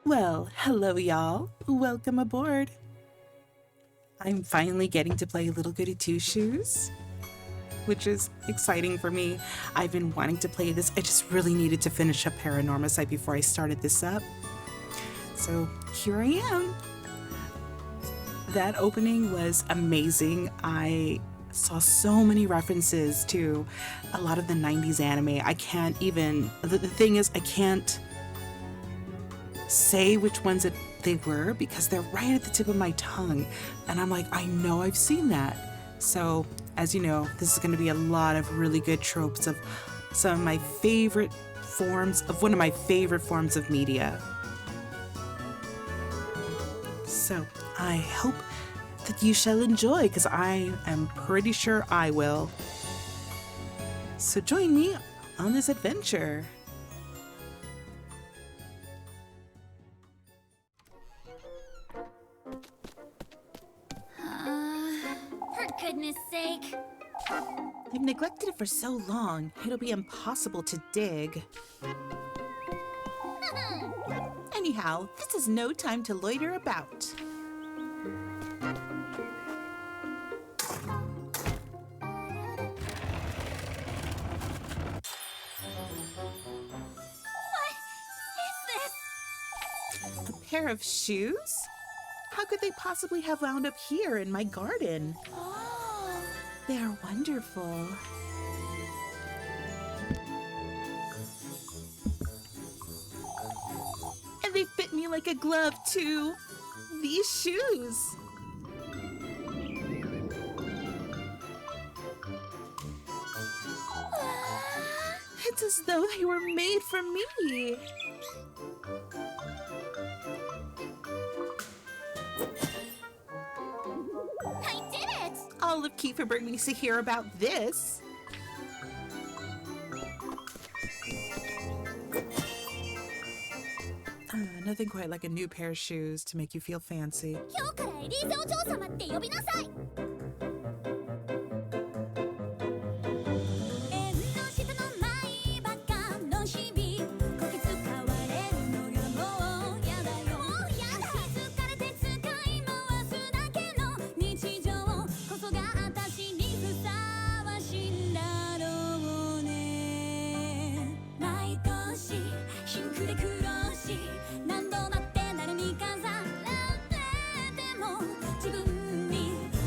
Well, hello, y'all. Welcome aboard. I'm finally getting to play Little Goody Two Shoes, which is exciting for me. I've been wanting to play this. I just really needed to finish up Paranormal Sight before I started this up. So here I am. That opening was amazing. I saw so many references to a lot of the 90s anime. I can't even, the thing is, I can't say which ones they were because they're right at the tip of my tongue. And I'm like, I know I've seen that. So, as you know, this is going to be a lot of really good tropes of some of my favorite forms of one of my favorite forms of media. So, I hope that you shall enjoy because I am pretty sure I will. So, join me on this adventure. For goodness sake. I've neglected it for so long, it'll be impossible to dig. Anyhow, this is no time to loiter about. What is this? A pair of shoes? How could they possibly have wound up here in my garden? Oh. They're wonderful. And they fit me like a glove, too. These shoes. It's as though they were made for me. I did it! All of Kieferberg needs to hear about this. Nothing quite like a new pair of shoes to make you feel fancy. 今日からエリーゼお嬢様って呼びなさい。縁の下の舞バカの日々こき使われるのがもうやだよ。もうやだ。疲れて使い回すだけの日常こそが私にふさわしいんだろうね。毎年貧苦で苦労し何度だって誰に飾られても自分に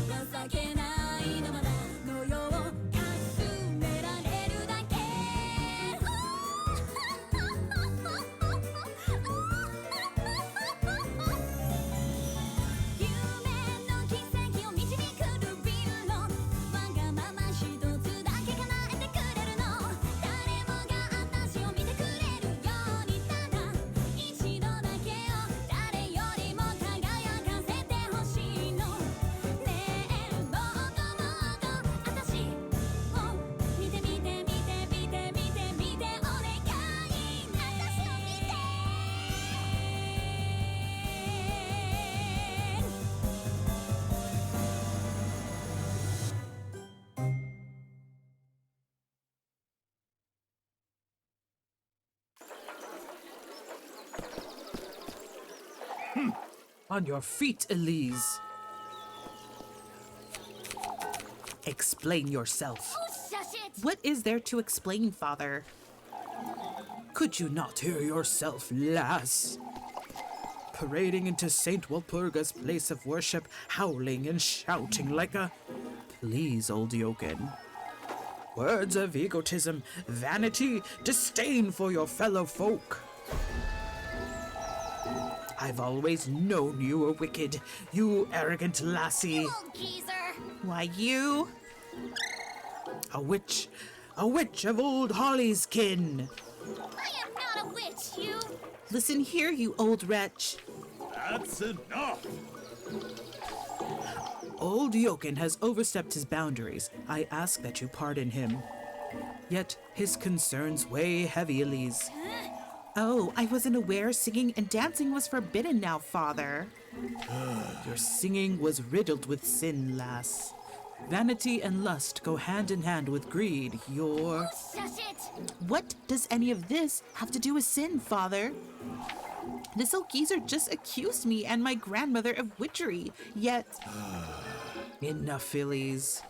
情けないのまだのようかすめられるだけ夢の奇跡を導くルビーのわがまま一つだけ叶えてくれるの誰もが私を見てくれるようにただ一度だけを誰よりも輝かせてほしいのねえもっともっと私を見て見て見て見て見て見てお願い私を見てOn your feet, Elise. Explain yourself. Oh, shush it! What is there to explain, Father? Could you not hear yourself, lass? Parading into Saint Walpurga's place of worship, howling and shouting like a... Please, old Yoken. Words of egotism, vanity, disdain for your fellow folk. I've always known you were wicked, you arrogant lassie. Oh, geezer! Why, you? A witch of old Holly's kin. I am not a witch, you! Listen here, you old wretch. That's enough! Old Yoken has overstepped his boundaries. I ask that you pardon him. Yet his concerns weigh heavy, Elise. Oh, I wasn't aware singing and dancing was forbidden now, Father. Your singing was riddled with sin, lass. Vanity and lust go hand in hand with greed. Oh, shush it! What does any of this have to do with sin, Father? This old geezer just accused me and my grandmother of witchery, yet... Enough, Elise.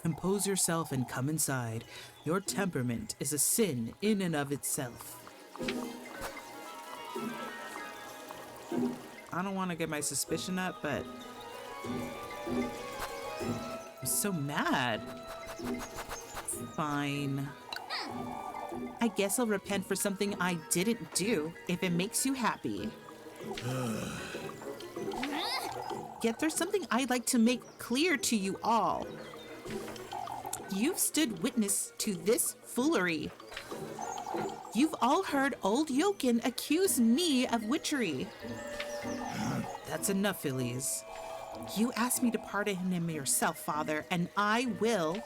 Compose yourself and come inside. Your temperament is a sin in and of itself. I don't want to get my suspicion up, but... I'm so mad. Fine. I guess I'll repent for something I didn't do, if it makes you happy. Yet there's something I'd like to make clear to you all. You've stood witness to this foolery. You've all heard old Yokin accuse me of witchery. That's enough, Elise. You asked me to pardon him yourself, Father, and I will.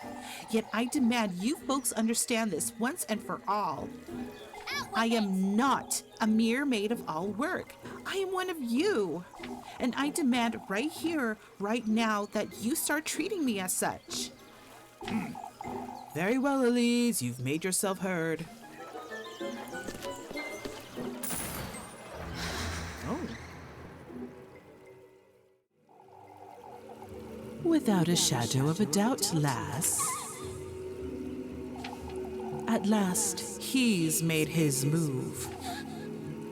Yet I demand you folks understand this once and for all. I am not a mere maid of all work. I am one of you. And I demand right here, right now, that you start treating me as such. Very well, Elise. You've made yourself heard. Oh. Without a shadow of a doubt, lass. At last, he's made his move.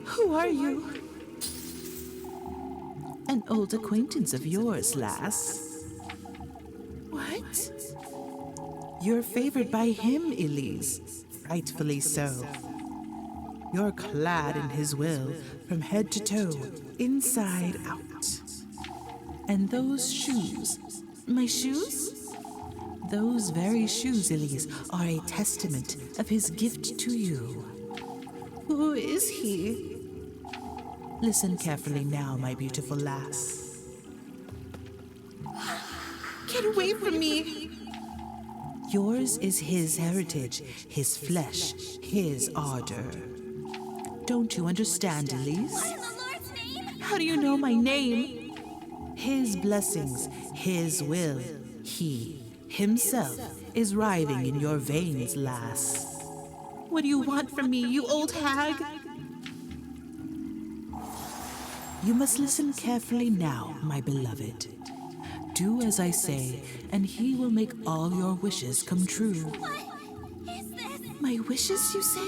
Who are you? An old acquaintance of yours, lass. What? You're favored by him, Elise. Rightfully so. You're clad in his will from head to toe, inside out. And those shoes, my shoes? Those very shoes, Elise, are a testament of his gift to you. Who is he? Listen carefully now, my beautiful lass. Get away from me! Yours is his heritage, his flesh, his ardor. Don't you understand, Elise? What in the Lord's name? How do you know my name? His blessings, his will, he, himself, is writhing in your veins, lass. What do you want from me, you old hag? You must listen carefully now, my beloved. Do as I say, and he will make all your wishes come true. What is this? My wishes, you say?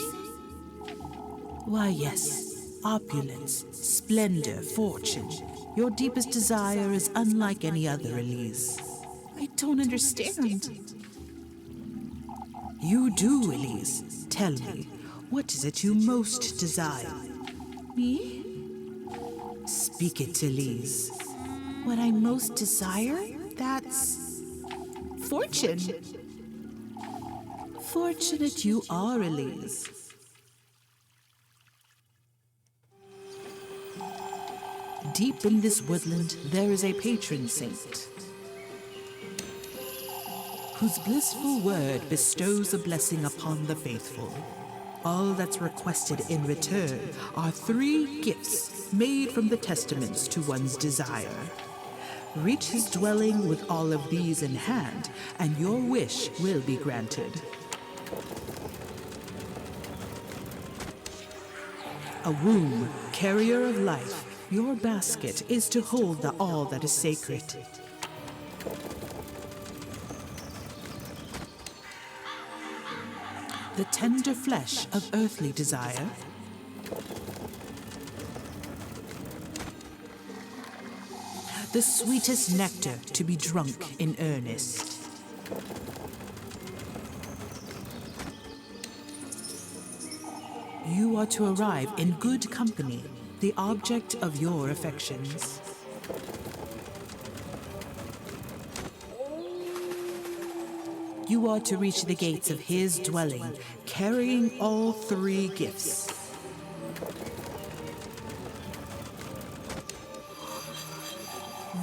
Why, yes. Opulence, splendor, fortune. Your deepest desire is unlike any other, Elise. I don't understand. You do, Elise. Tell me, what is it you most desire? Me? Speak it, Elise. What I most desire? That's... fortune. Fortunate you are, Elise. Deep in this woodland, there is a patron saint, whose blissful word bestows a blessing upon the faithful. All that's requested in return are 3 gifts made from the testaments to one's desire. Reach his dwelling with all of these in hand, and your wish will be granted. A womb, carrier of life, your basket is to hold the all that is sacred. The tender flesh of earthly desire. The sweetest nectar to be drunk in earnest. You are to arrive in good company, the object of your affections. You are to reach the gates of his dwelling, carrying all 3 gifts.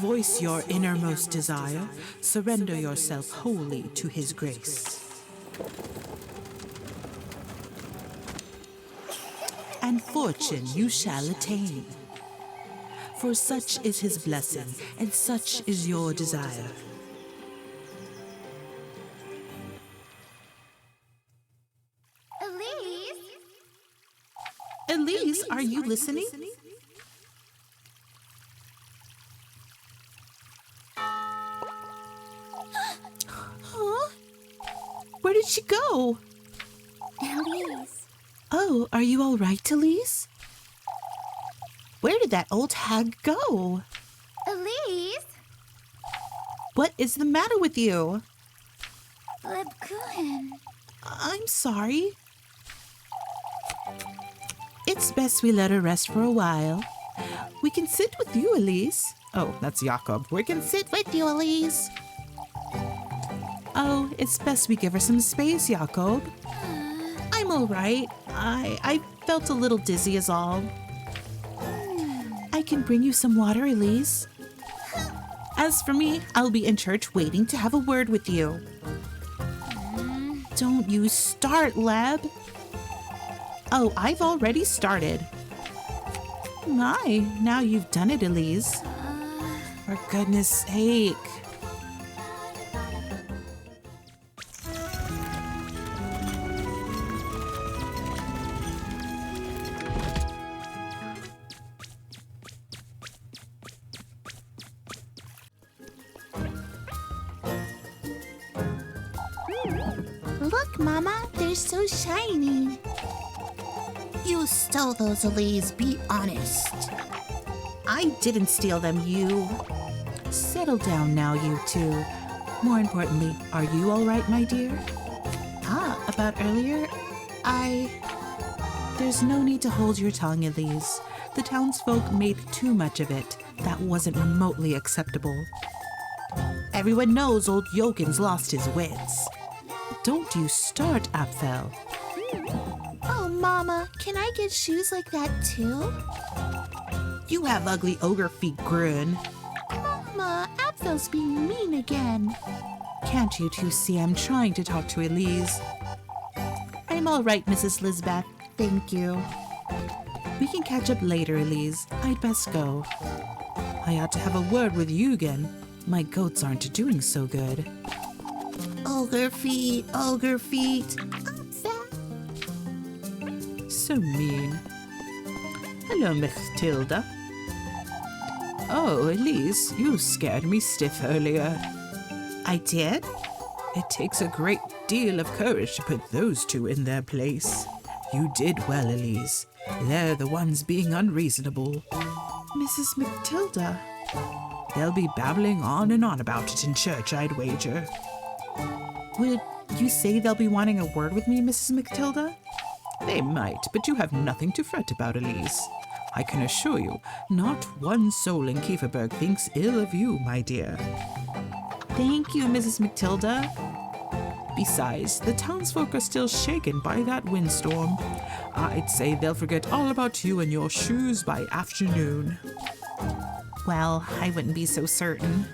Voice your innermost desire, surrender yourself wholly to his grace. And fortune you shall attain. For such is his blessing, and such is your desire. Elise? Elise, are you listening? Huh? Where did she go? Elise. Oh, are you all right, Elise? Where did that old hag go? Elise. What is the matter with you? Lebkuchen. I'm sorry. It's best we let her rest for a while. We can sit with you, Elise. Oh, that's Jakob. We can sit with you, Elise. Oh, it's best we give her some space, Jakob. I'm all right. I felt a little dizzy is all. I can bring you some water, Elise. As for me, I'll be in church waiting to have a word with you. Don't you start, Leb. Oh, I've already started. My, now you've done it, Elise. For goodness sake. Look, Mama, they're so shiny. You stole those, Elise. Be honest. I didn't steal them, you. Settle down now, you two. More importantly, are you all right, my dear? About earlier, There's no need to hold your tongue, Elise. The townsfolk made too much of it. That wasn't remotely acceptable. Everyone knows old Joken's lost his wits. Don't you start, Apfel. Oh, Mama, can I get shoes like that too? You have ugly ogre feet, Grun. Mama, Apfel's being mean again. Can't you two see I'm trying to talk to Elise? I'm all right, Mrs. Lisbeth. Thank you. We can catch up later, Elise. I'd best go. I ought to have a word with Eugen. My goats aren't doing so good. Ogre feet, ogre feet. Apfel. So mean. Hello, Matilda. Oh, Elise, you scared me stiff earlier. I did? It takes a great deal of courage to put those two in their place. You did well, Elise. They're the ones being unreasonable. Mrs. Matilda. They'll be babbling on and on about it in church, I'd wager. Would you say they'll be wanting a word with me, Mrs. Matilda? They might, but you have nothing to fret about, Elise. I can assure you, not one soul in Kieferberg thinks ill of you, my dear. Thank you, Mrs. Matilda. Besides, the townsfolk are still shaken by that windstorm. I'd say they'll forget all about you and your shoes by afternoon. Well, I wouldn't be so certain.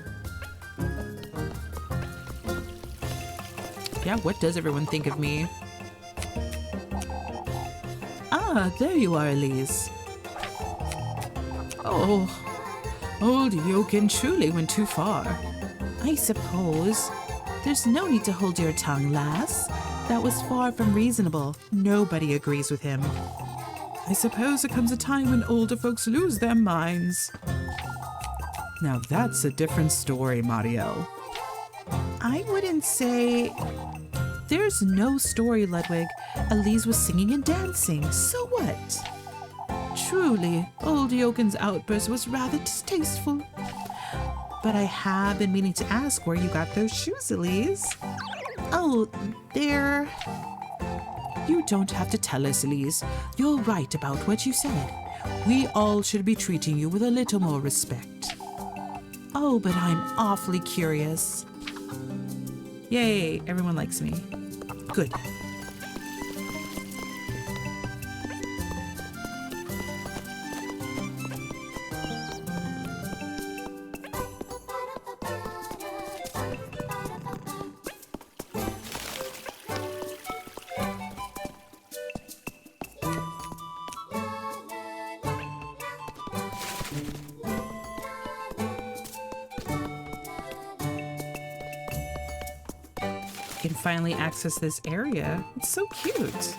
Yeah, what does everyone think of me? Ah, there you are, Elise. Oh, old Jochen truly went too far. I suppose. There's no need to hold your tongue, lass. That was far from reasonable. Nobody agrees with him. I suppose it comes a time when older folks lose their minds. Now that's a different story, Marielle. I wouldn't say... There's no story, Ludwig. Elise was singing and dancing. So what? Truly, old Joken's outburst was rather distasteful. But I have been meaning to ask where you got those shoes, Elise. Oh, they're... You don't have to tell us, Elise. You're right about what you said. We all should be treating you with a little more respect. Oh, but I'm awfully curious. Yay, everyone likes me. Good. Can finally access this area. It's so cute.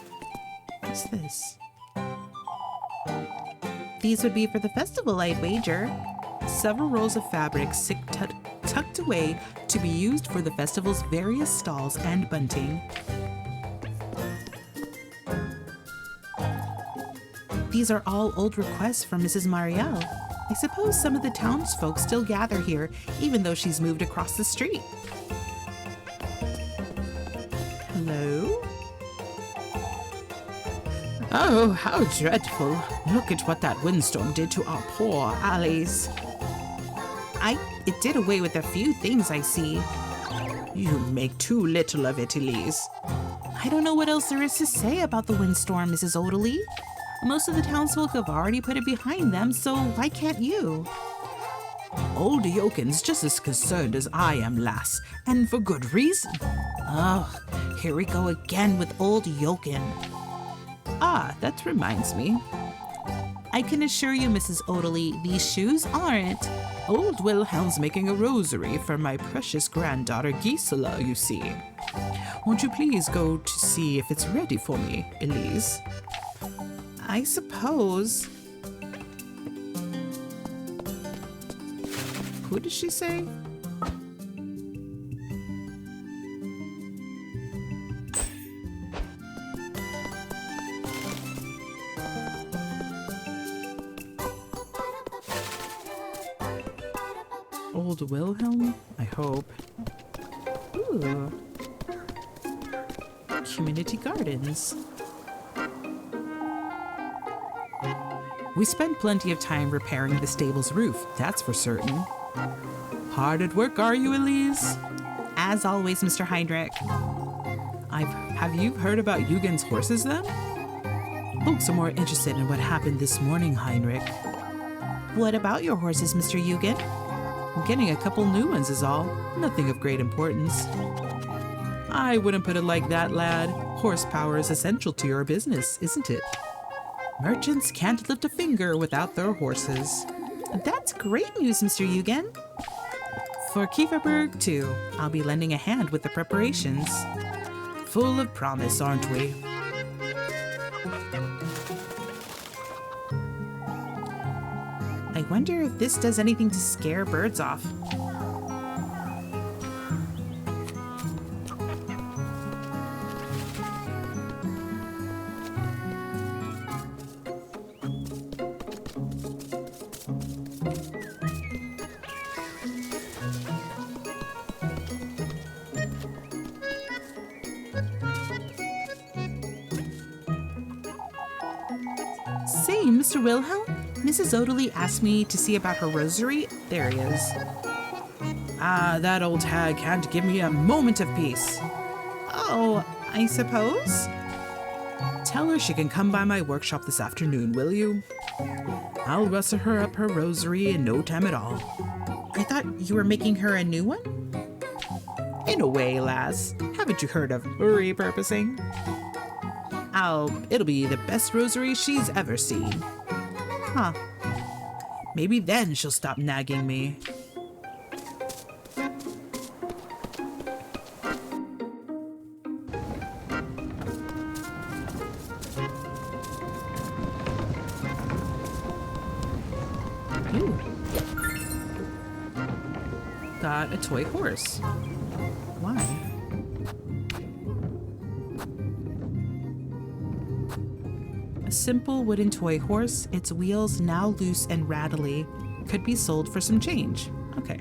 What's this? These would be for the festival, I'd wager. Several rolls of fabric tucked away to be used for the festival's various stalls and bunting. These are all old requests from Mrs. Marielle. I suppose some of the townsfolk still gather here, even though she's moved across the street. Hello? Oh, how dreadful. Look at what that windstorm did to our poor Elise. It did away with a few things, I see. You make too little of it, Elise. I don't know what else there is to say about the windstorm, Mrs. Odalie. Most of the townsfolk have already put it behind them, so why can't you? Old Yokin's just as concerned as I am, lass, and for good reason. Oh, here we go again with old Yokin. Ah, that reminds me. I can assure you, Mrs. Odalie, these shoes aren't. Old Wilhelm's making a rosary for my precious granddaughter Gisela, you see. Won't you please go to see if it's ready for me, Elise? I suppose. Who did she say? Old Wilhelm, I hope. Ooh. Community gardens. We spent plenty of time repairing the stable's roof, that's for certain. Hard at work, are you, Elise? As always, Mr. Heinrich. Have you heard about Eugen's horses, then? Folks are more interested in what happened this morning, Heinrich. What about your horses, Mr. Eugen? I'm getting a couple new ones is all. Nothing of great importance. I wouldn't put it like that, lad. Horsepower is essential to your business, isn't it? Merchants can't lift a finger without their horses. That's great news, Mr. Eugen. For Kieferberg, too, I'll be lending a hand with the preparations. Full of promise, aren't we? I wonder if this does anything to scare birds off. Say, Mr. Wilhelm? Mrs. Odalie asked me to see about her rosary. There he is. Ah, that old hag can't give me a moment of peace. Oh, I suppose? Tell her she can come by my workshop this afternoon, will you? I'll rustle her up her rosary in no time at all. I thought you were making her a new one? In a way, lass. Haven't you heard of repurposing? It'll be the best rosary she's ever seen. Huh. Maybe then she'll stop nagging me. Ooh. Got a toy horse. Why? A simple wooden toy horse, its wheels now loose and rattly, could be sold for some change. Okay.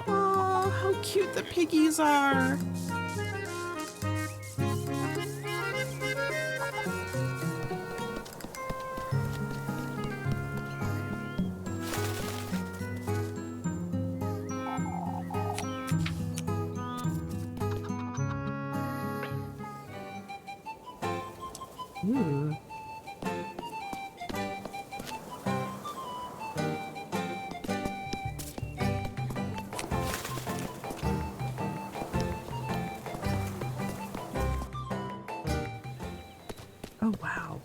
Oh, how cute the piggies are. Ooh. Oh, wow.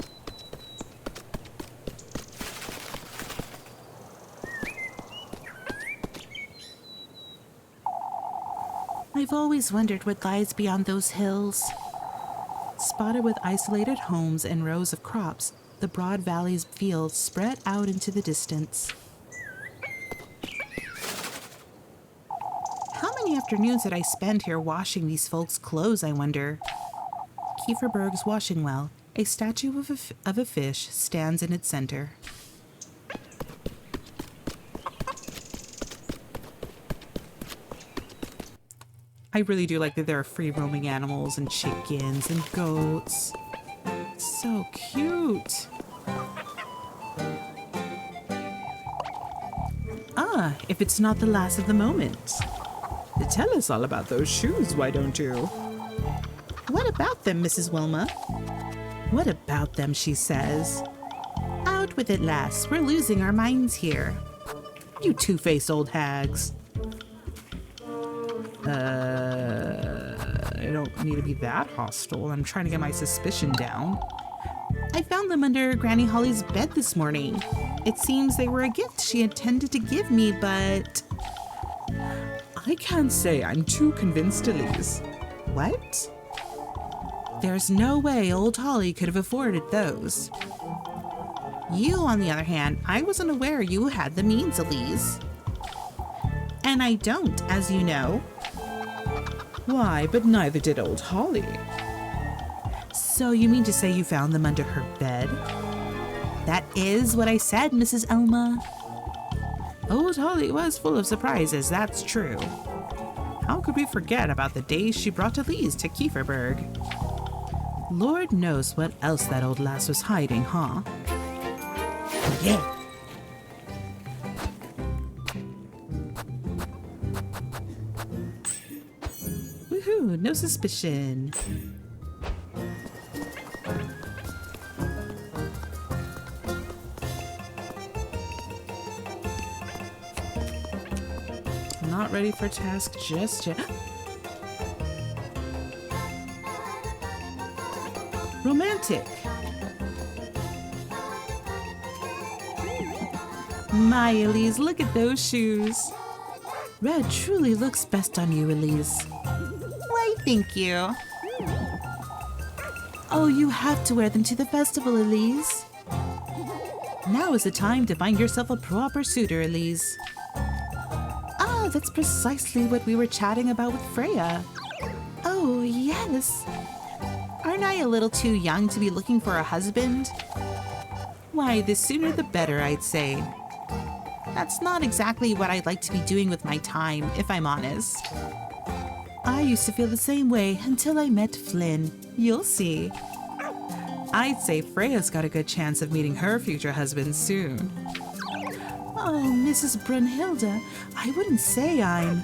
I've always wondered what lies beyond those hills. Spotted with isolated homes and rows of crops, the broad valley's fields spread out into the distance. How many afternoons did I spend here washing these folks' clothes, I wonder? Kieferberg's washing well, a statue of a fish, stands in its center. I really do like that there are free-roaming animals and chickens and goats. So cute. Ah, if it's not the last of the moment. Tell us all about those shoes, why don't you? What about them, Mrs. Wilma? What about them, she says. Out with it, lass. We're losing our minds here. You two-faced old hags. I don't need to be that hostile. I'm trying to get my suspicion down. I found them under Granny Holly's bed this morning. It seems they were a gift she intended to give me, but... I can't say I'm too convinced, Elise. What? There's no way old Holly could have afforded those. You, on the other hand, I wasn't aware you had the means, Elise. And I don't, as you know. Why, but neither did old Holly. So you mean to say you found them under her bed? That is what I said, Mrs. Elma. Old Holly was full of surprises, that's true. How could we forget about the days she brought Elise to Kieferberg? Lord knows what else that old lass was hiding, huh? Yeah. Woohoo, no suspicion. Not ready for task just yet. Romantic. My Elise, look at those shoes. Red truly looks best on you, Elise. Why, thank you. Oh, you have to wear them to the festival, Elise. Now is the time to find yourself a proper suitor, Elise. Ah, that's precisely what we were chatting about with Freya. Oh, yes. Aren't I a little too young to be looking for a husband? Why, the sooner the better, I'd say. That's not exactly what I'd like to be doing with my time, if I'm honest. I used to feel the same way until I met Flynn. You'll see. I'd say Freya's got a good chance of meeting her future husband soon. Oh, Mrs. Brunhilde, I wouldn't say I'm...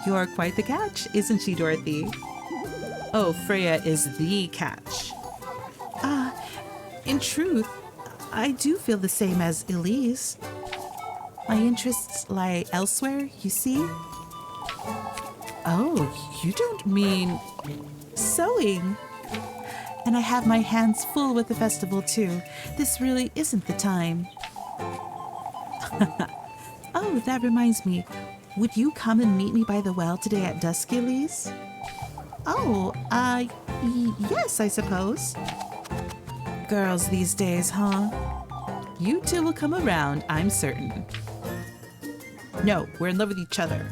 You're quite the catch, isn't she, Dorothy? Oh, Freya is the catch. In truth, I do feel the same as Elise. My interests lie elsewhere, you see? Oh, you don't mean... Sewing. And I have my hands full with the festival, too. This really isn't the time. Oh, that reminds me. Would you come and meet me by the well today at dusk, Elise? Oh, yes, I suppose. Girls these days, huh? You two will come around, I'm certain. No, we're in love with each other.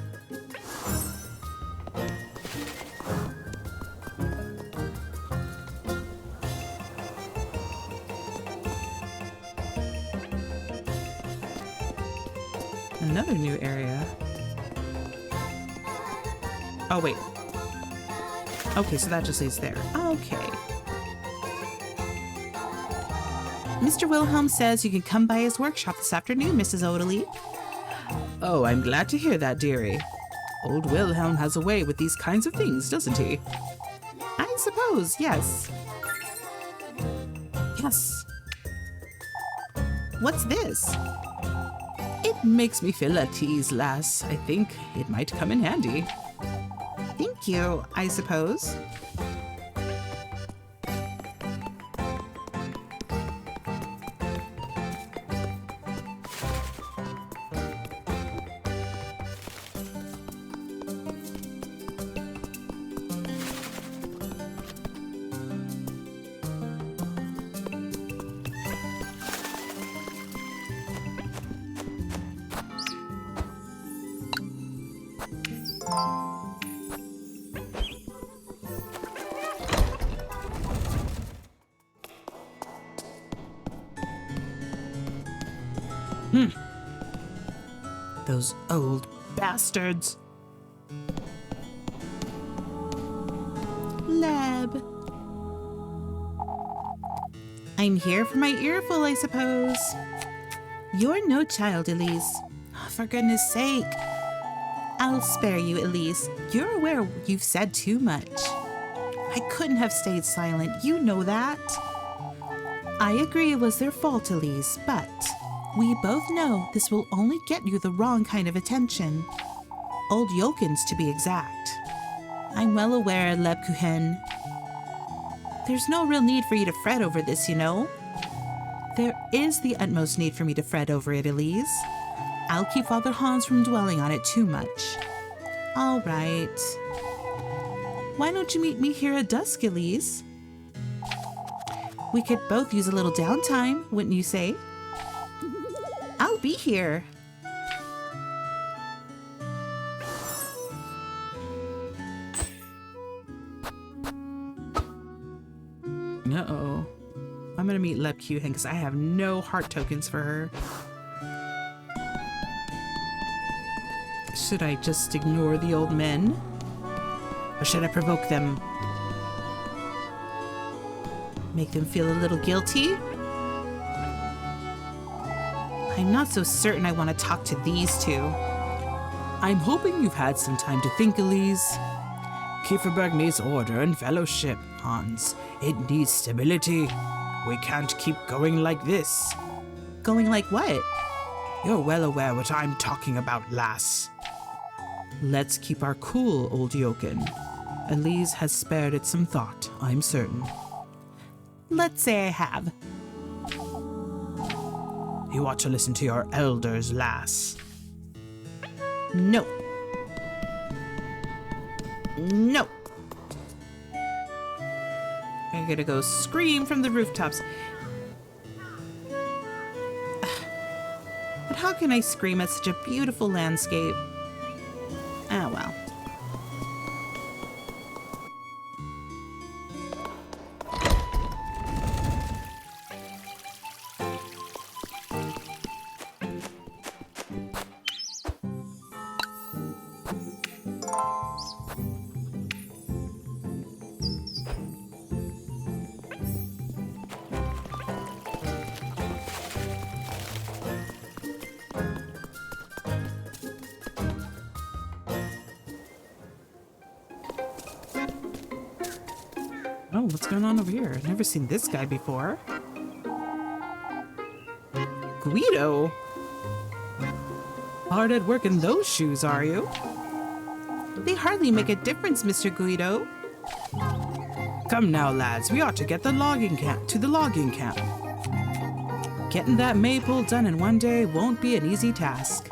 Another new area. Oh, wait. Okay, so that just leads there. Okay. Mr. Wilhelm says you can come by his workshop this afternoon, Mrs. Odeley. Oh, I'm glad to hear that, dearie. Old Wilhelm has a way with these kinds of things, doesn't he? I suppose, yes. Yes. What's this? It makes me feel at ease, lass. I think it might come in handy. Thank you, I suppose. Those old bastards. Leb. I'm here for my earful, I suppose. You're no child, Elise. For goodness sake. I'll spare you, Elise. You're aware you've said too much. I couldn't have stayed silent, you know that. I agree it was their fault, Elise, but we both know this will only get you the wrong kind of attention. Old Jokens, to be exact. I'm well aware, Lebkuchen. There's no real need for you to fret over this, you know. There is the utmost need for me to fret over it, Elise. I'll keep Father Hans from dwelling on it too much. All right. Why don't you meet me here at dusk, Elise? We could both use a little downtime, wouldn't you say? I'll be here. Uh-oh. I'm gonna meet Lebkuchen because I have no heart tokens for her. Should I just ignore the old men? Or should I provoke them? Make them feel a little guilty? I'm not so certain I want to talk to these two. I'm hoping you've had some time to think, Elise. Kieferberg needs order and fellowship, Hans. It needs stability. We can't keep going like this. Going like what? You're well aware what I'm talking about, lass. Let's keep our cool, old Joken. Elise has spared it some thought, I'm certain. Let's say I have. You ought to listen to your elders, lass. No. No. I'm gonna go scream from the rooftops. But how can I scream at such a beautiful landscape? Ah, well. Oh, what's going on over here? I've never seen this guy before. Guido? Hard at work in those shoes, are you? They hardly make a difference, Mr. Guido. Come now, lads. We ought to get to the logging camp. Getting that maypole done in one day won't be an easy task.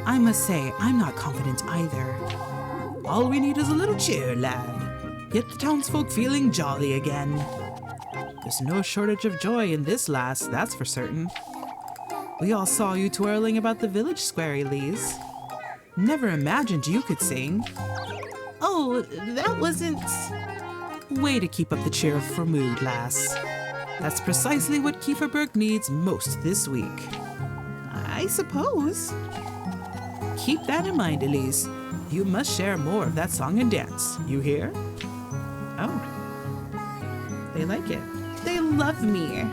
I must say, I'm not confident either. All we need is a little cheer, lad. Get the townsfolk feeling jolly again. There's no shortage of joy in this, lass, that's for certain. We all saw you twirling about the village square, Elise. Never imagined you could sing. Oh, that wasn't... Way to keep up the cheerful mood, lass. That's precisely what Kieferberg needs most this week. I suppose. Keep that in mind, Elise. You must share more of that song and dance. You hear? Oh. They like it. They love me.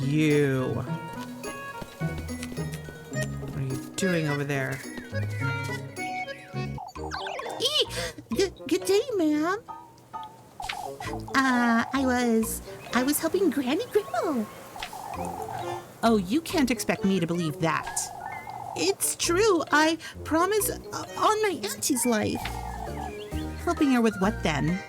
You. What are you doing over there? Good day, ma'am. I was helping Granny Grandma. Oh, you can't expect me to believe that. It's true. I promise on my auntie's life. Helping her with what then?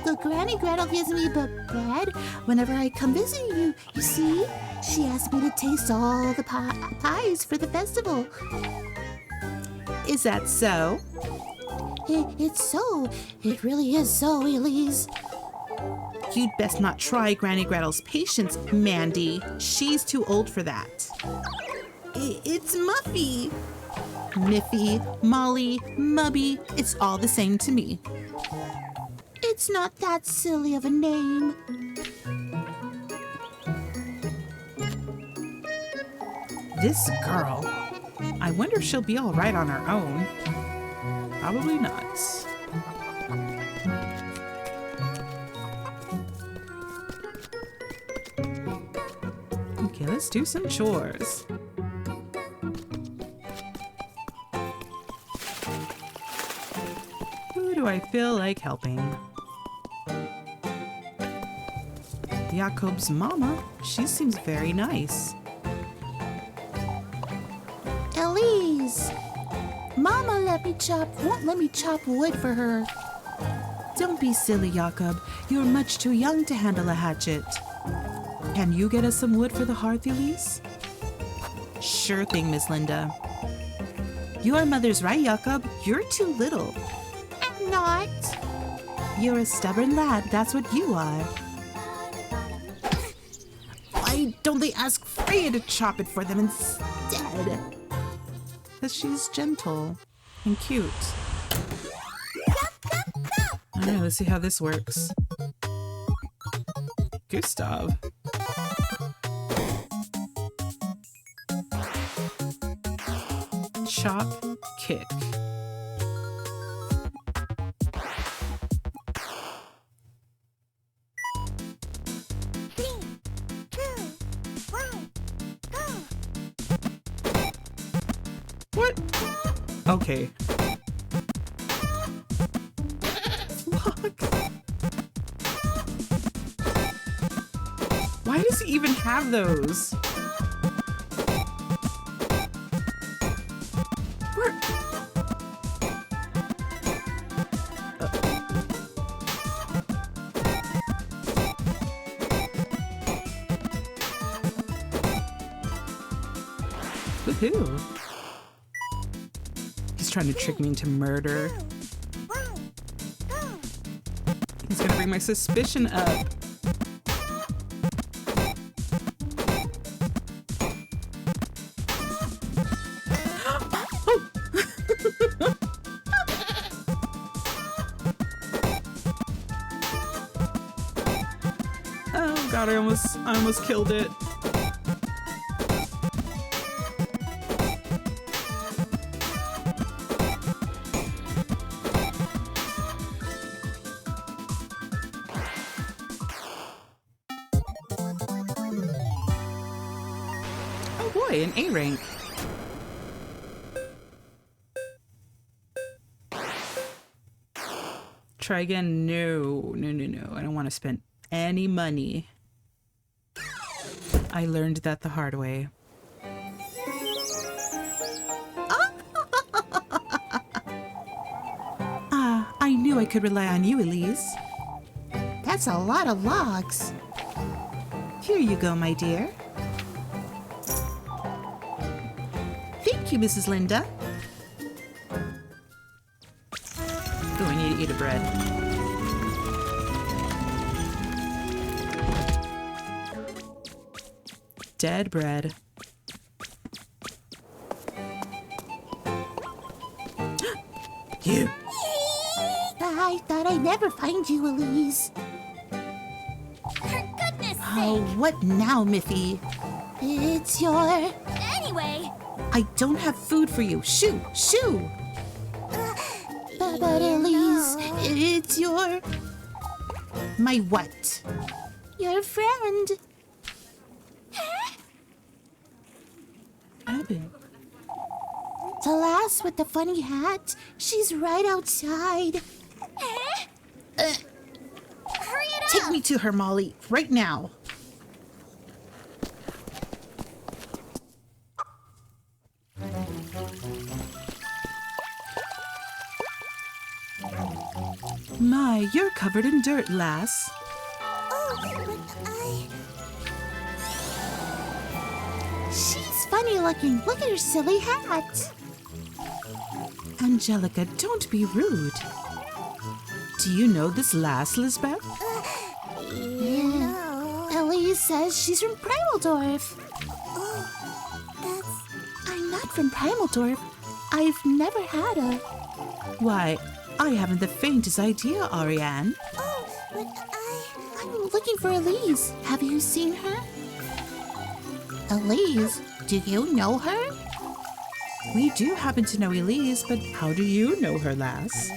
The Granny Gretel gives me bread whenever I come visit you. You see, she asked me to taste all the pies for the festival. Is that so? It's so. It really is so, Elise. You'd best not try Granny Gretel's patience, Mandy. She's too old for that. It's Muffy. Miffy, Molly, Mubby, it's all the same to me. It's not that silly of a name. This girl, I wonder if she'll be all right on her own. Probably not. Okay, let's do some chores. Who do I feel like helping? Jakob's mama. She seems very nice. Elise! Mama won't let me chop wood for her. Don't be silly, Jakob. You're much too young to handle a hatchet. Can you get us some wood for the hearth, Elise? Sure thing, Miss Linda. Your mother's right, Jakob. You're too little. I'm not. You're a stubborn lad, that's what you are. Why don't they ask Freya to chop it for them instead? Because she's gentle and cute. Alright, let's see how this works. Gustav. Chop, kick. What? Okay. Look. Why does he even have those? Where? Woohoo. He's trying to trick me into murder. He's gonna bring my suspicion up. Oh god, I almost killed it. Oh boy, an A rank. Try again. No. I don't want to spend any money. I learned that the hard way. I knew I could rely on you, Elise. That's a lot of logs. Here you go, my dear. Thank you, Mrs. Linda. Oh, I need to eat a bread. Dead bread. You. I thought I'd never find you, Elise. For goodness Oh, what now, Miffy? It's your... Anyway, I don't have food for you. Shoo! Shoo! But Elise, It's your... My what? your friend. Abby. The lass with the funny hat. She's right outside. hurry it up! Take me to her, Molly, right now. My, you're covered in dirt, lass. Oh, but She's funny looking. Look at her silly hat. Angelica, don't be rude. Do you know this lass, Lisbeth? No. Elise says she's from Primaldorf. Oh, that's... I'm not from Primaldorf. I've never had a... Why, I haven't the faintest idea, Ariane. Oh, but I'm looking for Elise. Have you seen her? Elise? Do you know her? We do happen to know Elise, but how do you know her, lass?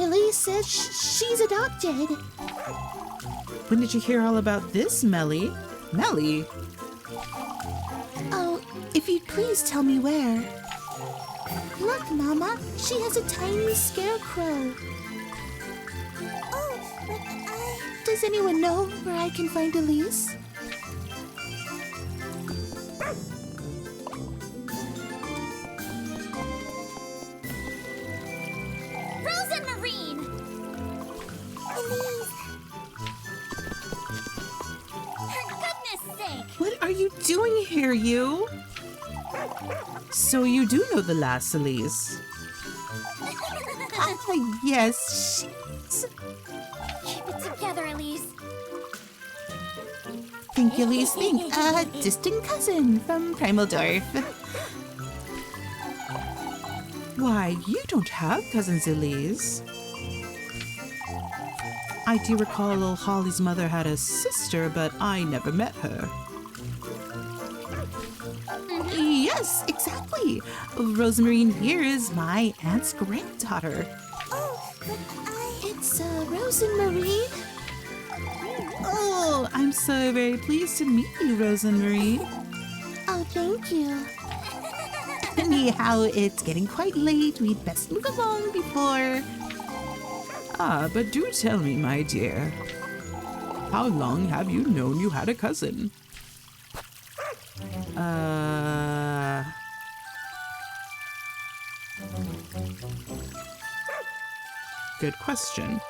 Elise says she's adopted. When did you hear all about this, Melly? Melly? Oh, if you'd please tell me where. Look, Mama, she has a tiny scarecrow. Oh, but Does anyone know where I can find Elise? Rose and Marine! Elise! For goodness sake! What are you doing here, you? So you do know the lass, Elise? Yes, she's... Keep it together, Elise. Think Elise think a distant cousin from Primaldorf. Why, you don't have cousins, Elise. I do recall little Holly's mother had a sister, but I never met her. Yes, exactly. Rosemarine here is my aunt's granddaughter. Oh, but It's Rose and Marie. Oh, I'm so very pleased to meet you, Rose and Marie. Oh, thank you. Anyhow, it's getting quite late. We'd best move along before... Ah, but do tell me, my dear. How long have you known you had a cousin? Good question.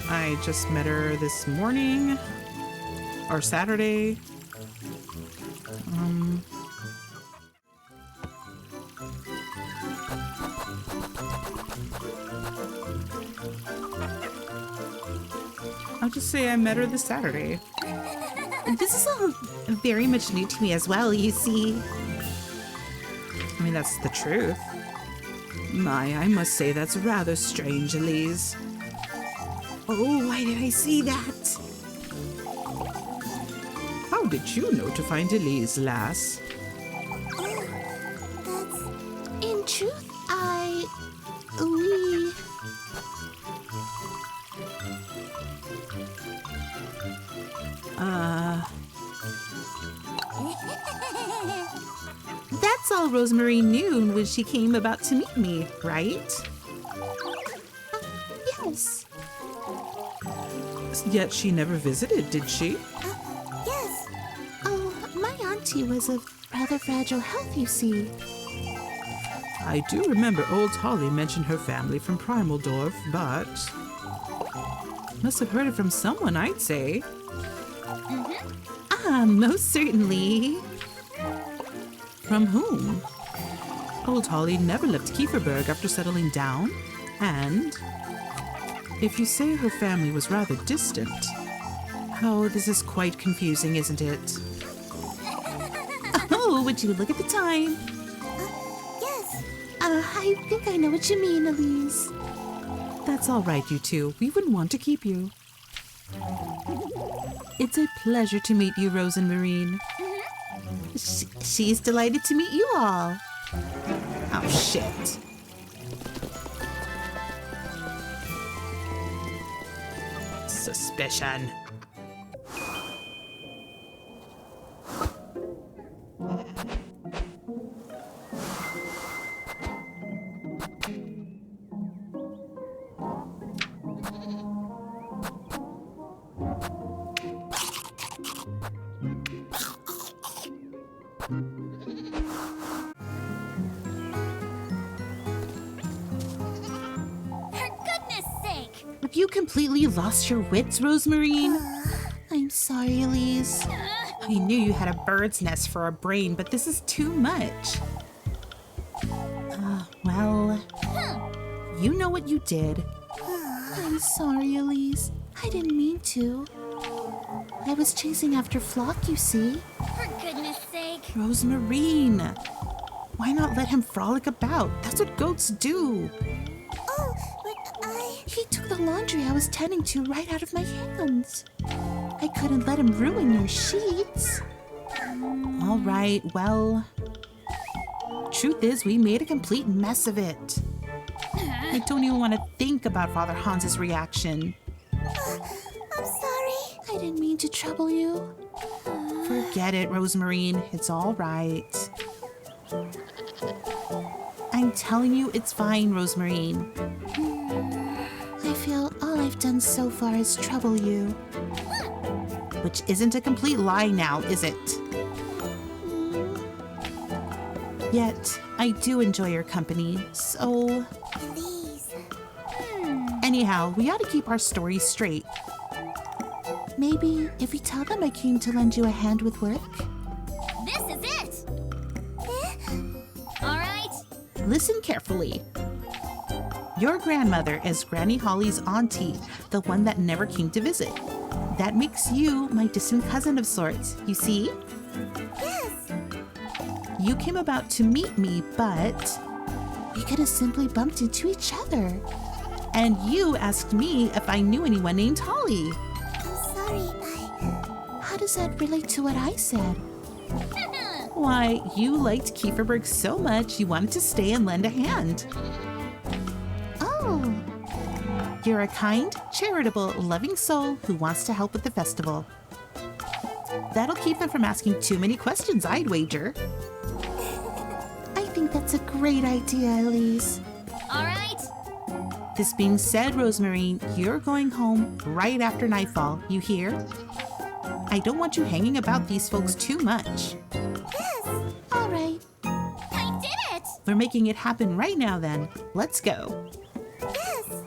I just met her this morning. Or Saturday. I'll just say I met her this Saturday. This is all very much new to me as well, you see. I mean, that's the truth. My, I must say that's rather strange, Elise. Oh, why did I see that? How did you know to find Elise, lass? In truth, we... That's all Rosemary knew when she came about to meet me, right? Yes. Yet she never visited, did she? yes. Oh, my auntie was of rather fragile health, you see. I do remember old Holly mentioned her family from Primaldorf, but... Must have heard it from someone, I'd say. Most certainly. From whom? Old Holly never left Kieferberg after settling down, and... If you say her family was rather distant... Oh, this is quite confusing, isn't it? Oh, would you look at the time? Yes. I think I know what you mean, Elise. That's all right, you two. We wouldn't want to keep you. It's a pleasure to meet you, Rose and Marine. She's delighted to meet you all. Oh, shit. Suspicion. For goodness sake! Have you completely lost your wits, Rosemarine? I'm sorry, Elise. I knew you had a bird's nest for a brain, but this is too much. Well, You know what you did. I'm sorry, Elise. I didn't mean to. I was chasing after Flock, you see. For goodness sake. Rosemarine, why not let him frolic about? That's what goats do. Oh, but He took the laundry I was tending to right out of my hands. I couldn't let him ruin your sheets. All right, well, truth is we made a complete mess of it. I don't even want to think about Father Hans's reaction. I'm sorry. I didn't mean to trouble you. Forget it, Rosemarine. It's all right. I'm telling you, it's fine, Rosemarine. I feel all I've done so far is trouble you. Which isn't a complete lie now, is it? Yet, I do enjoy your company, so... Elise. Anyhow, we ought to keep our stories straight. Maybe if we tell them I came to lend you a hand with work? This is it. All right. Listen carefully. Your grandmother is Granny Holly's auntie, the one that never came to visit. That makes you my distant cousin of sorts, you see? Yes. You came about to meet me, but... We could have simply bumped into each other. And you asked me if I knew anyone named Holly. I'm sorry, How does that relate to what I said? Why, you liked Kieferberg so much you wanted to stay and lend a hand. Oh, You're a kind, charitable, loving soul who wants to help with the festival. That'll keep them from asking too many questions, I'd wager. I think that's a great idea, Elise. All right. This being said, Rosemarine, you're going home right after nightfall, you hear? I don't want you hanging about these folks too much. Yes. All right. I did it. We're making it happen right now then. Let's go. Yes.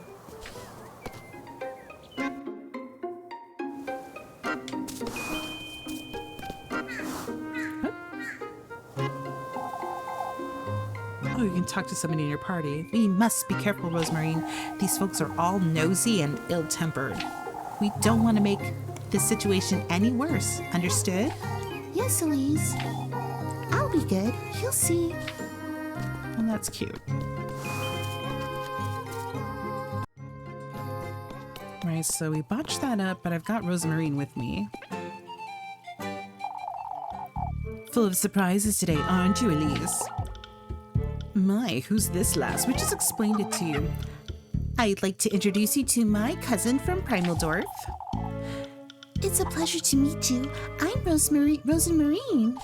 Oh, you can talk to somebody in your party. We must be careful, Rosemarine. These folks are all nosy and ill-tempered. We don't want to make this situation any worse. Understood? Yes, Elise. I'll be good. You'll see. Well, that's cute. Right, so we botched that up, but I've got Rosemarine with me. Full of surprises today, aren't you, Elise? My, who's this lass? We just explained it to you. I'd like to introduce you to my cousin from Primaldorf. It's a pleasure to meet you. I'm Rosemarine.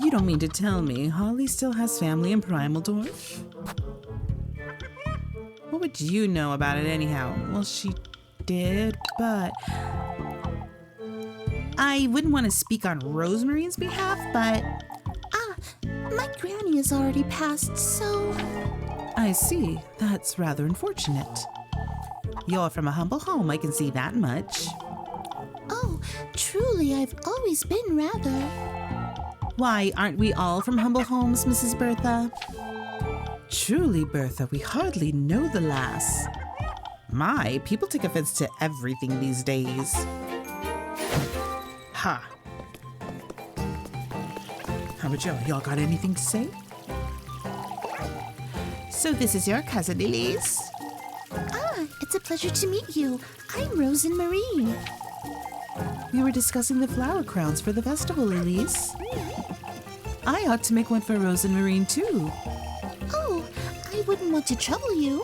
You don't mean to tell me Holly still has family in Primaldorf? What would you know about it anyhow? Well, she did, but... I wouldn't want to speak on Rosemarine's behalf, but... My granny has already passed, so... I see. That's rather unfortunate. You're from a humble home, I can see that much. Oh, truly, I've always been rather... Why, aren't we all from humble homes, Mrs. Bertha? Truly, Bertha, we hardly know the lass. My, people take offense to everything these days. Ha! How about y'all? Y'all got anything to say? So this is your cousin, Elise? It's a pleasure to meet you. I'm Rosemarine. We were discussing the flower crowns for the festival, Elise. I ought to make one for Rosemarine, too. Oh, I wouldn't want to trouble you.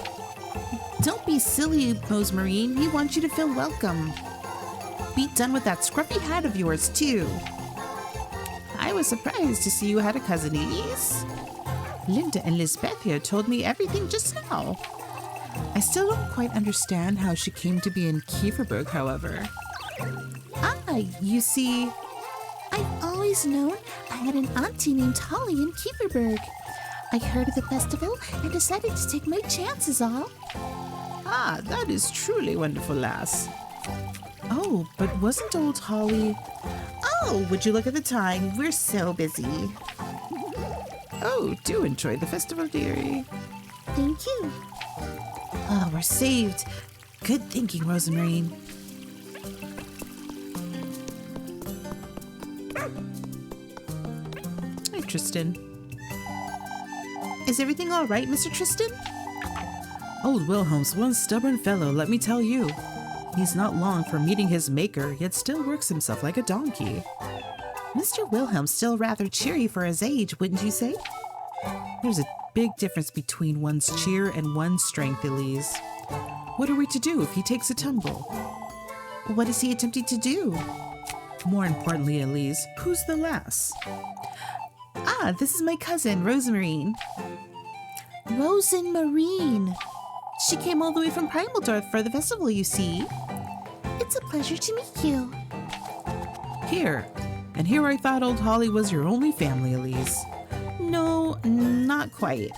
Don't be silly, Rosemarine. We want you to feel welcome. Be done with that scruffy hat of yours, too. I was surprised to see you had a cousin, Elise. Linda and Lisbeth here told me everything just now. I still don't quite understand how she came to be in Kieferberg, however. You see... I've always known I had an auntie named Holly in Kieferberg. I heard of the festival and decided to take my chances all. That is truly wonderful, lass. Oh, but wasn't old Holly... Oh, would you look at the time? We're so busy. Oh, do enjoy the festival, dearie. Thank you. Oh, we're saved. Good thinking, Rosemarine. Hi, Tristan. Is everything all right, Mr. Tristan? Old Wilhelm's one stubborn fellow, let me tell you. He's not long for meeting his maker, yet still works himself like a donkey. Mr. Wilhelm's still rather cheery for his age, wouldn't you say? There's a big difference between one's cheer and one's strength, Elise. What are we to do if he takes a tumble? What is he attempting to do? More importantly, Elise, who's the lass? Ah, this is my cousin, Rosemarine. Rosemarine. She came all the way from Primaldorf for the festival, you see. It's a pleasure to meet you. Here. And here I thought old Holly was your only family, Elise. No, not quite.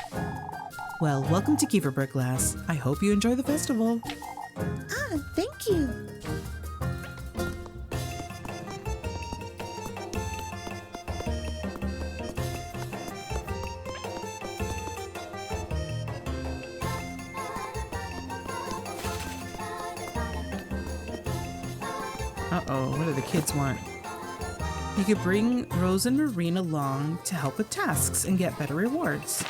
Well, welcome to Kieferberg, lass. I hope you enjoy the festival. Ah, thank you. Uh-oh, what do the kids want? You could bring Rose and Marine along to help with tasks and get better rewards.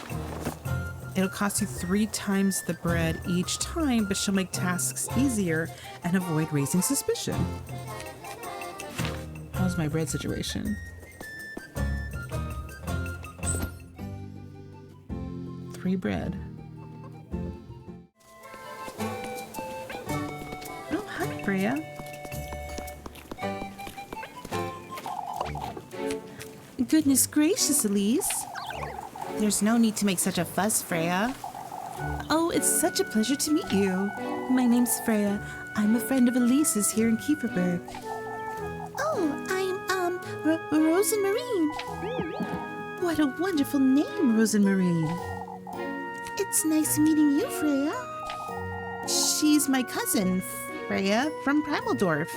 It'll cost you 3 times the bread each time, but she'll make tasks easier and avoid raising suspicion. How's my bread situation? 3 bread. Oh, hi, Freya. Goodness gracious, Elise. There's no need to make such a fuss, Freya. Oh, it's such a pleasure to meet you. My name's Freya. I'm a friend of Elise's here in Kieferberg. Oh, I'm, Rosemarine. What a wonderful name, Rosemarine. It's nice meeting you, Freya. She's my cousin, Freya, from Primaldorf.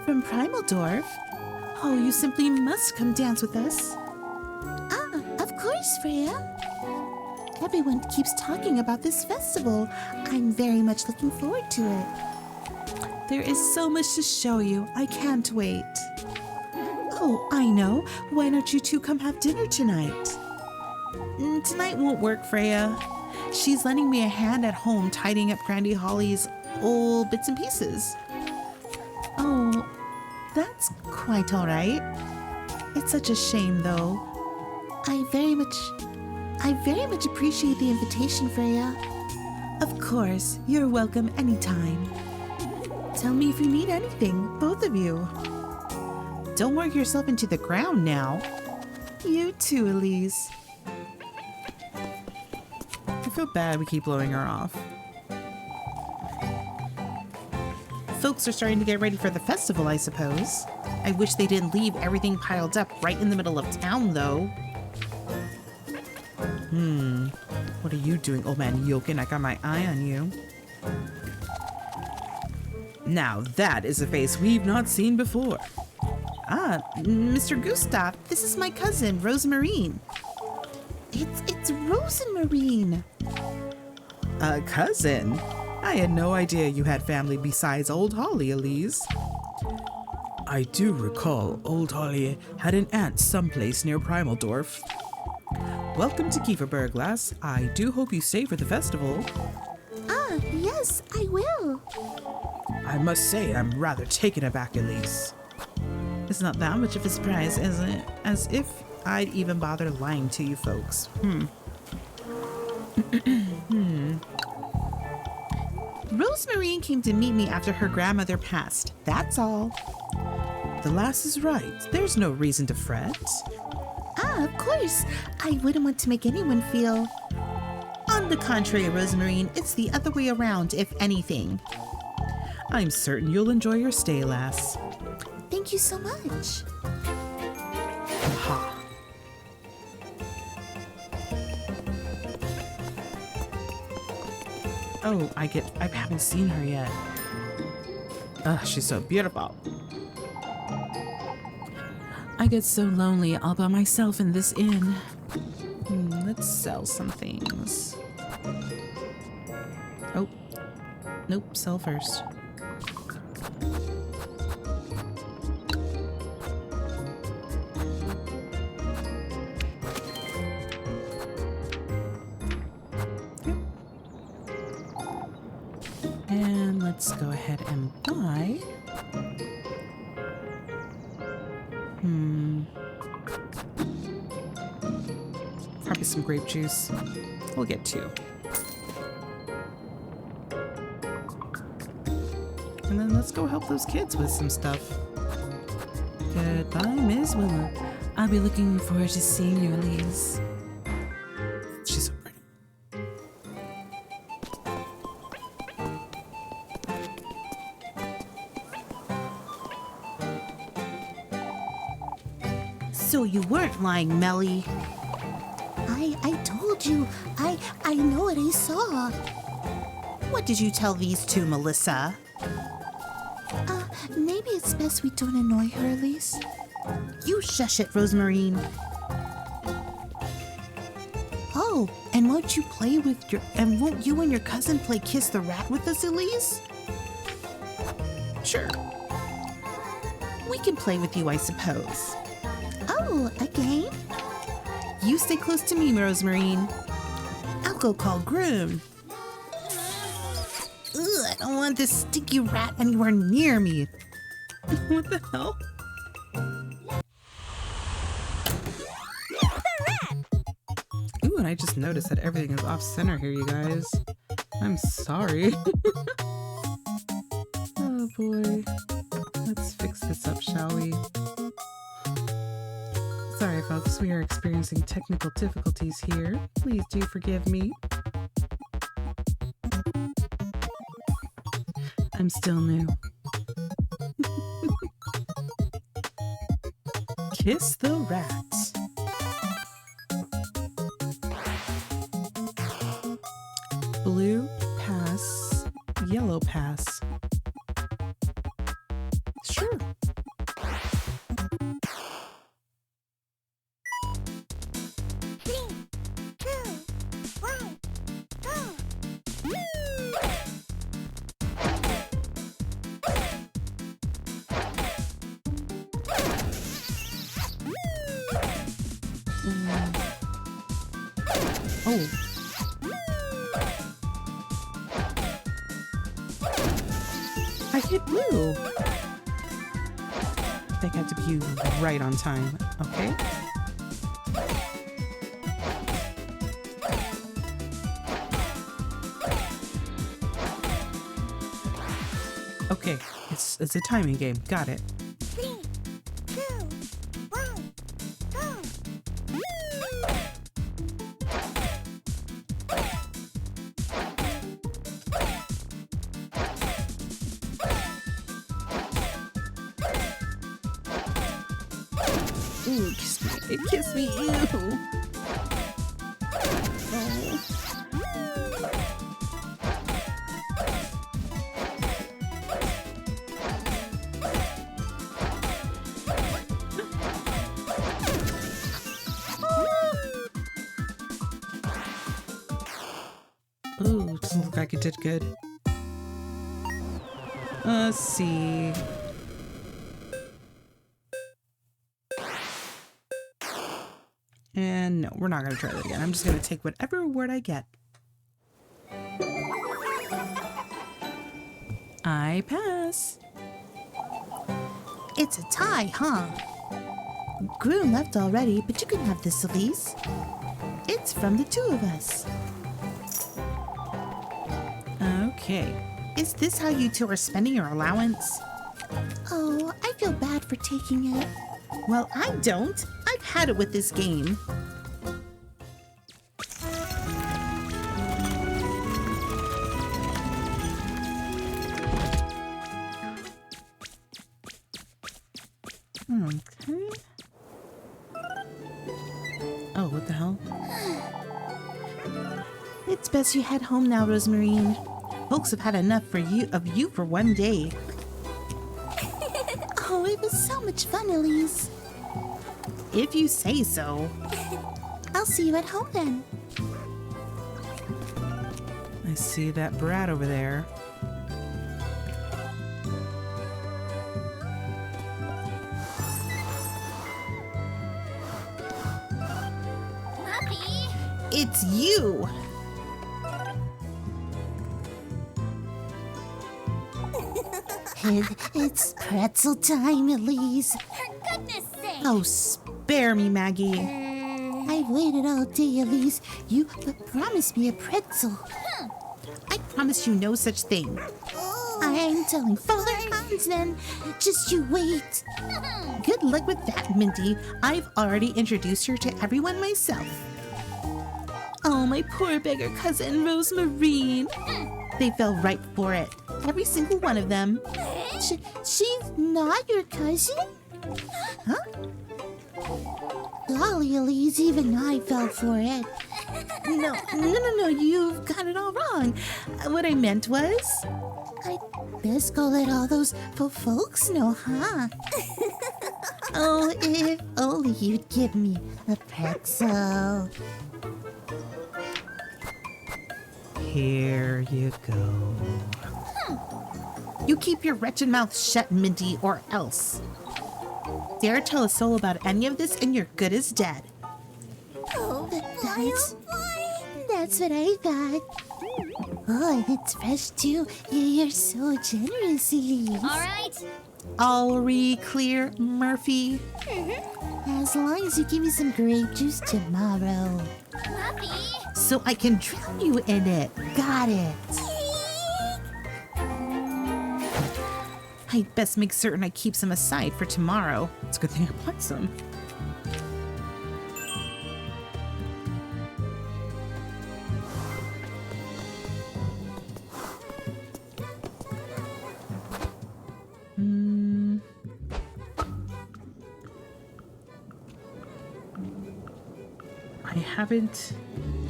From Primaldorf? Oh, you simply must come dance with us. Ah, of course, Freya. Everyone keeps talking about this festival. I'm very much looking forward to it. There is so much to show you. I can't wait. Oh, I know. Why don't you two come have dinner tonight? Tonight won't work, Freya. She's lending me a hand at home tidying up Grandy Holly's old bits and pieces. Oh, that's quite all right. It's such a shame, though. I very much appreciate the invitation, Freya. Of course, you're welcome anytime. Tell me if you need anything, both of you. Don't work yourself into the ground now. You too, Elise. I feel bad we keep blowing her off. Folks are starting to get ready for the festival, I suppose. I wish they didn't leave everything piled up right in the middle of town, though. What are you doing, old man Yokin? I got my eye on you. Now that is a face we've not seen before. Ah, Mr. Gustav, this is my cousin, Rosemarine. It's Rosemarine. A cousin? I had no idea you had family besides old Holly, Elise. I do recall old Holly had an aunt someplace near Primaldorf. Welcome to Kieferberg, lass. I do hope you stay for the festival. Ah, yes, I will. I must say I'm rather taken aback, Elise. It's not that much of a surprise, is it? As if I'd even bother lying to you folks. Rosemarine came to meet me after her grandmother passed. That's all. The lass is right. There's no reason to fret. Ah, of course. I wouldn't want to make anyone feel... On the contrary, Rosemarine, it's the other way around, if anything. I'm certain you'll enjoy your stay, lass. Thank you so much. Ha. Oh, I haven't seen her yet. Ugh, she's so beautiful. I get so lonely all by myself in this inn. Let's sell some things. Oh. Nope, sell first. Yep. And let's go ahead and buy. Probably some grape juice. We'll get 2. And then let's go help those kids with some stuff. Goodbye, Miss Willow. I'll be looking forward to seeing you, Elise. She's so pretty. So you weren't lying, Melly. I told you. I know what I saw. What did you tell these two, Melissa? Maybe it's best we don't annoy her, Elise. You shush it, Rosemarine. Oh, and won't you play with your... And won't you and your cousin play Kiss the Rat with us, Elise? Sure. We can play with you, I suppose. Oh, a game? You stay close to me, Rosemarine. I'll go call Groom. Ugh, I don't want this stinky rat anywhere near me. What the hell? Ooh, and I just noticed that everything is off center here, you guys. I'm sorry. Oh boy. Let's fix this up, shall we? Sorry, folks, we are experiencing technical difficulties here. Please do forgive me. I'm still new. Kiss the rat. Blue, pass. Yellow, pass. Sure. Oh. I hit blue. That had to be right on time. Okay. Okay, it's a timing game. Got it. 3, 2, 1, go! Ooh, kiss me. It kissed me. Ew. Oh. Ooh, doesn't look like it did good. Let's see. And no, we're not going to try that again. I'm just going to take whatever word I get. I pass. It's a tie, huh? Groom left already, but you can have this, Elise. It's from the 2 of us. Okay. Is this how you 2 are spending your allowance? Oh, I feel bad for taking it. Well, I don't. I've had it with this game. Okay. Oh, what the hell? It's best you head home now, Rosemarine. Folks have had enough of you for one day. Oh, it was so much fun, Elise. If you say so. I'll see you at home then. I see that brat over there. Puppy. It's you! It's pretzel time, Elise. For goodness sake. Oh, spare me, Maggie. I've waited all day, Elise. You promised me a pretzel. I promise you no such thing. I'm telling Father Hans then. Just you wait. Good luck with that, Minty. I've already introduced her to everyone myself. Oh, my poor beggar cousin, Rosemarine. They fell right for it. Every single one of them. She's not your cousin? Huh? Golly, Elise, even I fell for it. No, you've got it all wrong. What I meant was... I best go let all those folks know, huh? Oh, if only you'd give me a pretzel. Here you go. You keep your wretched mouth shut, Minty, or else. Dare tell a soul about any of this and you're good as dead. Oh, That's what I thought. Oh, and it's fresh too. You're so generous, Elise. All right. All clear, Murphy. As long as you give me some grape juice tomorrow. Puppy. So I can drown you in it. Got it. I'd best make certain I keep some aside for tomorrow. It's a good thing I bought some.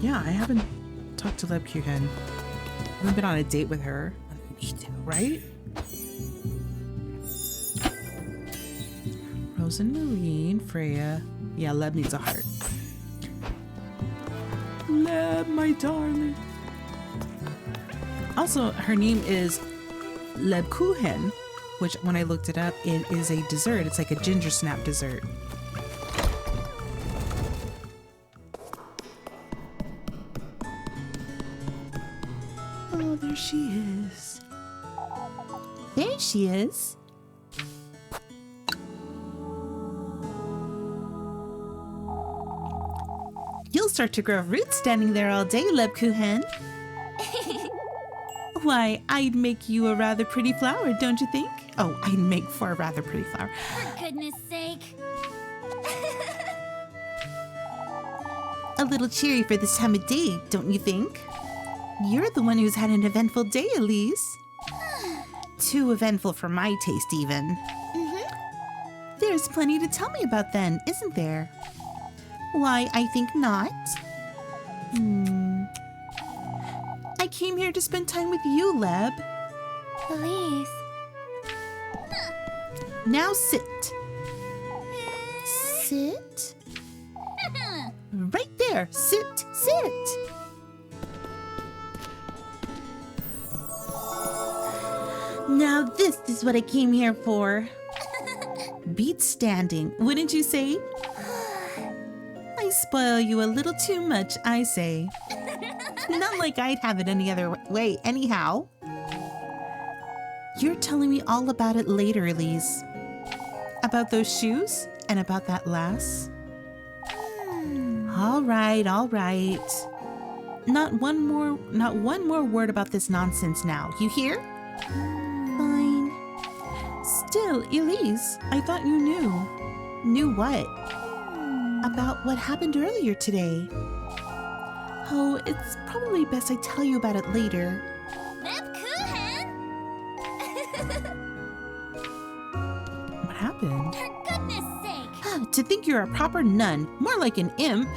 I haven't talked to Lebkuchen. I haven't been on a date with her. I need to, right? Rose and Marine, Freya. Yeah, Leb needs a heart. Leb, my darling. Also, her name is Lebkuchen, which when I looked it up, it is a dessert. It's like a ginger snap dessert. Oh, there she is. There she is. You'll start to grow roots standing there all day, Lebkuchen. Why, I'd make you a rather pretty flower, don't you think? Oh, I'd make for a rather pretty flower. For goodness sake. A little cheery for this time of day, don't you think? You're the one who's had an eventful day, Elise. Too eventful for my taste, even. There's plenty to tell me about then, isn't there? Why, I think not. I came here to spend time with you, Leb. Elise. Now sit. Sit? Right there. Sit, sit. Now this is what I came here for. Beat standing, wouldn't you say? I spoil you a little too much, I say. Not like I'd have it any other way anyhow. You're telling me all about it later, Elise. About those shoes and about that lass. All right, all right. Not one more word about this nonsense now. You hear? Fine. Still, Elise, I thought you knew. Knew what? About what happened earlier today. Oh, it's probably best I tell you about it later. Lebkuchen. What happened? For goodness sake. To think you're a proper nun, more like an imp.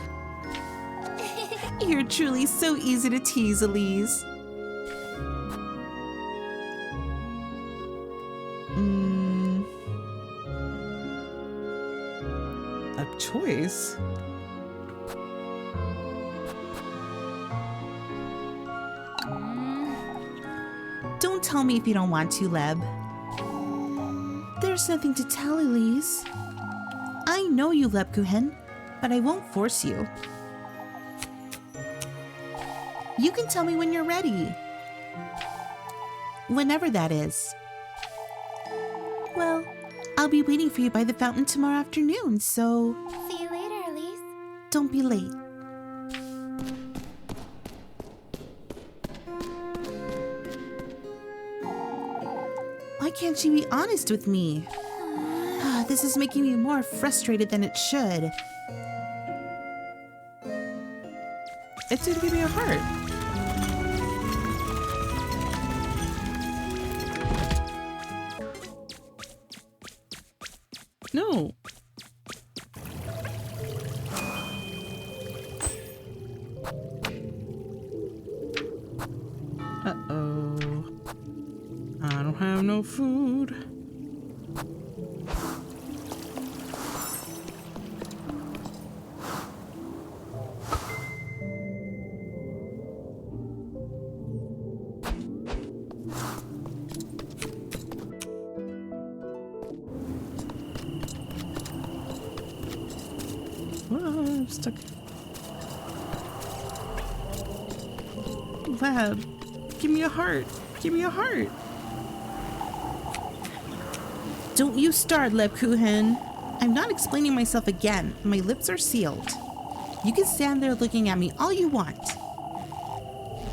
You're truly so easy to tease, Elise. A choice? Don't tell me if you don't want to, Leb. There's nothing to tell, Elise. I know you, Lebkuchen, but I won't force you. You can tell me when you're ready. Whenever that is. Well, I'll be waiting for you by the fountain tomorrow afternoon, so See you later, Elise. don't be late. Why can't she be honest with me? This is making me more frustrated than it should. It did give me a heart. No. Uh-oh. I don't have no food. Oh, I'm stuck. Lab, give me a heart. Give me a heart. Don't you start, Lebkuchen. I'm not explaining myself again. My lips are sealed. You can stand there looking at me all you want.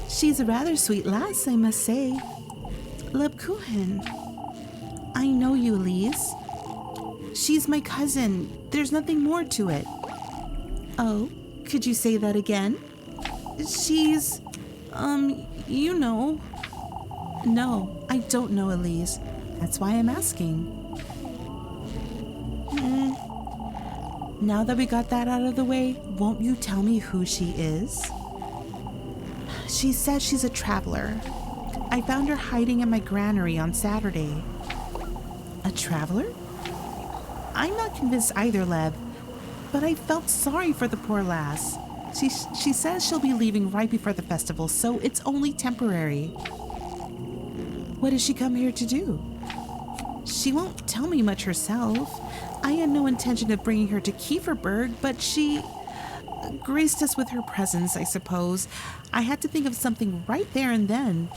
She's a rather sweet lass, I must say. Lebkuchen. I know you, Elise. She's my cousin. There's nothing more to it. Oh, could you say that again? She's, you know. No, I don't know, Elise. That's why I'm asking. Now that we got that out of the way, won't you tell me who she is? She says she's a traveler. I found her hiding in my granary on Saturday. A traveler? I'm not convinced either, Leb, but I felt sorry for the poor lass. She says she'll be leaving right before the festival, so it's only temporary. What does she come here to do? She won't tell me much herself. I had no intention of bringing her to Kieferberg, but she graced us with her presence, I suppose. I had to think of something right there and then.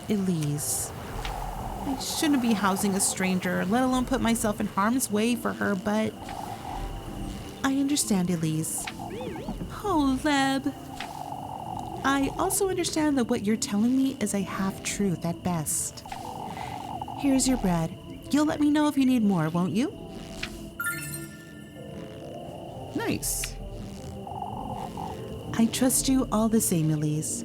Elise, I shouldn't be housing a stranger, let alone put myself in harm's way for her, but I understand, Elise. Oh, Leb. I also understand that what you're telling me is a half-truth at best. Here's your bread. You'll let me know if you need more, won't you? Nice. I trust you all the same, Elise.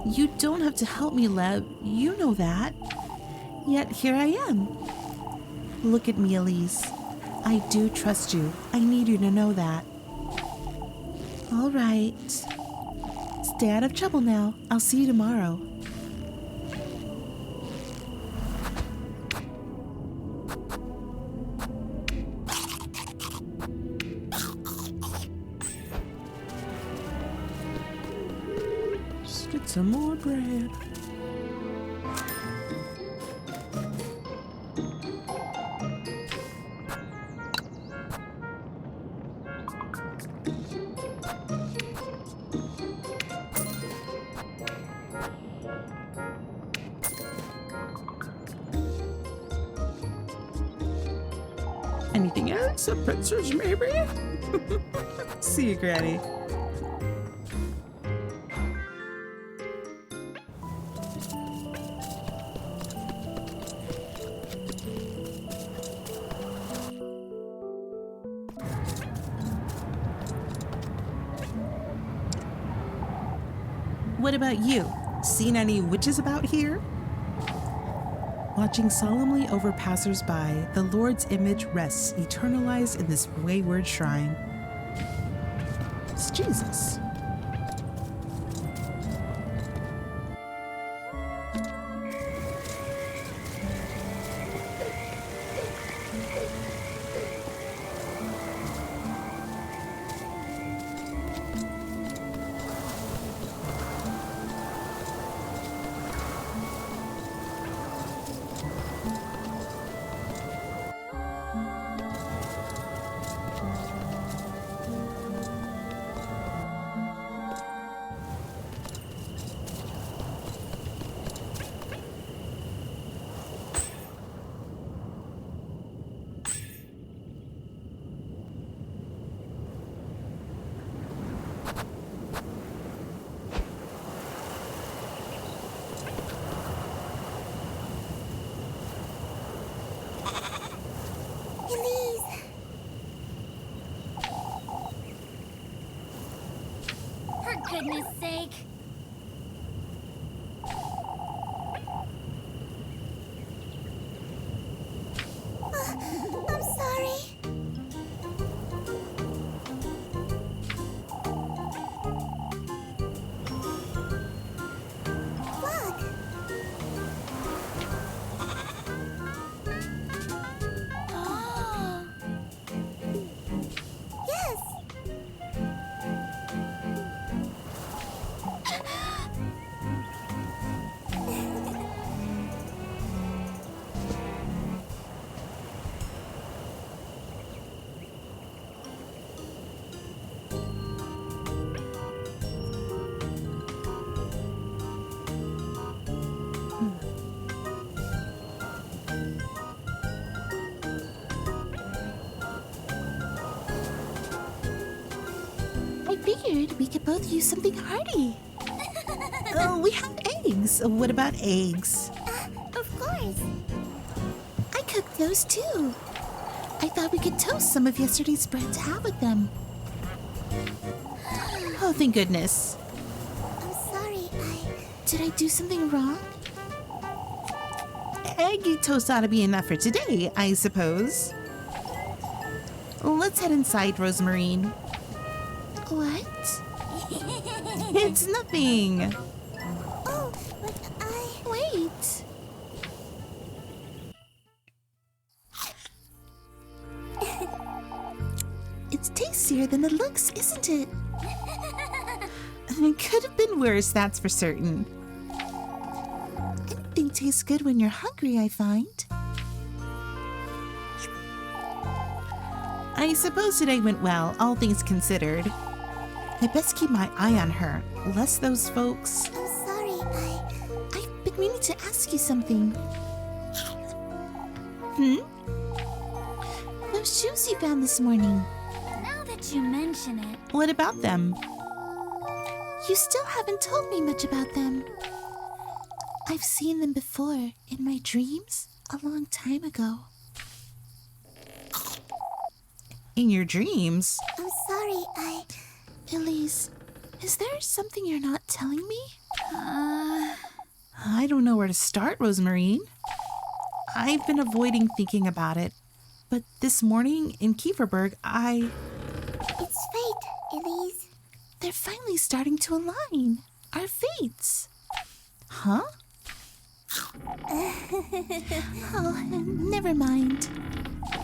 You don't have to help me, Leb. You know that. Yet here I am. Look at me, Elise. I do trust you. I need you to know that. All right. Stay out of trouble now. I'll see you tomorrow. Let's get some more bread. Anything else? A pretzels, maybe? See you, Granny. What about you? Seen any witches about here? Watching solemnly over passers-by, the Lord's image rests eternalized in this wayward shrine. It's Jesus. goodness sake. I'm sorry. Look. Oh. Yes. I figured we could both use something hearty. Oh, we have eggs. What about eggs? Of course. I cooked those too. I thought we could toast some of yesterday's bread to have with them. Oh, thank goodness. I'm sorry, Did I do something wrong? Egg toast ought to be enough for today, I suppose. Let's head inside, Rosemarine. What? It's nothing. Oh, but Wait. It's tastier than it looks, isn't it? It could have been worse, that's for certain. Anything tastes good when you're hungry, I find. I suppose today went well, all things considered. I best keep my eye on her, lest those folks... I'm sorry, I've been meaning to ask you something. Those shoes you found this morning. Now that you mention it, What about them? You still haven't told me much about them. I've seen them before, in my dreams, a long time ago. In your dreams? I'm sorry, Elise, is there something you're not telling me? I don't know where to start, Rosemarine. I've been avoiding thinking about it, but this morning in Kieferberg, It's fate, Elise. They're finally starting to align. Our fates. Huh? Oh, never mind.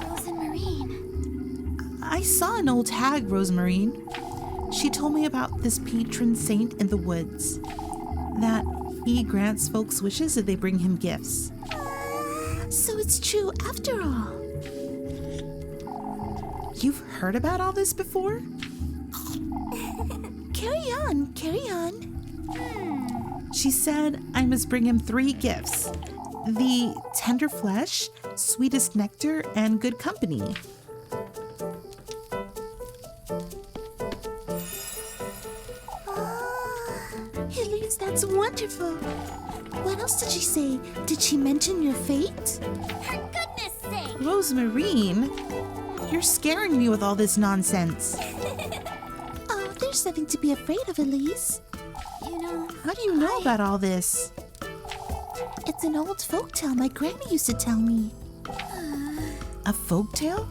Rose and Marine. I saw an old hag, Rosemarine. She told me about this patron saint in the woods. That he grants folks wishes if they bring him gifts. So it's true after all. You've heard about all this before? Carry on. She said I must bring him 3 gifts. The tender flesh, sweetest nectar, and good company. Elise, that's wonderful. What else did she say? Did she mention your fate? For goodness sake! Rosemarine, you're scaring me with all this nonsense. Oh, there's nothing to be afraid of, Elise. You know, How do you know about all this? It's an old folktale my granny used to tell me. A folktale?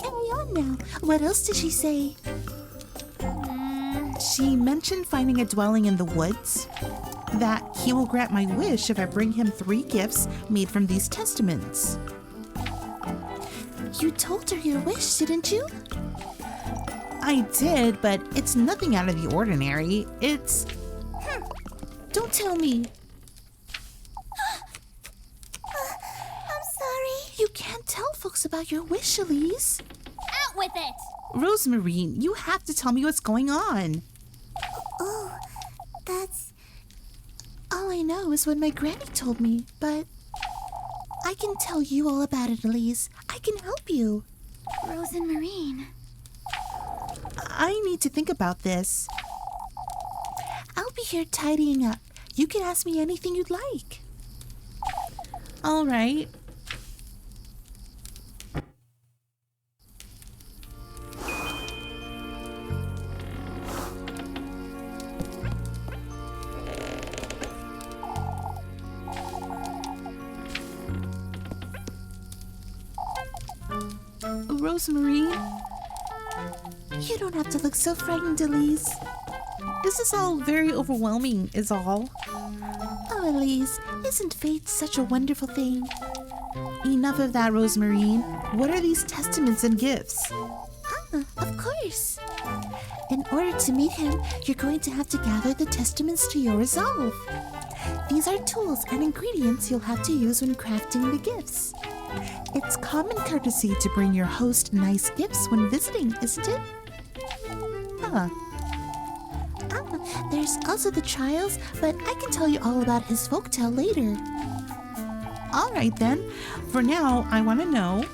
Carry on now. What else did she say? She mentioned finding a dwelling in the woods. That he will grant my wish if I bring him 3 gifts made from these testaments. You told her your wish, didn't you? I did, but it's nothing out of the ordinary. It's... Don't tell me. I'm sorry. You can't tell folks about your wish, Elise. out with it! Rosemarine, you have to tell me what's going on. Oh, that's... All I know is what my granny told me, but... I can tell you all about it, Elise. I can help you. Rose and Marine. I need to think about this. I'll be here tidying up. You can ask me anything you'd like. All right. Rosemary. You don't have to look so frightened, Elise. This is all very overwhelming, is all. Oh, Elise, isn't fate such a wonderful thing? Enough of that, Rosemary. What are these testaments and gifts? Of course. In order to meet him, you're going to have to gather the testaments to your resolve. These are tools and ingredients you'll have to use when crafting the gifts. It's common courtesy to bring your host nice gifts when visiting, isn't it? Huh. There's also the trials, but I can tell you all about his folktale later. All right then. For now, I want to know.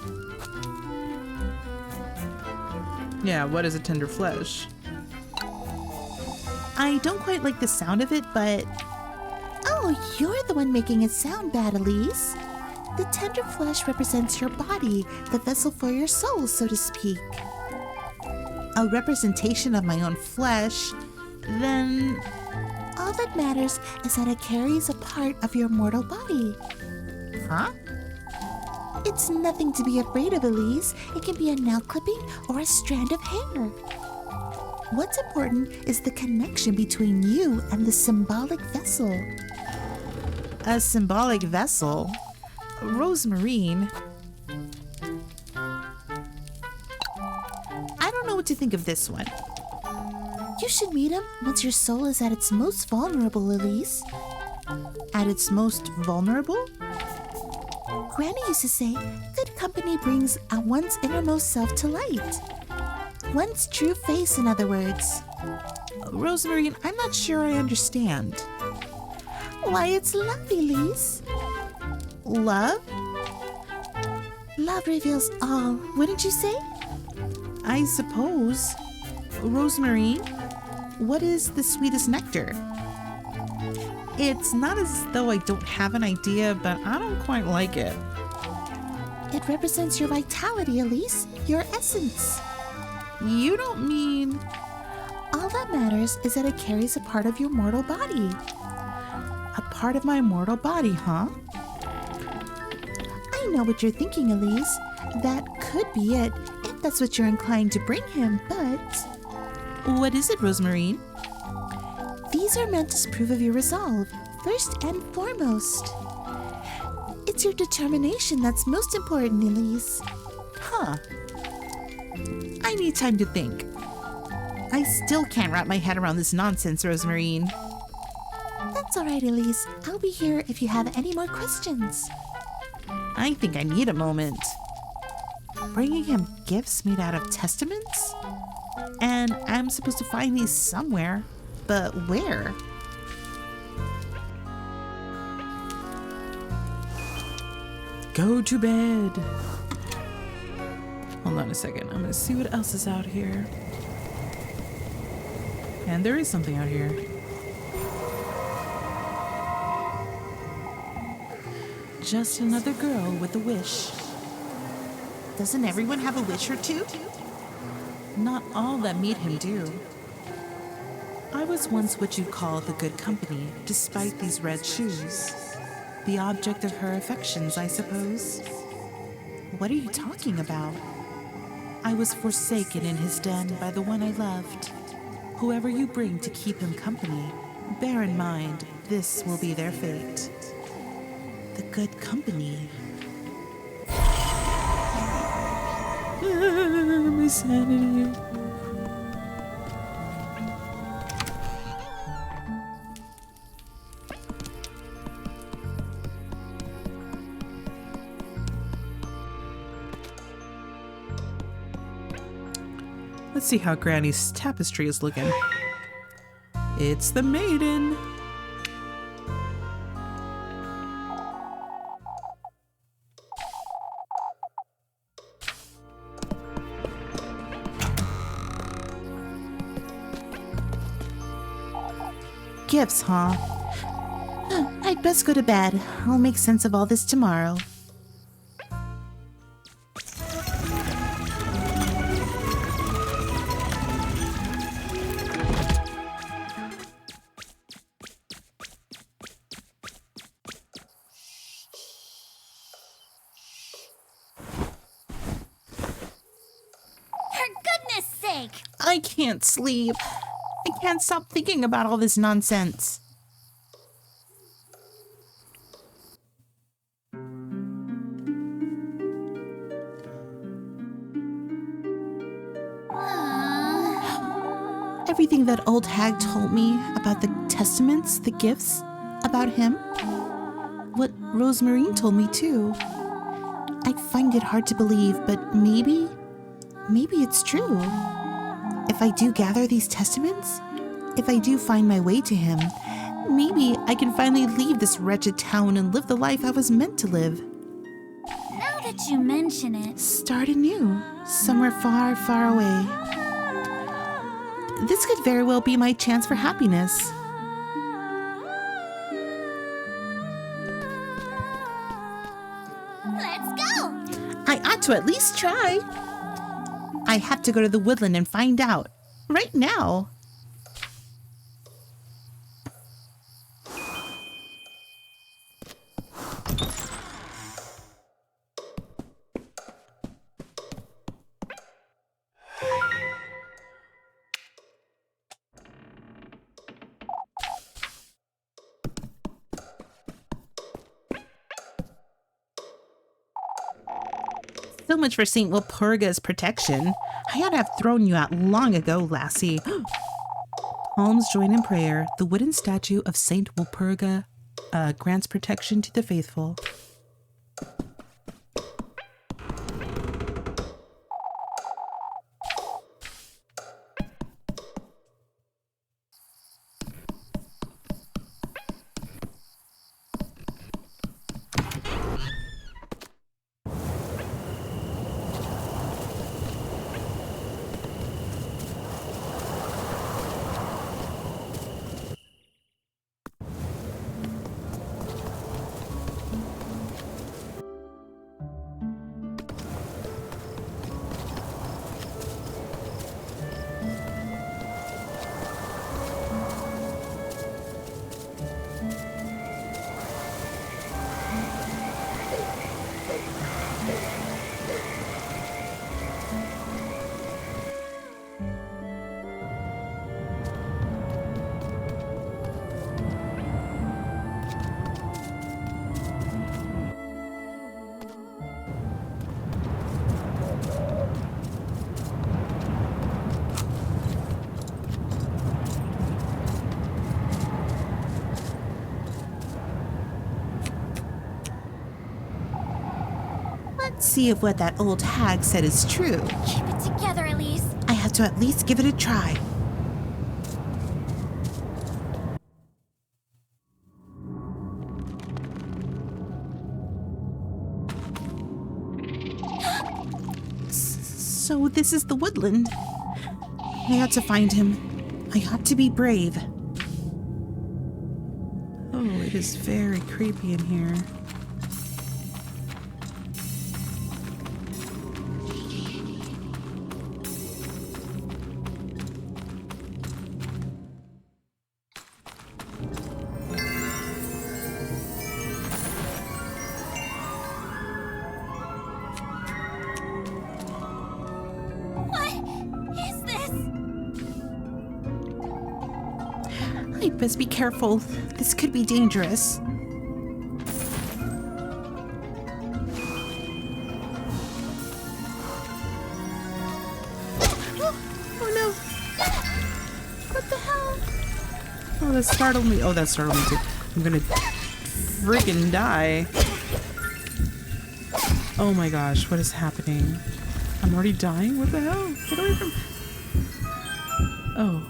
Yeah, what is a tender flesh? I don't quite like the sound of it, but... Oh, you're the one making it sound bad, Elise. The tender flesh represents your body, the vessel for your soul, so to speak. A representation of my own flesh, then... All that matters is that it carries a part of your mortal body. Huh? It's nothing to be afraid of, Elise. It can be a nail clipping or a strand of hair. What's important is the connection between you and the symbolic vessel. A symbolic vessel? Rosemary. I don't know what to think of this one. You should meet him once your soul is at its most vulnerable, Elise. At its most vulnerable? Granny used to say, good company brings one's innermost self to light. One's true face, in other words. Rosemary, I'm not sure I understand. Why, it's love, Elise. Love? Love reveals all, wouldn't you say? I suppose. Rosemary, what is the sweetest nectar? It's not as though I don't have an idea, but I don't quite like it. It represents your vitality, Elise, your essence. You don't mean... All that matters is that it carries a part of your mortal body. A part of my mortal body, huh? I know what you're thinking, Elise. That could be it, if that's what you're inclined to bring him, but... What is it, Rosemary? These are meant to prove of your resolve, first and foremost. It's your determination that's most important, Elise. Huh. I need time to think. I still can't wrap my head around this nonsense, Rosemary. That's all right, Elise. I'll be here if you have any more questions. I think I need a moment. Bringing him gifts made out of testaments? And I'm supposed to find these somewhere, but where? Go to bed. Hold on a second. I'm gonna see what else is out here. And there is something out here. Just another girl with a wish. Doesn't everyone have a wish or two? Not all that meet him do. I was once what you'd call the good company, despite these red shoes. The object of her affections, I suppose. What are you talking about? I was forsaken in his den by the one I loved. Whoever you bring to keep him company, bear in mind, this will be their fate. The good company. My sanity. Let's see how Granny's tapestry is looking. It's the maiden. Gifts, huh? I'd best go to bed. I'll make sense of all this tomorrow. awake. I can't sleep. I can't stop thinking about all this nonsense. Everything that old hag told me about the testaments, the gifts, about him, what Rosemarine told me too. I find it hard to believe, but maybe it's true. If I do gather these testaments, if I do find my way to him, maybe I can finally leave this wretched town and live the life I was meant to live. Now that you mention it, Start anew, somewhere far, far away. This could very well be my chance for happiness. let's go. I ought to at least try. I have to go to the woodland and find out. Right now. So much for St. Walpurga's protection. I ought to have thrown you out long ago, lassie. Alms join in prayer. The wooden statue of St. Walpurga grants protection to the faithful. Let's see if what that old hag said is true. Keep it together, Elise. I have to at least give it a try. So this is the woodland. I ought to find him. I ought to be brave. Oh, it is very creepy in here. What is this? I best be careful. This could be dangerous. Oh no! What the hell? Oh, that startled me. Oh, that startled me too. I'm gonna friggin' die. Oh my gosh, what is happening? I'm already dying? What the hell? Get away from... Oh.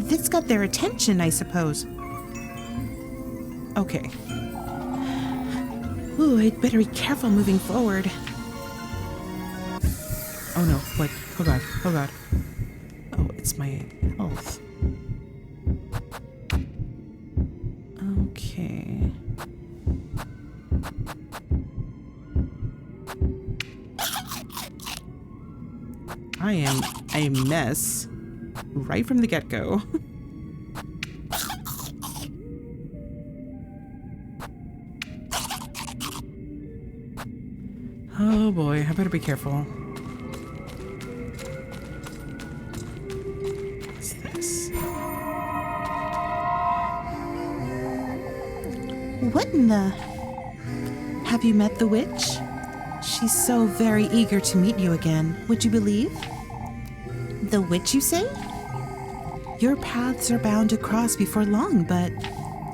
This got their attention, I suppose. Okay. Ooh, I'd better be careful moving forward. Oh no, what? Oh god, oh god. Oh, it's my health. Okay. I am a mess right from the get-go. Oh boy, I better be careful. What's this? What in the... Have you met the witch? She's so very eager to meet you again. Would you believe? The witch, you say? Your paths are bound to cross before long, but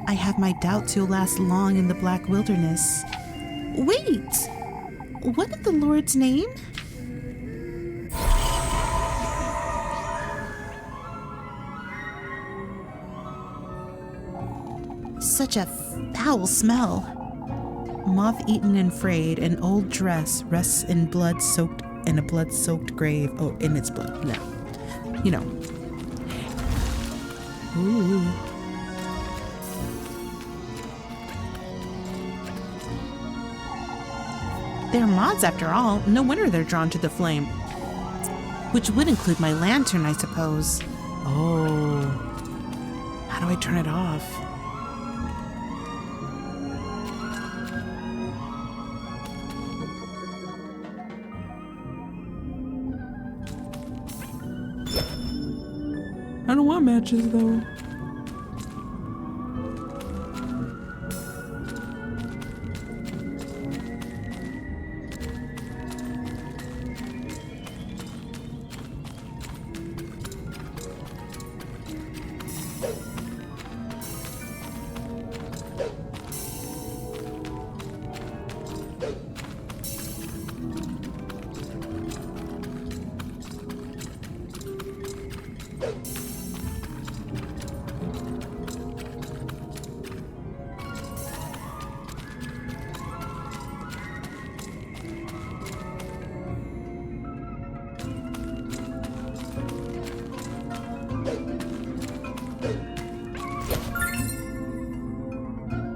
I have my doubts you'll last long in the black wilderness. Wait! What is the Lord's name? Such a foul smell. Moth-eaten and frayed, an old dress rests in a blood-soaked grave. Oh, in its blood. No. You know. Ooh. They're moths after all. No wonder they're drawn to the flame. Which would include my lantern, I suppose. Oh. How do I turn it off? I don't want matches though.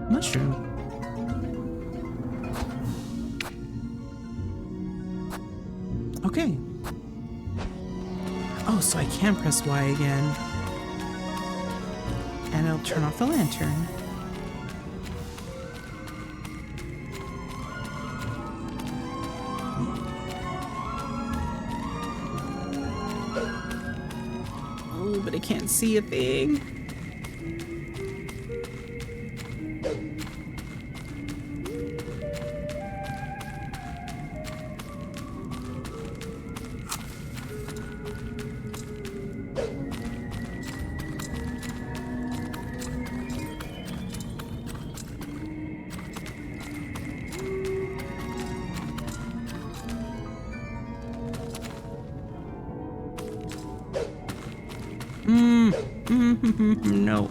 Mushroom. Okay. Oh, so I can press Y again. And it'll turn off the lantern. Oh, but I can't see a thing. No.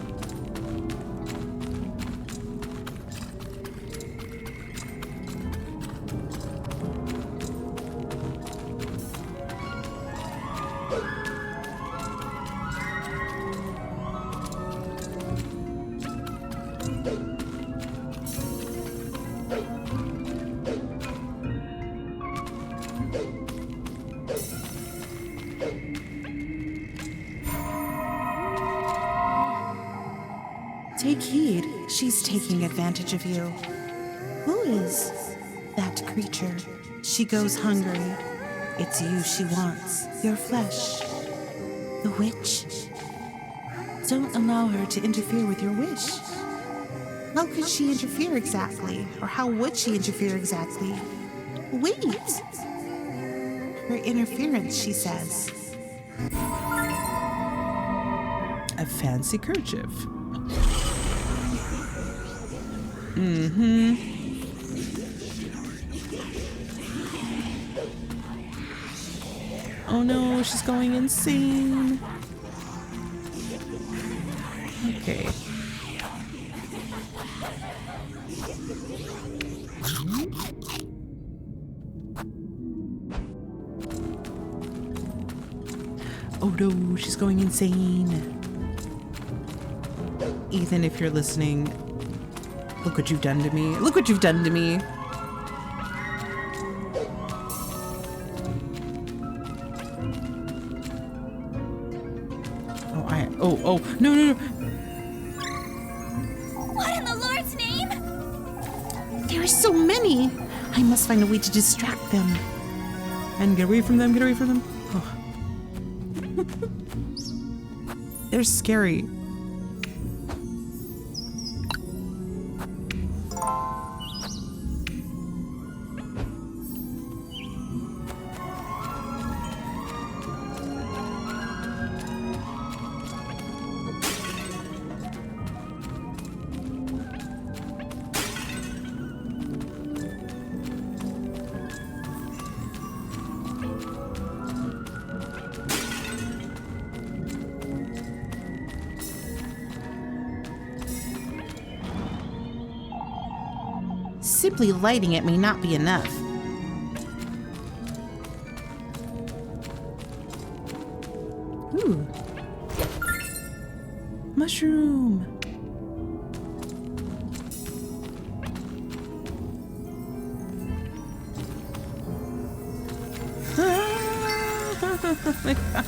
Take heed. She's taking advantage of you. Who is? That creature. She goes hungry. It's you she wants. Your flesh. The witch? Don't allow her to interfere with your wish. How could she interfere exactly? Or how would she interfere exactly? Wait! Her interference, she says. A fancy kerchief. Mm-hmm. Oh no, she's going insane. Okay. Oh no, she's going insane. Ethan, if you're listening, look what you've done to me. Look what you've done to me. Oh, no. What in the Lord's name? There are so many. I must find a way to distract them. And get away from them, get away from them. Oh. They're scary. Simply lighting it may not be enough. Ooh. Mushroom. Oh my God.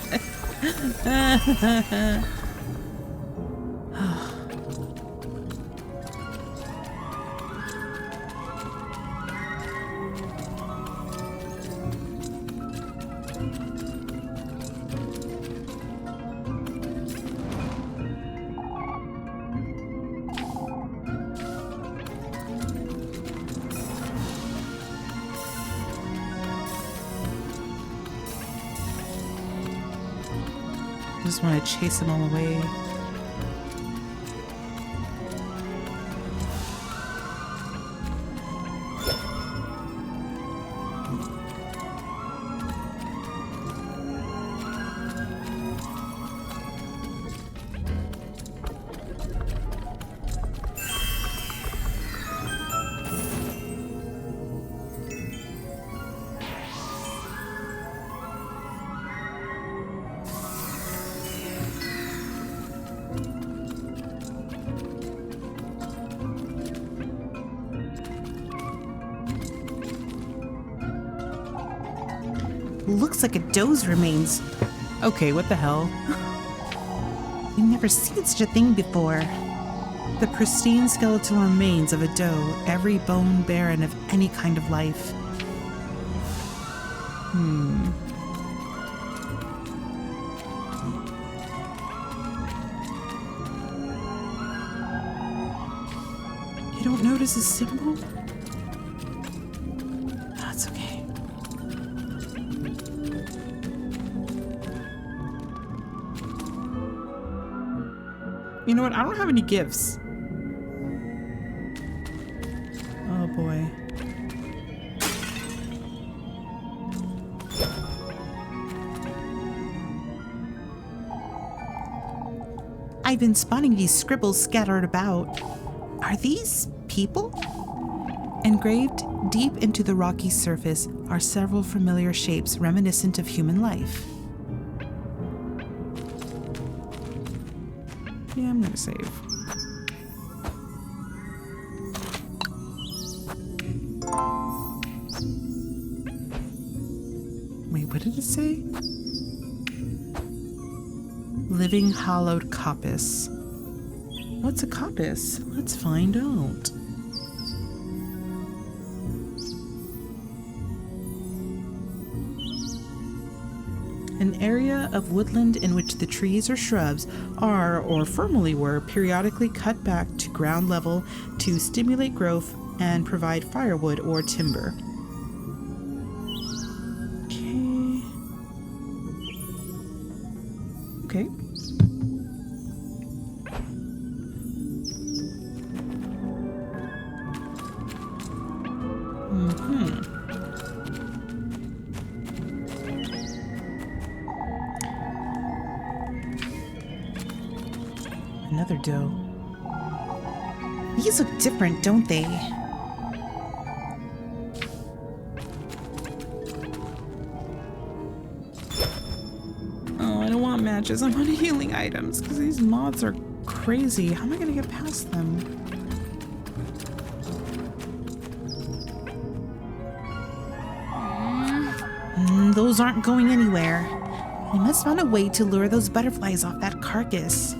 I just want to chase them all away. Looks like a doe's remains. Okay, what the hell? I've never seen such a thing before. The pristine skeletal remains of a doe, every bone barren of any kind of life. You don't notice a symbol? That's okay. You know what? I don't have any gifts. Oh boy. I've been spotting these scribbles scattered about. Are these people? Engraved deep into the rocky surface are several familiar shapes reminiscent of human life. Yeah, I'm gonna save. Wait, what did it say? Living hollowed coppice. What's a coppice? Let's find out. An area of woodland in which the trees or shrubs are, or formerly were, periodically cut back to ground level to stimulate growth and provide firewood or timber. Okay. Another doe. These look different, don't they? Oh, I don't want matches. I want healing items because these moths are crazy. How am I going to get past them? Those aren't going anywhere. We must find a way to lure those butterflies off that carcass.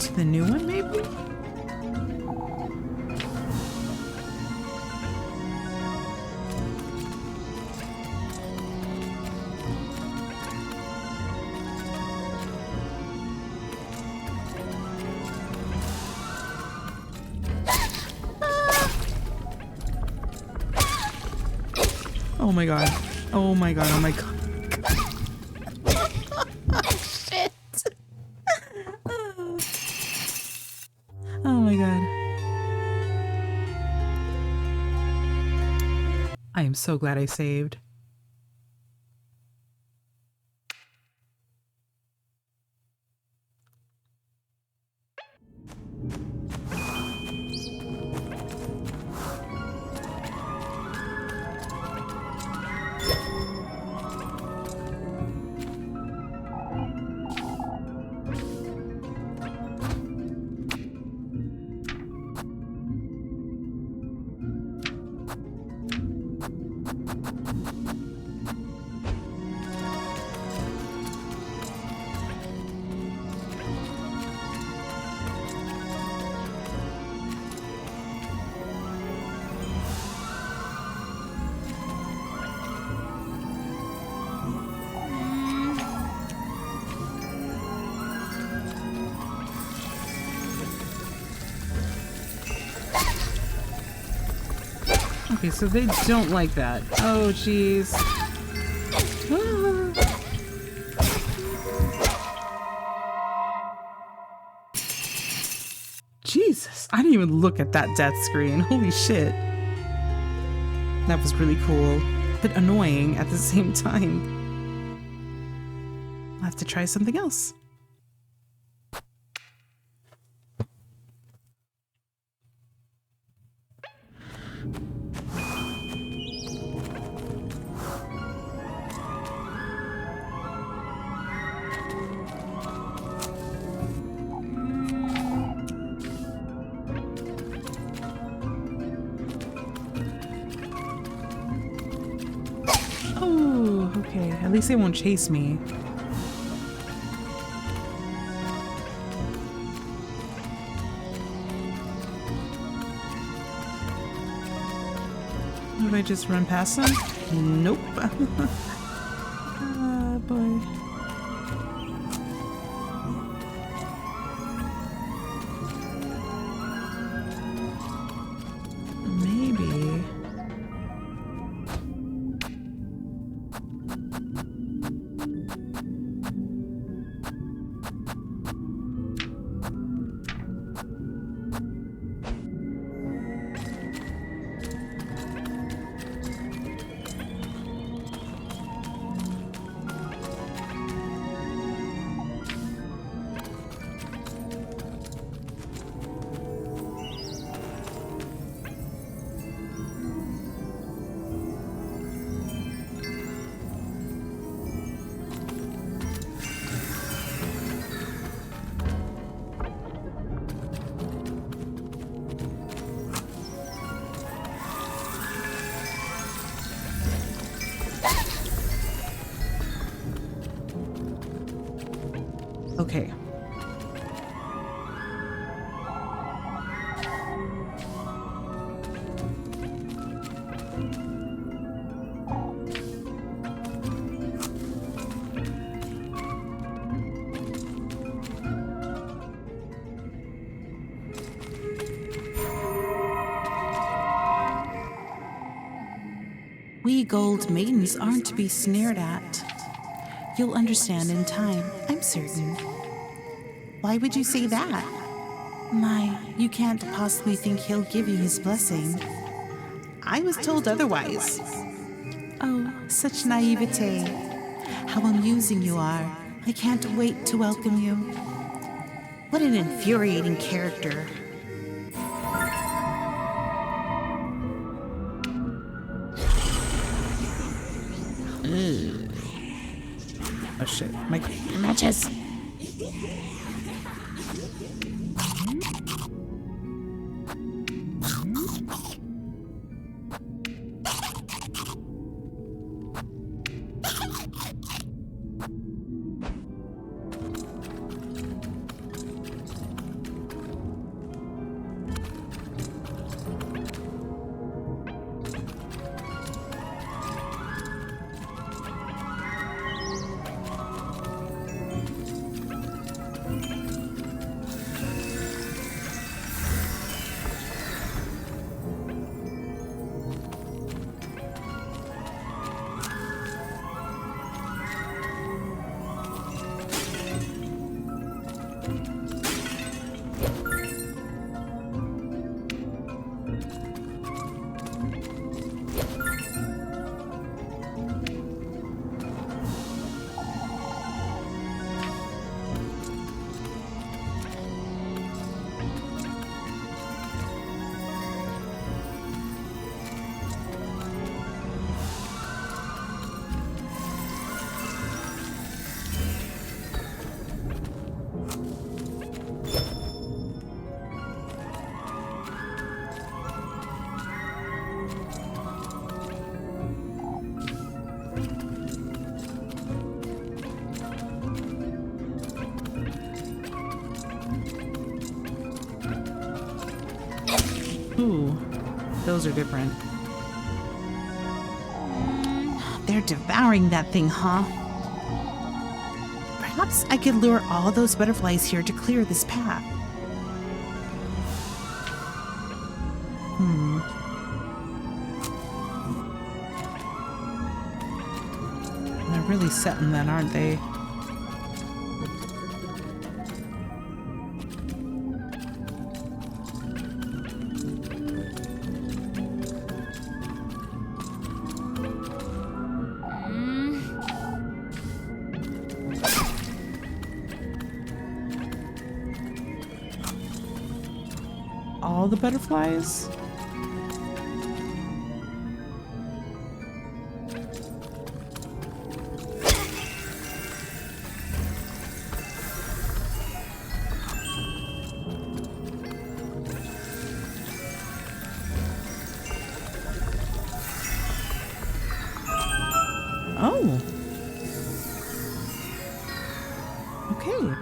to the new one, maybe? Oh my god. Oh my god. Oh my god. Shit. Oh my god. I am so glad I saved. Okay, so they don't like that. Oh, jeez. Jesus, I didn't even look at that death screen. Holy shit. That was really cool, but annoying at the same time. I'll have to try something else. Oh, okay. At least they won't chase me. Would I just run past them? Nope. Boy. Maybe. Okay. We gold maidens aren't to be sneered at. You'll understand in time, I'm certain. Why would you say that? My, you can't possibly think he'll give you his blessing. I was told otherwise. Oh, such naivete. How amusing you are. I can't wait to welcome you. What an infuriating character. Oh shit, my matches. Ooh, those are different. They're devouring that thing, huh? Perhaps I could lure all those butterflies here to clear this path. They're really setting that, aren't they? All the butterflies? Oh. Okay.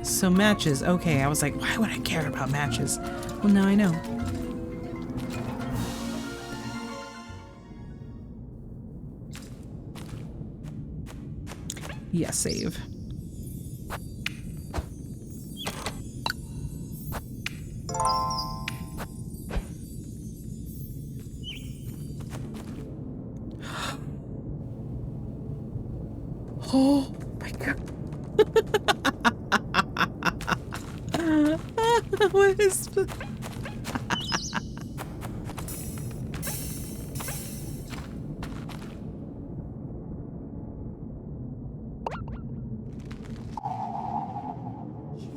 So matches. Okay, I was like, why would I care about matches? Well, now I know. Yeah, save. Oh my god. What is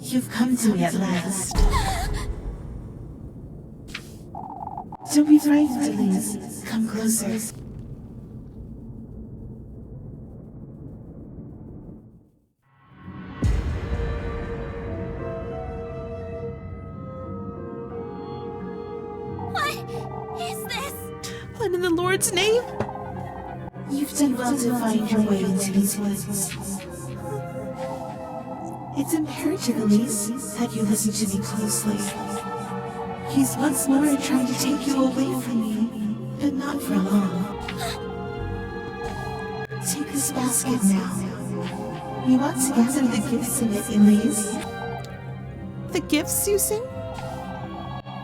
You've come to me at last. Don't be frightened, Elise. Come closer. What is this? what in the Lord's name? You've done well to find your way into these woods. It's imperative, Elise, that you listen to me closely. He's once more trying to take you away from me, but not for long. Take this basket now. You want to gather the gifts in it, Elise. The gifts, you say?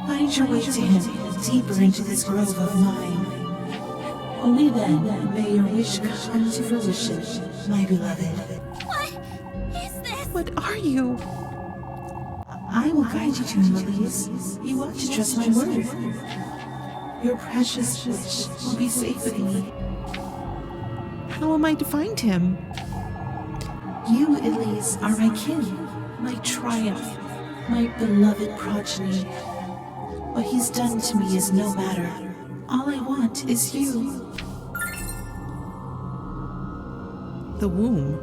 Find your way to him, deeper into this grove of mine. Only then may your wish come to fruition, my beloved. What is this? What are you? I will guide you to him, Elise. You want to trust my word. Your precious wish will be safe with me. How am I to find him? You, Elise, are my kin, my triumph, my beloved progeny. What he's done to me is no matter. All I want is you. The womb.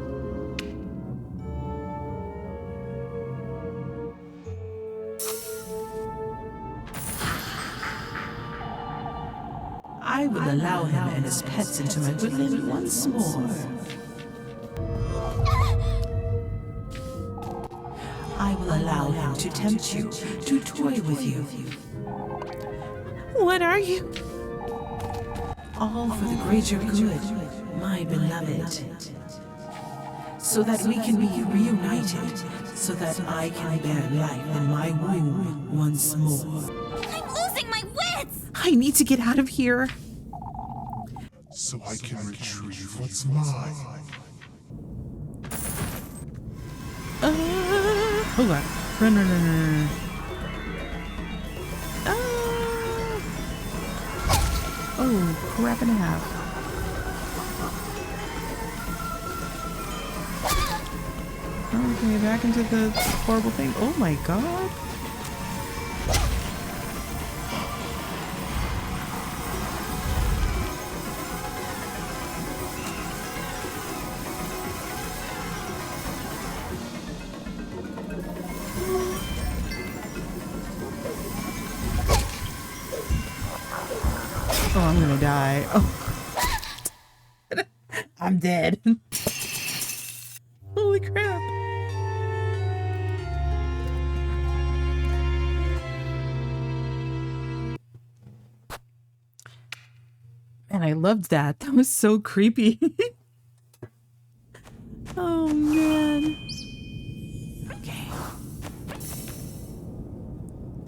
I will allow him and his pets into my woodland once more. I will allow him to tempt you, to toy with you. What are you? All for the greater good, my beloved. So that we can be reunited, so that I can bear life in my womb once more. I'm losing my wits! I need to get out of here. So I can retrieve what's mine. Hold on. Run. Oh, crap and a half. Okay, back into the horrible thing. Oh my god. Oh, I'm gonna die. Oh. I'm dead. Holy crap. And I loved that. That was so creepy. Oh, man. Okay.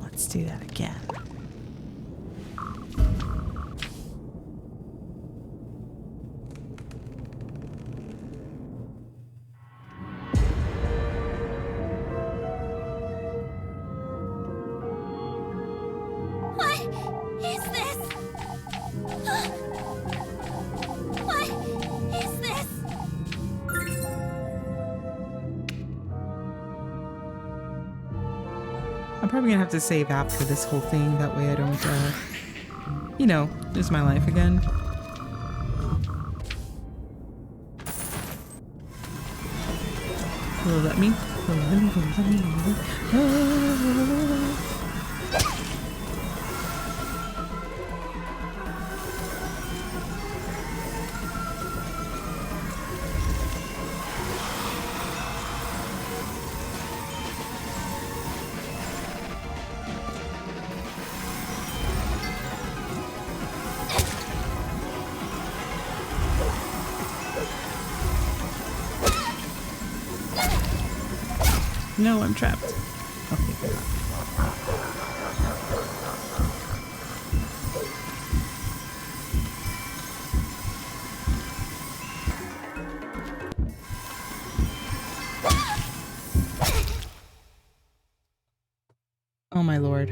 Let's do that again. What is this? What is this? I'm probably gonna have to save after this whole thing. That way I don't, you know, lose my life again. Will it let me? Will it let me? Will it let me? Will it let me? No, I'm trapped. Okay, good. Oh my lord.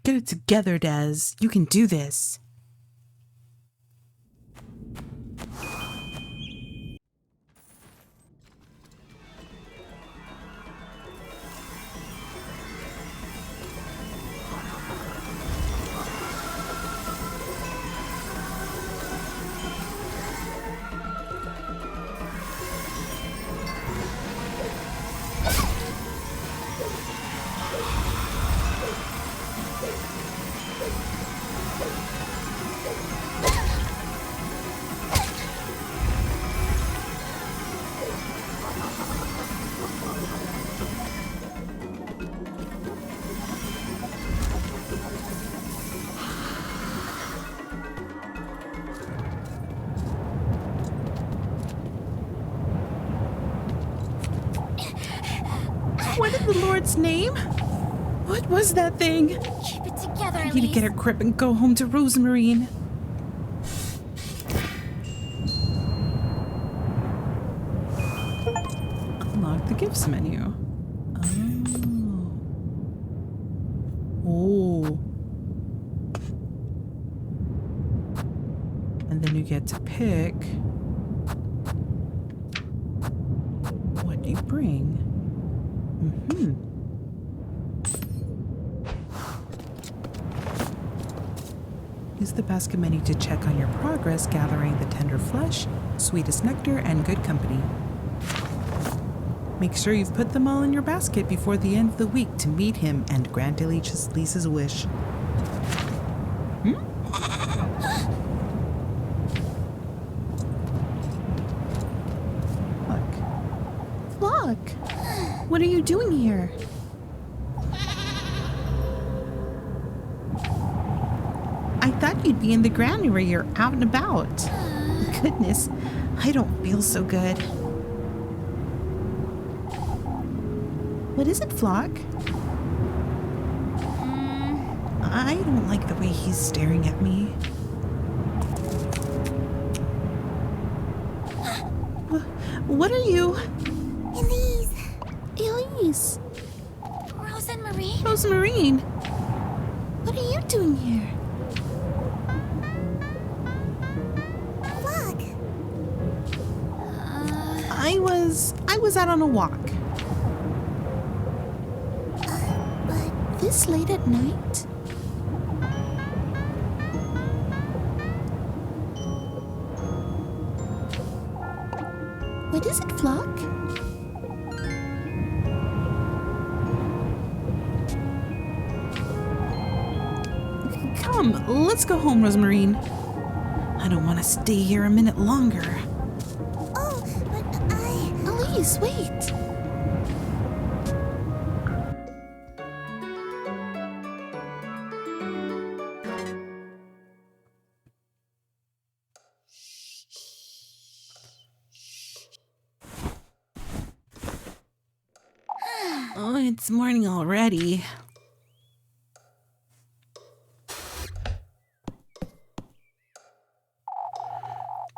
Get it together, Des. You can do this. What in the Lord's name? What was that thing? Keep it together, I need to Elise. get a grip and go home to Rosemarine. Unlock the gifts menu. Oh. And then you get to pick what you bring. Use the basket menu to check on your progress, gathering the tender flesh, sweetest nectar, and good company. Make sure you've put them all in your basket before the end of the week to meet him and grant Elise's wish. Look, what are you doing here? I thought you'd be in the granary or out and about. Goodness, I don't feel so good. What is it, Flock? I don't like the way he's staring at me. What are you? Elise. Elise, Rose and Marie. Rosemarine. what are you doing here? Look. I was out on a walk. But this late at night? What is it, Flock? Come, let's go home, Rosemarine. I don't want to stay here a minute longer. Oh, but Elise, wait. Oh, it's morning already.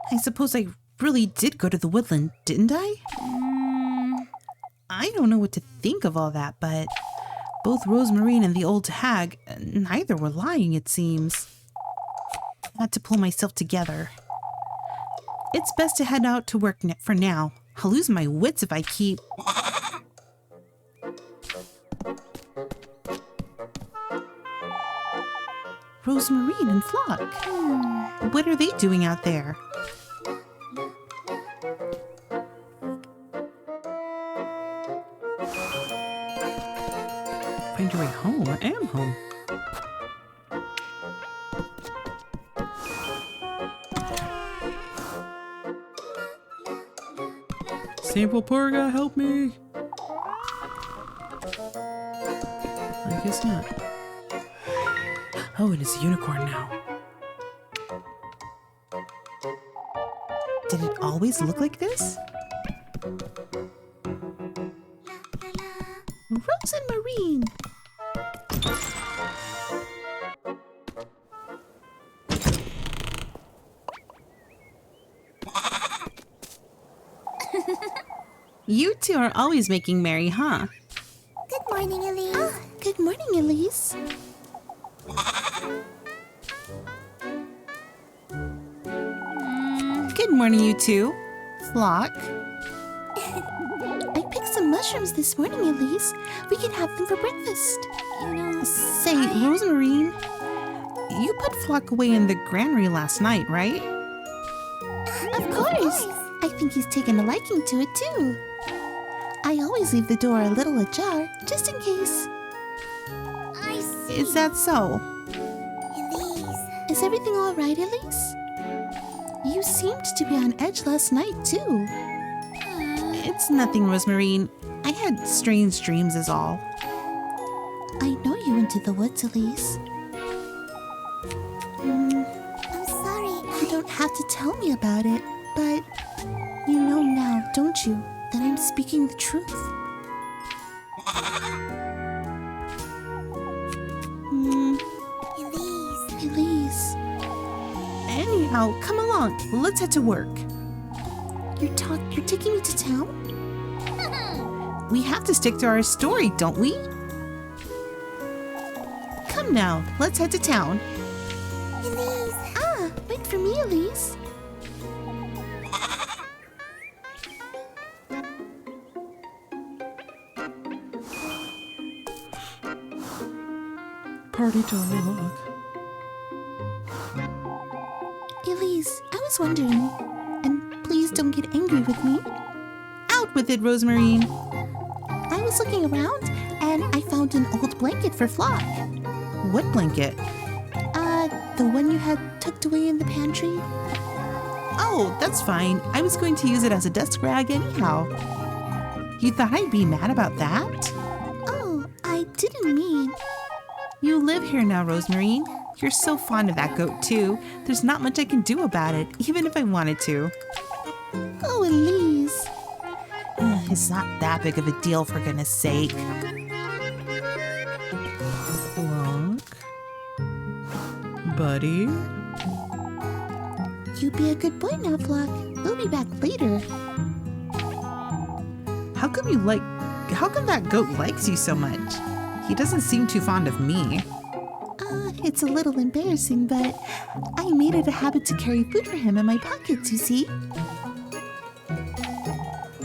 I suppose I really did go to the woodland, didn't I? I don't know what to think of all that, but both Rosemarine and the old hag, neither were lying, it seems. I had to pull myself together. It's best to head out to work for now. I'll lose my wits if I keep... Rosemarine and Flock. What are they doing out there? Find your way home. I am home. Sample Purga, help me! I guess not. Oh, it is a unicorn now. Did it always look like this? Rose and Marine. You two are always making merry, huh? good morning, Elise. Good morning, Elise. Good morning, you two. Flock. I picked some mushrooms this morning, Elise. We can have them for breakfast. You know, Say, Rosemarine, you put Flock away in the granary last night, right? Of course. I think he's taken a liking to it, too. I always leave the door a little ajar, just in case. I see. Is that so? Elise. Is everything all right, Elise? You seemed to be on edge last night, too. It's nothing, Rosemarine. I had strange dreams is all. I know you went to the woods, Elise. I'm sorry. You don't have to tell me about it, but you know now, don't you, that I'm speaking the truth. Elise. Elise, Anyhow, come along. Let's head to work. you're taking me to town? We have to stick to our story, don't we? Come now, let's head to town. Elise. Wait for me, Elise. Party dog. Elise, I was wondering, and please don't get angry with me. Out with it, Rosemarine. I was looking around and I found an old blanket for Flock. What blanket? The one you had tucked away in the pantry. Oh, that's fine. I was going to use it as a desk rag anyhow. You thought I'd be mad about that? Oh, I didn't mean. You live here now, Rosemarine. You're so fond of that goat, too. There's not much I can do about it, even if I wanted to. Oh, Elise. It's not that big of a deal, for goodness sake. Look. Buddy? You be a good boy now, Flock. We'll be back later. How come that goat likes you so much? He doesn't seem too fond of me. It's a little embarrassing, but I made it a habit to carry food for him in my pockets, you see?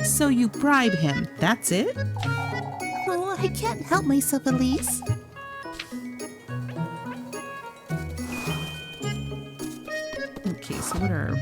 So you bribe him, that's it? Oh, I can't help myself, Elise. Okay, so what are...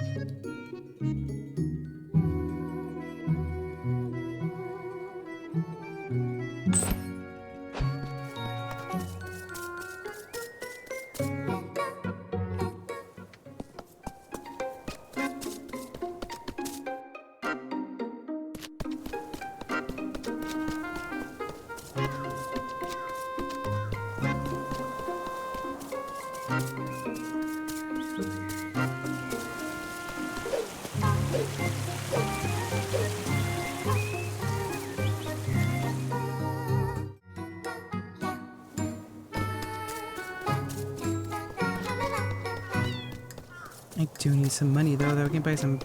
I do need some money though, that we can buy some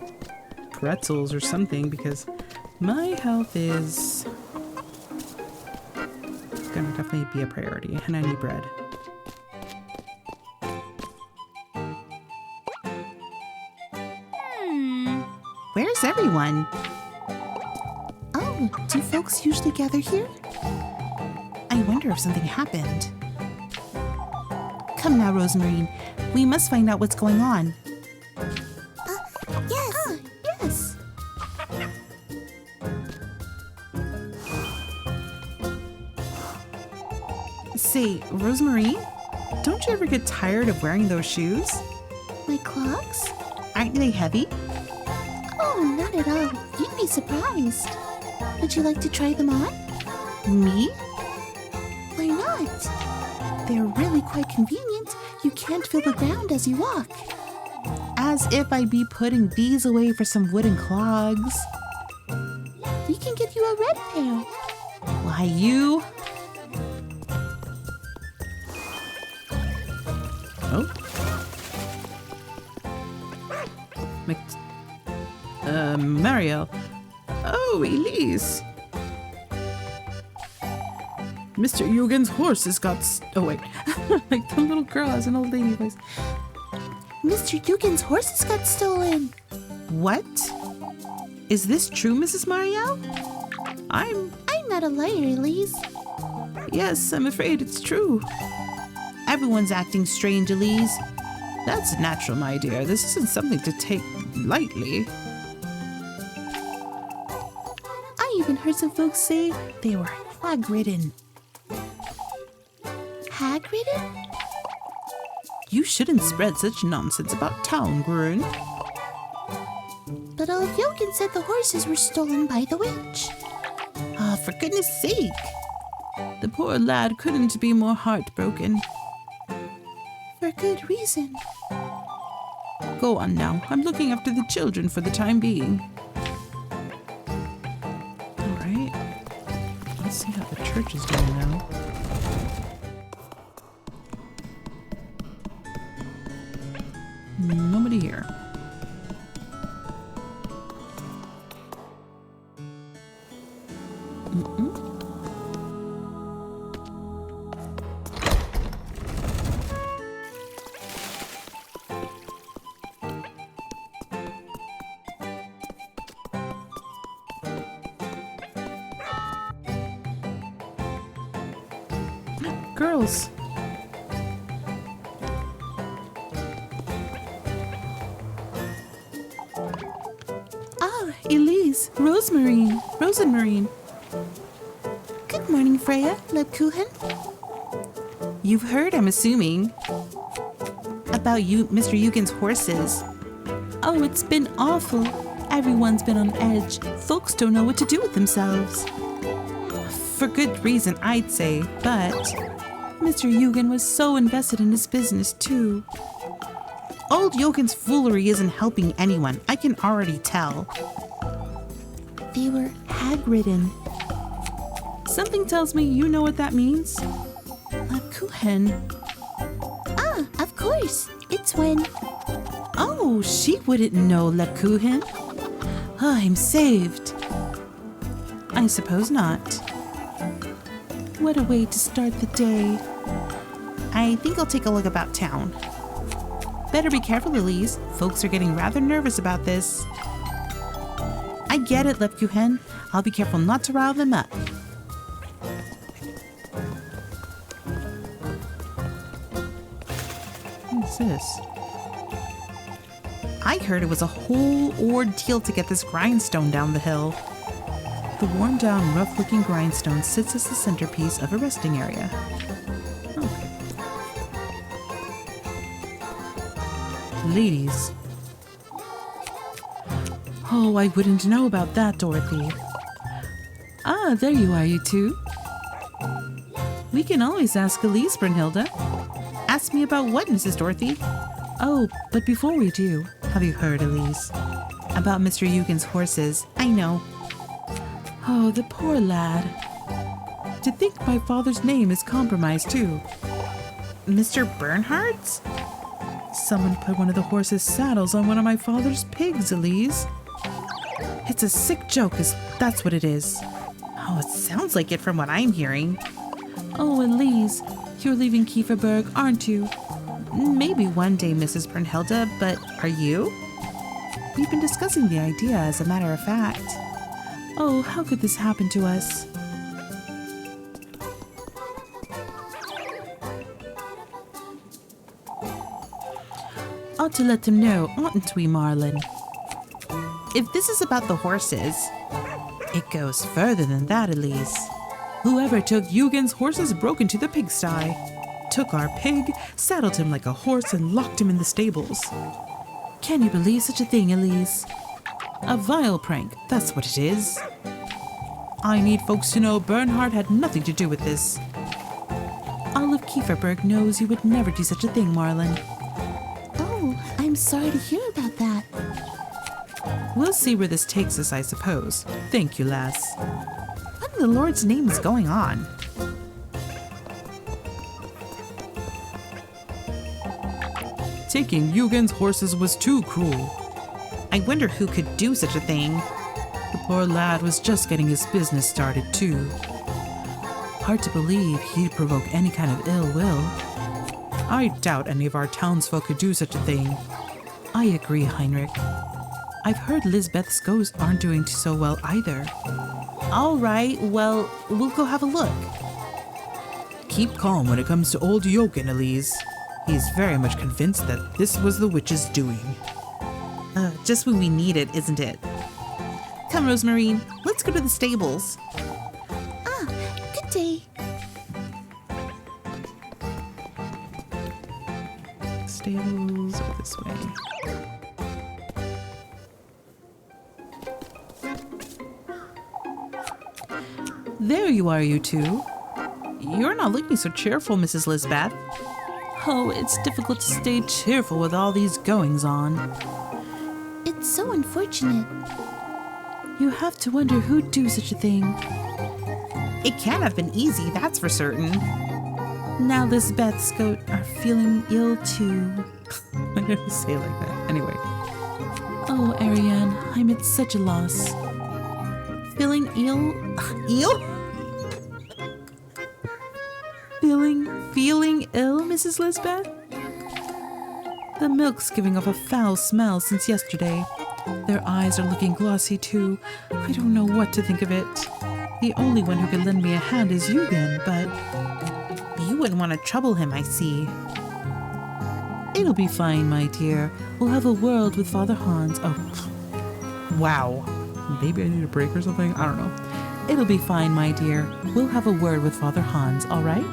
pretzels or something because my health is gonna definitely be a priority and I need bread. Where's everyone? Oh, do folks usually gather here? I wonder if something happened. Come now, Rosemary. We must find out what's going on. Yes. Yes. Say, Rosemary, don't you ever get tired of wearing those shoes? My clogs? Aren't they heavy? Oh, not at all. You'd be surprised. Would you like to try them on? Me? Why not? They're really quite convenient. You can't feel the ground as you walk. As if I'd be putting these away for some wooden clogs. We can get you a red pair. Why, you? Oh. Mario. Oh, Elise. Mr. Eugen's horse has got oh, wait. Like the little girl has an old lady voice. Mr. Eugen's horses got stolen. What? Is this true, Mrs. Mario? I'm not a liar, Elise. Yes, I'm afraid it's true. Everyone's acting strange, Elise. That's natural, my dear. This isn't something to take lightly. I even heard some folks say They were hag-ridden. hag-ridden. You shouldn't spread such nonsense about town, Grun. But old Eugen said the horses were stolen by the witch. Ah, for goodness sake. The poor lad couldn't be more heartbroken. For good reason. Go on now. I'm looking after the children for the time being. All right. Let's see how the church is doing now. Nobody here. Girls. Oh, Elise, Rosemarine. good morning, Freya, Lebkuchen. You've heard, I'm assuming, about you, Mr. Eugen's horses. Oh, it's been awful. Everyone's been on edge. Folks don't know what to do with themselves. For good reason, I'd say, but Mr. Eugen was so invested in his business, too. Old Eugen's foolery isn't helping anyone. I can already tell. They were hag-ridden. Something tells me you know what that means. Lebkuchen. Ah, of course. It's when... Oh, she wouldn't know, Lebkuchen. I'm saved. I suppose not. What a way to start the day. I think I'll take a look about town. Better be careful, Elise. Folks are getting rather nervous about this. I get it, Lebkuchen. I'll be careful not to rile them up. What's this? I heard it was a whole ordeal to get this grindstone down the hill. The worn down, rough looking grindstone sits as the centerpiece of a resting area. Oh. Ladies. Oh, I wouldn't know about that, Dorothy. Ah, there you are, you two. We can always ask Elise, Brunhilde. Ask me about what, Mrs. Dorothy? Oh, but before we do, have you heard, Elise? About Mr. Eugen's horses? I know. Oh, the poor lad. To think my father's name is compromised, too. Mr. Bernhardt's? Someone put one of the horse's saddles on one of my father's pigs, Elise. It's a sick joke, that's what it is. Oh, it sounds like it from what I'm hearing. Oh, Elise, you're leaving Kieferberg, aren't you? Maybe one day, Mrs. Brunhilde, but are you? We've been discussing the idea, as a matter of fact. Oh, how could this happen to us? Ought to let them know, oughtn't we, Marlin? If this is about the horses, it goes further than that, Elise. Whoever took Eugen's horses broke into the pigsty, took our pig, saddled him like a horse, and locked him in the stables. Can you believe such a thing, Elise? A vile prank, that's what it is. I need folks to know Bernhard had nothing to do with this. All of Kieferberg knows you would never do such a thing, Marlin. Oh, I'm sorry to hear about that. We'll see where this takes us, I suppose. Thank you, lass. What in the Lord's name is going on? Taking Eugen's horses was too cruel. I wonder who could do such a thing. The poor lad was just getting his business started, too. Hard to believe he'd provoke any kind of ill will. I doubt any of our townsfolk could do such a thing. I agree, Heinrich. I've heard Lisbeth's ghosts aren't doing so well either. All right, well, we'll go have a look. Keep calm when it comes to old Jochen, Elise. He's very much convinced that this was the witch's doing. Just when we need it, isn't it? Come, Rosemarine, let's go to the stables. Ah, good day. Stables are this way. There you are, you two. You're not looking so cheerful, Mrs. Lisbeth. Oh, it's difficult to stay cheerful with all these goings-on. It's so unfortunate. You have to wonder who'd do such a thing. It can't have been easy, that's for certain. Now Lisbeth's goat are feeling ill too. I never say it like that. Anyway. Oh, Ariane, I'm at such a loss. Feeling ill? Eel? Feeling ill, Mrs. Lisbeth? The milk's giving off a foul smell since yesterday. Their eyes are looking glossy too. I don't know what to think of it. The only one who could lend me a hand is Eugen, but you wouldn't want to trouble him, I see. It'll be fine, my dear. We'll have a word with Father Hans. Oh, wow. Maybe I need a break or something? I don't know. It'll be fine, my dear. We'll have a word with Father Hans, all right?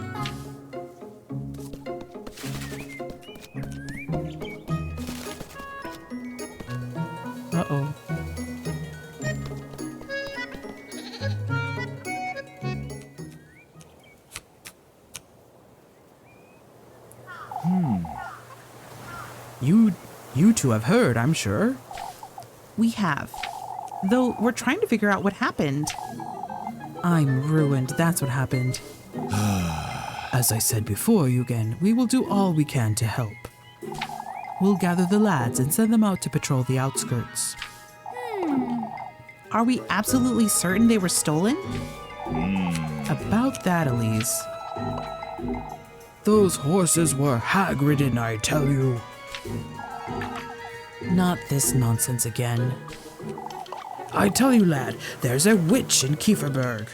Uh-oh. You two have heard, I'm sure. We have. Though we're trying to figure out what happened. I'm ruined, that's what happened. As I said before, Eugen, we will do all we can to help. We'll gather the lads and send them out to patrol the outskirts. Are we absolutely certain they were stolen? About that, Elise. Those horses were hag-ridden, I tell you. Not this nonsense again. I tell you, lad, there's a witch in Kieferberg.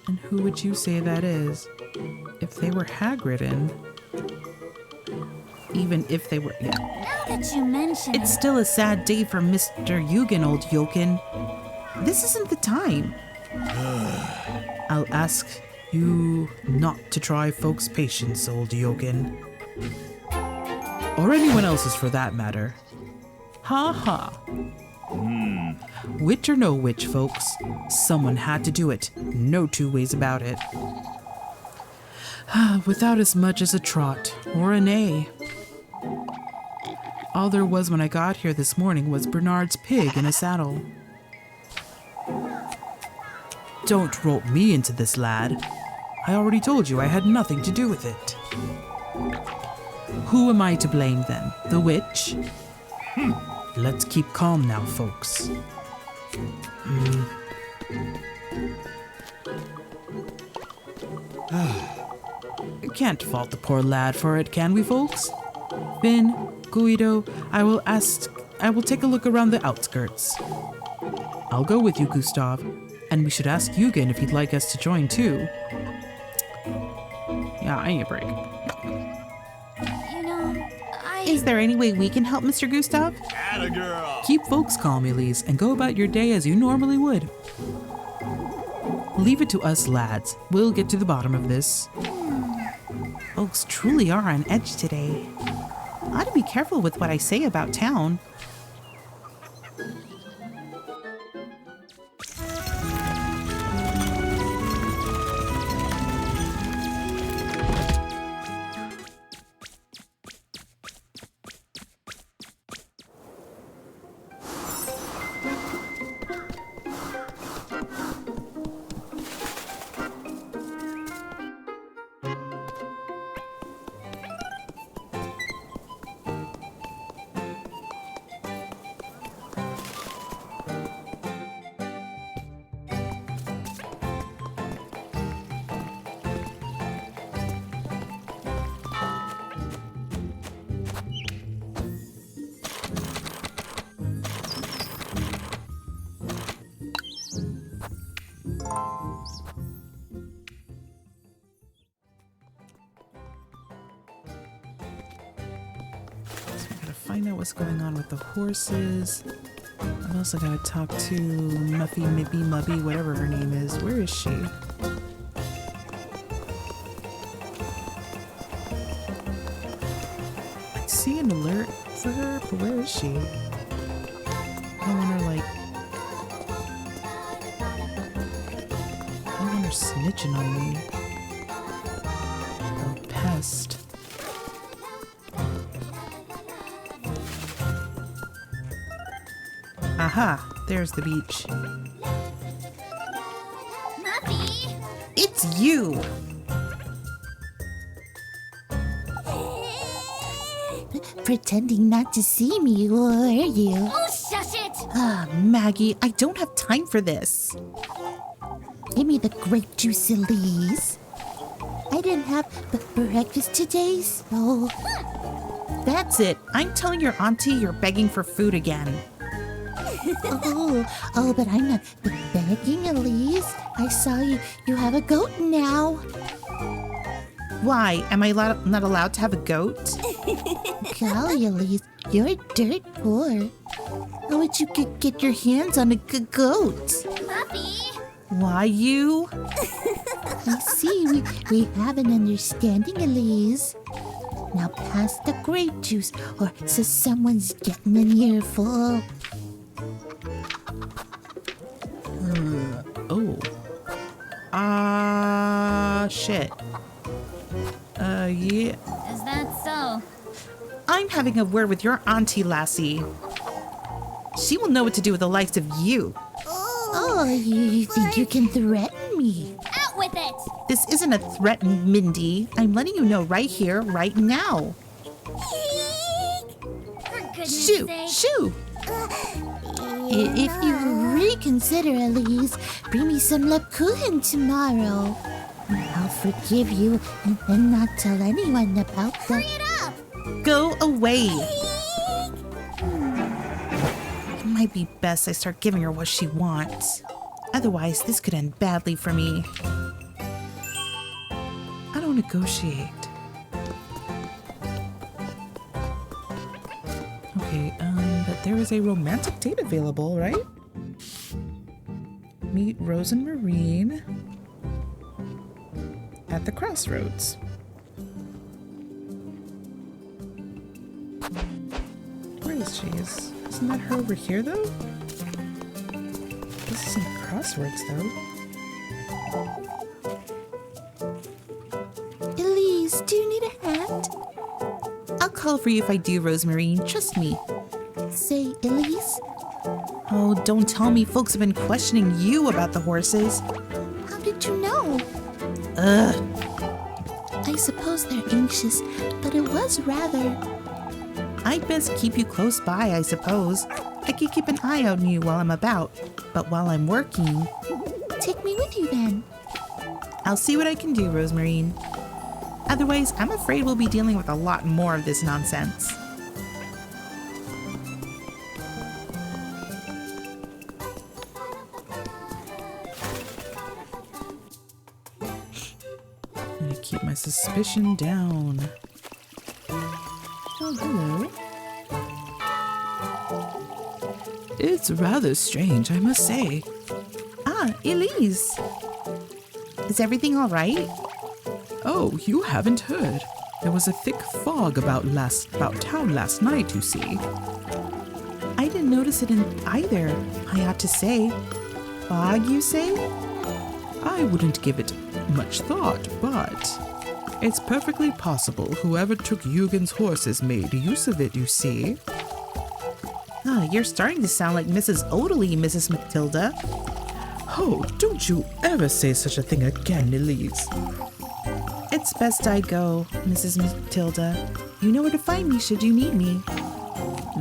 And who would you say that is? If they were hag-ridden? Even if they were, yeah. Now that you mention It's still a sad day for Mr. Eugen, old Jochen. This isn't the time. I'll ask you not to try folks' patience, old Jochen. Or anyone else's for that matter. Ha ha. Witch or no witch, folks. Someone had to do it. No two ways about it. Without as much as a trot or a neigh. All there was when I got here this morning was Bernard's pig in a saddle. Don't rope me into this, lad. I already told you I had nothing to do with it. Who am I to blame then? The witch? Let's keep calm now, folks. You can't fault the poor lad for it, can we, folks? Finn, Guido, I will take a look around the outskirts. I'll go with you, Gustav, and we should ask Eugen if he'd like us to join too. Yeah, I need a break. You know, Is there any way we can help, Mr. Gustav? Keep folks calm, Elise, and go about your day as you normally would. Leave it to us lads. We'll get to the bottom of this. Folks truly are on edge today. I ought to be careful with what I say about town. Find out what's going on with the horses. I'm also gonna talk to Muffy, Mippy, Mubby, whatever her name is. Where is she? I see an alert for her, but where is she? I don't want her I don't want her snitching on me. Oh, pest. Aha, there's the beach. Muffy! It's you! Pretending not to see me, were you? Oh, shush it! Ah, Maggie, I don't have time for this. Give me the grape juice, Elise. I didn't have breakfast today, so... That's it. I'm telling your auntie you're begging for food again. Oh, but I'm not begging, Elise. I saw you have a goat now. Why? Am I not allowed to have a goat? Golly, Elise, you're dirt poor. How would you get your hands on a goat? Muffy! Why you? I see, we have an understanding, Elise. Now pass the grape juice, or so someone's getting an earful. Oh. Shit. Yeah. Is that so? I'm having a word with your auntie, lassie. She will know what to do with the likes of you. Oh, you think you can threaten me? Out with it! This isn't a threat, Mindy. I'm letting you know right here, right now. For goodness Shoo! sake. Shoo! If you reconsider, Elise, bring me some Lebkuchen tomorrow. I'll forgive you and not tell anyone about the... Hurry it up! Go away! It might be best I start giving her what she wants. Otherwise, this could end badly for me. I don't negotiate. Okay, but there is a romantic date available, right? Meet Rose and Marine at the crossroads. Where is she? Isn't that her over here, though? This isn't crossroads, though. Elise, do you need a hand? I'll call for you if I do, Rosemary. Trust me. Say, Elise, Oh, don't tell me folks have been questioning you about the horses. how did you know? Ugh. I suppose they're anxious, but it was rather... I'd best keep you close by, I suppose. I could keep an eye on you while I'm about, but while I'm working... Take me with you then. I'll see what I can do, Rosemarine. Otherwise, I'm afraid we'll be dealing with a lot more of this nonsense. I'm gonna keep my suspicion down. Oh, hello. It's rather strange, I must say. Ah, Elise. Is everything all right? Oh, you haven't heard. There was a thick fog about town last night, you see. I didn't notice it in either, I ought to say. Fog, you say? I wouldn't give it much thought, but it's perfectly possible whoever took Eugen's horses made use of it, you see. Ah, you're starting to sound like Mrs. Oatley, Mrs. Matilda. Oh, don't you ever say such a thing again, Elise. It's best I go, Mrs. Matilda. You know where to find me should you need me.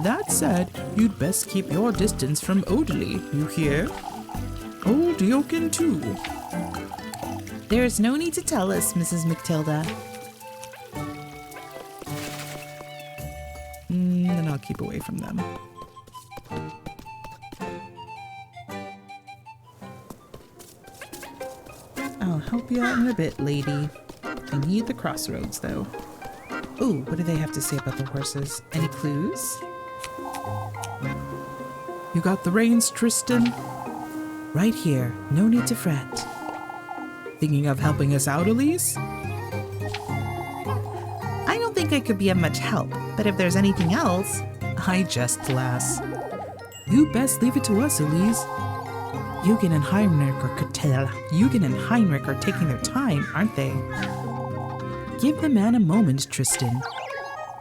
That said, you'd best keep your distance from Oatley, you hear? Old Eugen, too. There's no need to tell us, Mrs. Matilda. Then I'll keep away from them. I'll help you out in a bit, lady. I need the crossroads, though. Ooh, what do they have to say about the horses? Any clues? You got the reins, Tristan? Right here. No need to fret. Thinking of helping us out, Elise? I don't think I could be of much help, but if there's anything else... I jest, lass. You best leave it to us, Elise. Eugen and Heinrich are taking their time, aren't they? Give the man a moment, Tristan.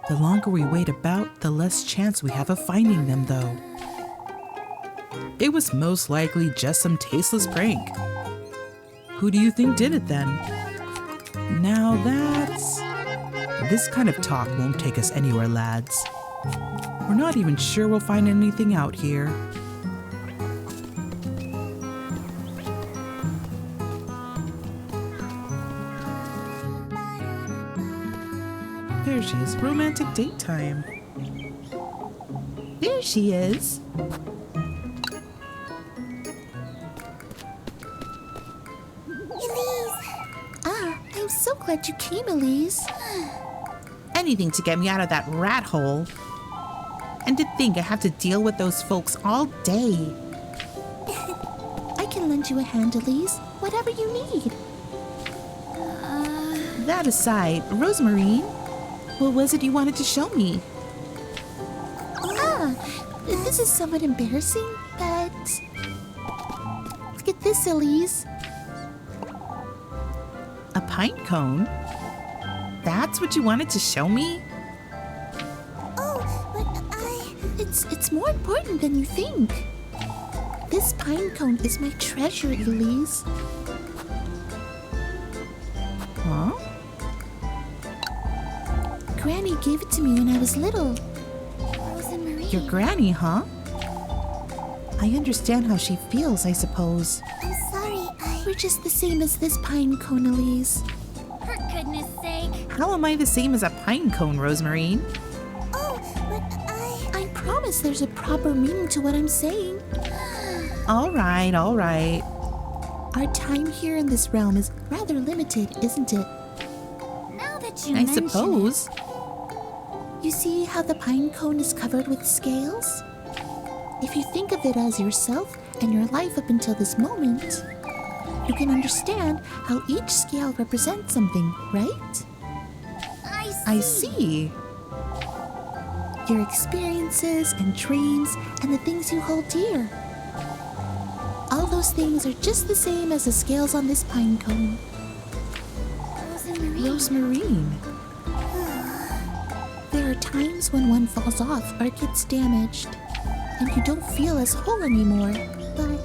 The longer we wait about, the less chance we have of finding them, though. It was most likely just some tasteless prank. Who do you think did it, then? Now that's... This kind of talk won't take us anywhere, lads. We're not even sure we'll find anything out here. There she is. Romantic date time. There she is. Elise! Ah, I'm so glad you came, Elise. Anything to get me out of that rat hole. And to think I have to deal with those folks all day. I can lend you a hand, Elise. Whatever you need. That aside, Rosemarine, what was it you wanted to show me? Ah, this is somewhat embarrassing, but... Look at this, Elise. A pine cone? That's what you wanted to show me? Oh, but It's more important than you think. This pine cone is my treasure, Elise. Huh? Granny gave it to me when I was little. Your granny, huh? I understand how she feels, I suppose. I'm sorry, We're just the same as this pine cone, Elise. For goodness sake. How am I the same as a pine cone, Rosemarine? Oh, but I promise there's a proper meaning to what I'm saying. All right, all right. Our time here in this realm is rather limited, isn't it? Now that you I mention suppose. You see how the pine cone is covered with scales? If you think of it as yourself and your life up until this moment, you can understand how each scale represents something, right? I see. Your experiences and dreams and the things you hold dear. All those things are just the same as the scales on this pine cone. Rosemarine. There are times when one falls off or gets damaged, and you don't feel as whole anymore, but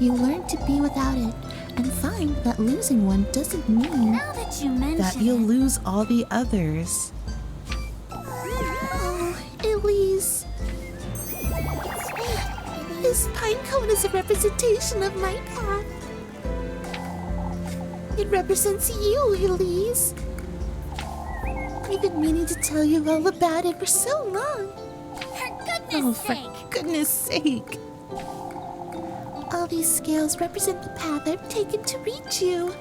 you learn to be without it and find time that losing one doesn't mean Now that you mention That you'll lose all the others. Oh, Elise. This pine cone is a representation of my path. It represents you, Elise. I've been meaning to tell you all about it for so long. For goodness Oh, for sake. goodness sake. All these scales represent the path I've taken to reach you.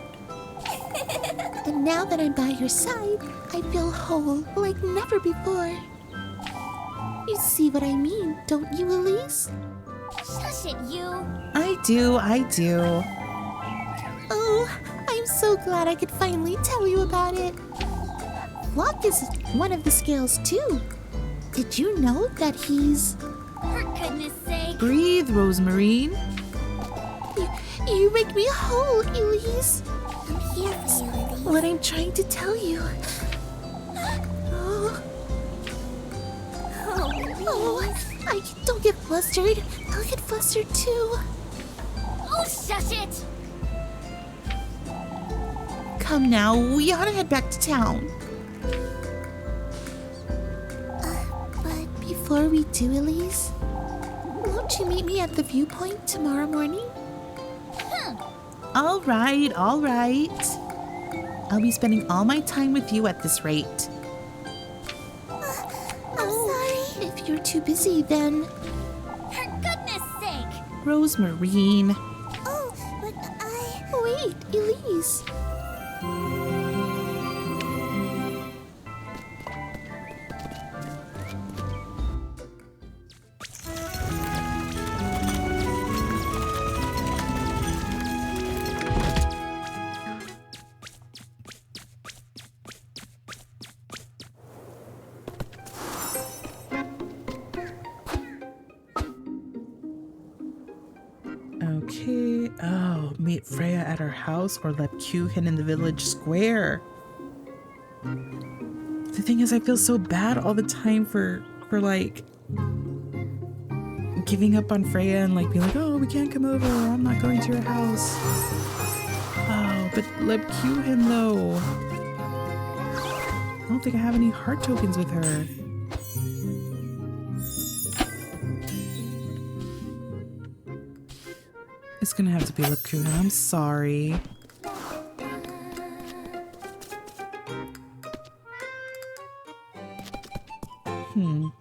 And now that I'm by your side, I feel whole like never before. You see what I mean, don't you, Elise? Shush it, you. I do. Oh, I'm so glad I could finally tell you about it. Flock is one of the scales, too. Did you know that he's... For goodness sake. Breathe, Rosemarine. You make me whole, Elise. I'm here for you, Elise. What I'm trying to tell you. Oh, I don't get flustered. I'll get flustered too. Oh, shush it. Come now, we ought to head back to town. But before we do, Elise, won't you meet me at the viewpoint tomorrow morning? All right. I'll be spending all my time with you at this rate. I'm sorry. If you're too busy, then... For goodness sake. Rosemarine. Oh, but Wait, Elise. Okay. Oh, meet Freya at her house or let Kuchen in the village square. The thing is, I feel so bad all the time for like giving up on Freya and like being like, oh, we can't come over. I'm not going to your house. Oh, but let Kuchen though. I don't think I have any heart tokens with her. It's gonna have to be Lepkuchen. I'm sorry. Oh,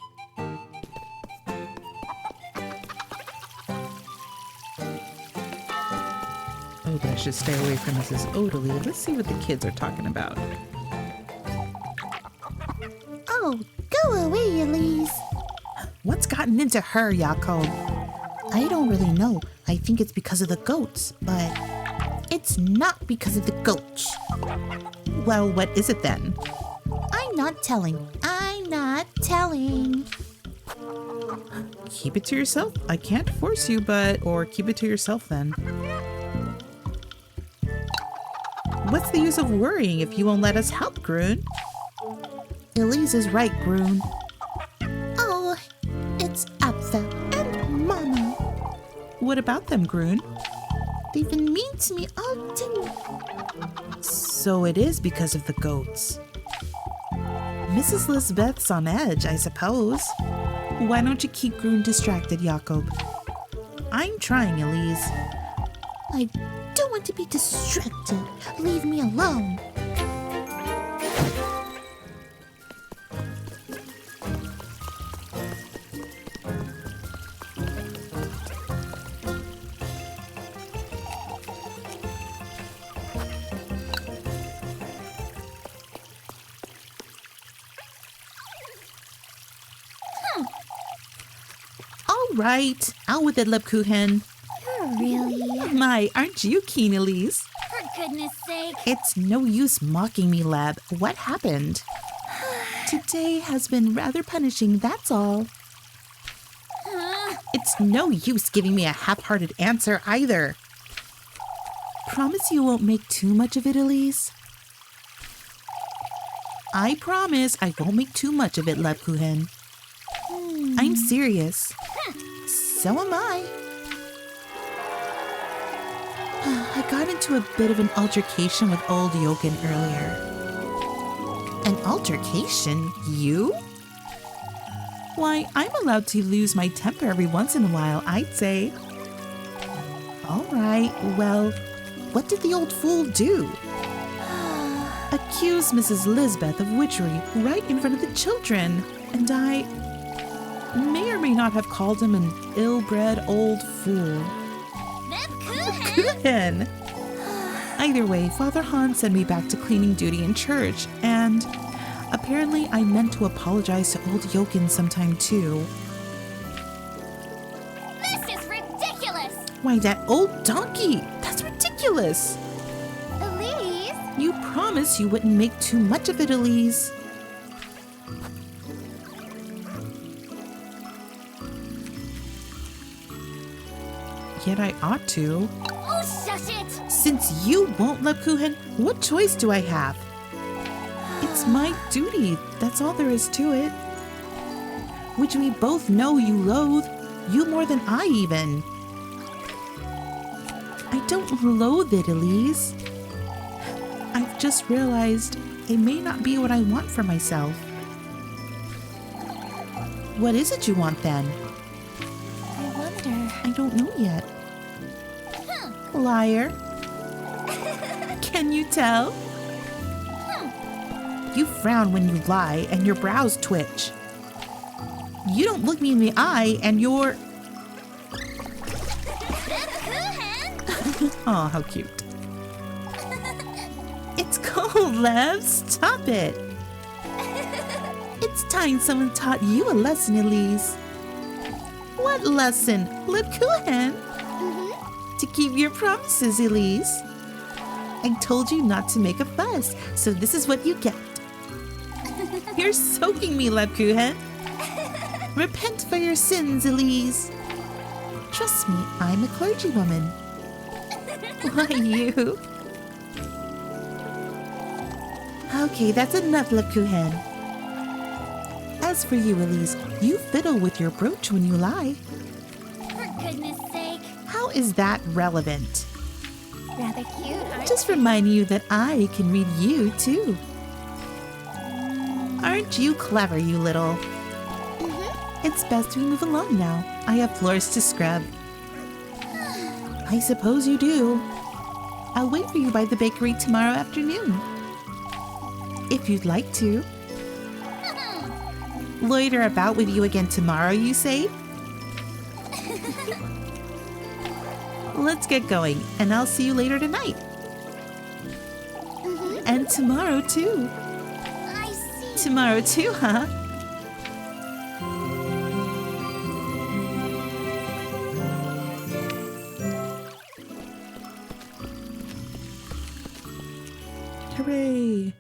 but I should stay away from Mrs. Odalie. Let's see what the kids are talking about. Oh, go away, Elise. What's gotten into her, Jakob? I don't really know. I think it's because of the goats, but it's not because of the goats. Well, what is it then? I'm not telling. Keep it to yourself. I can't force you, or keep it to yourself then. What's the use of worrying if you won't let us help, Grun? Elise is right, Grun. Oh, it's Apfel and Mama. What about them, Grun? They've been mean to me all day. So it is because of the goats. Mrs. Lisbeth's on edge, I suppose. Why don't you keep Grun distracted, Jakob? I'm trying, Elise. I don't want to be distracted. Leave me alone. All right, out with it, Lepkuchen. Really? My, aren't you keen, Elise? For goodness sake. It's no use mocking me, Leb. What happened? Today has been rather punishing, that's all. It's no use giving me a half-hearted answer either. Promise you won't make too much of it, Elise? I promise I won't make too much of it, Lepkuchen. I'm serious. So am I. I got into a bit of an altercation with old Jochen earlier. An altercation? You? Why, I'm allowed to lose my temper every once in a while, I'd say. All right, well, what did the old fool do? Accused Mrs. Lisbeth of witchery right in front of the children, and I may or may not have called him an ill-bred old fool. Kuchen! Either way, Father Hans sent me back to cleaning duty in church, and apparently I meant to apologize to old Jochen sometime too. This is ridiculous! Why, that old donkey! That's ridiculous! Elise? You promised you wouldn't make too much of it, Elise. Yet I ought to. Oh, shush it! Since you won't love Kuchen, what choice do I have? It's my duty, that's all there is to it. Which we both know you loathe, you more than I even. I don't loathe it, Elise. I've just realized it may not be what I want for myself. What is it you want then? I wonder. I don't know yet. Liar. Can you tell? You frown when you lie and your brows twitch. You don't look me in the eye and you're... Oh, how cute. It's cold, Lev. Stop it. It's time someone taught you a lesson, Elise. What lesson? Lebkuchen? To keep your promises, Elise. I told you not to make a fuss, so this is what you get. You're soaking me, Lebkuchen. Repent for your sins, Elise. Trust me, I'm a clergywoman. Why, you? Okay, that's enough, Lebkuchen. As for you, Elise, you fiddle with your brooch when you lie. For goodness sake. How is that relevant? Rather cute, aren't Just reminding you that I can read you, too. Aren't you clever, you little? It's best we move along now. I have floors to scrub. I suppose you do. I'll wait for you by the bakery tomorrow afternoon. If you'd like to. Loiter about with you again tomorrow, you say? Let's get going, and I'll see you later tonight. And tomorrow, too. I see. Tomorrow, too, huh? Hooray!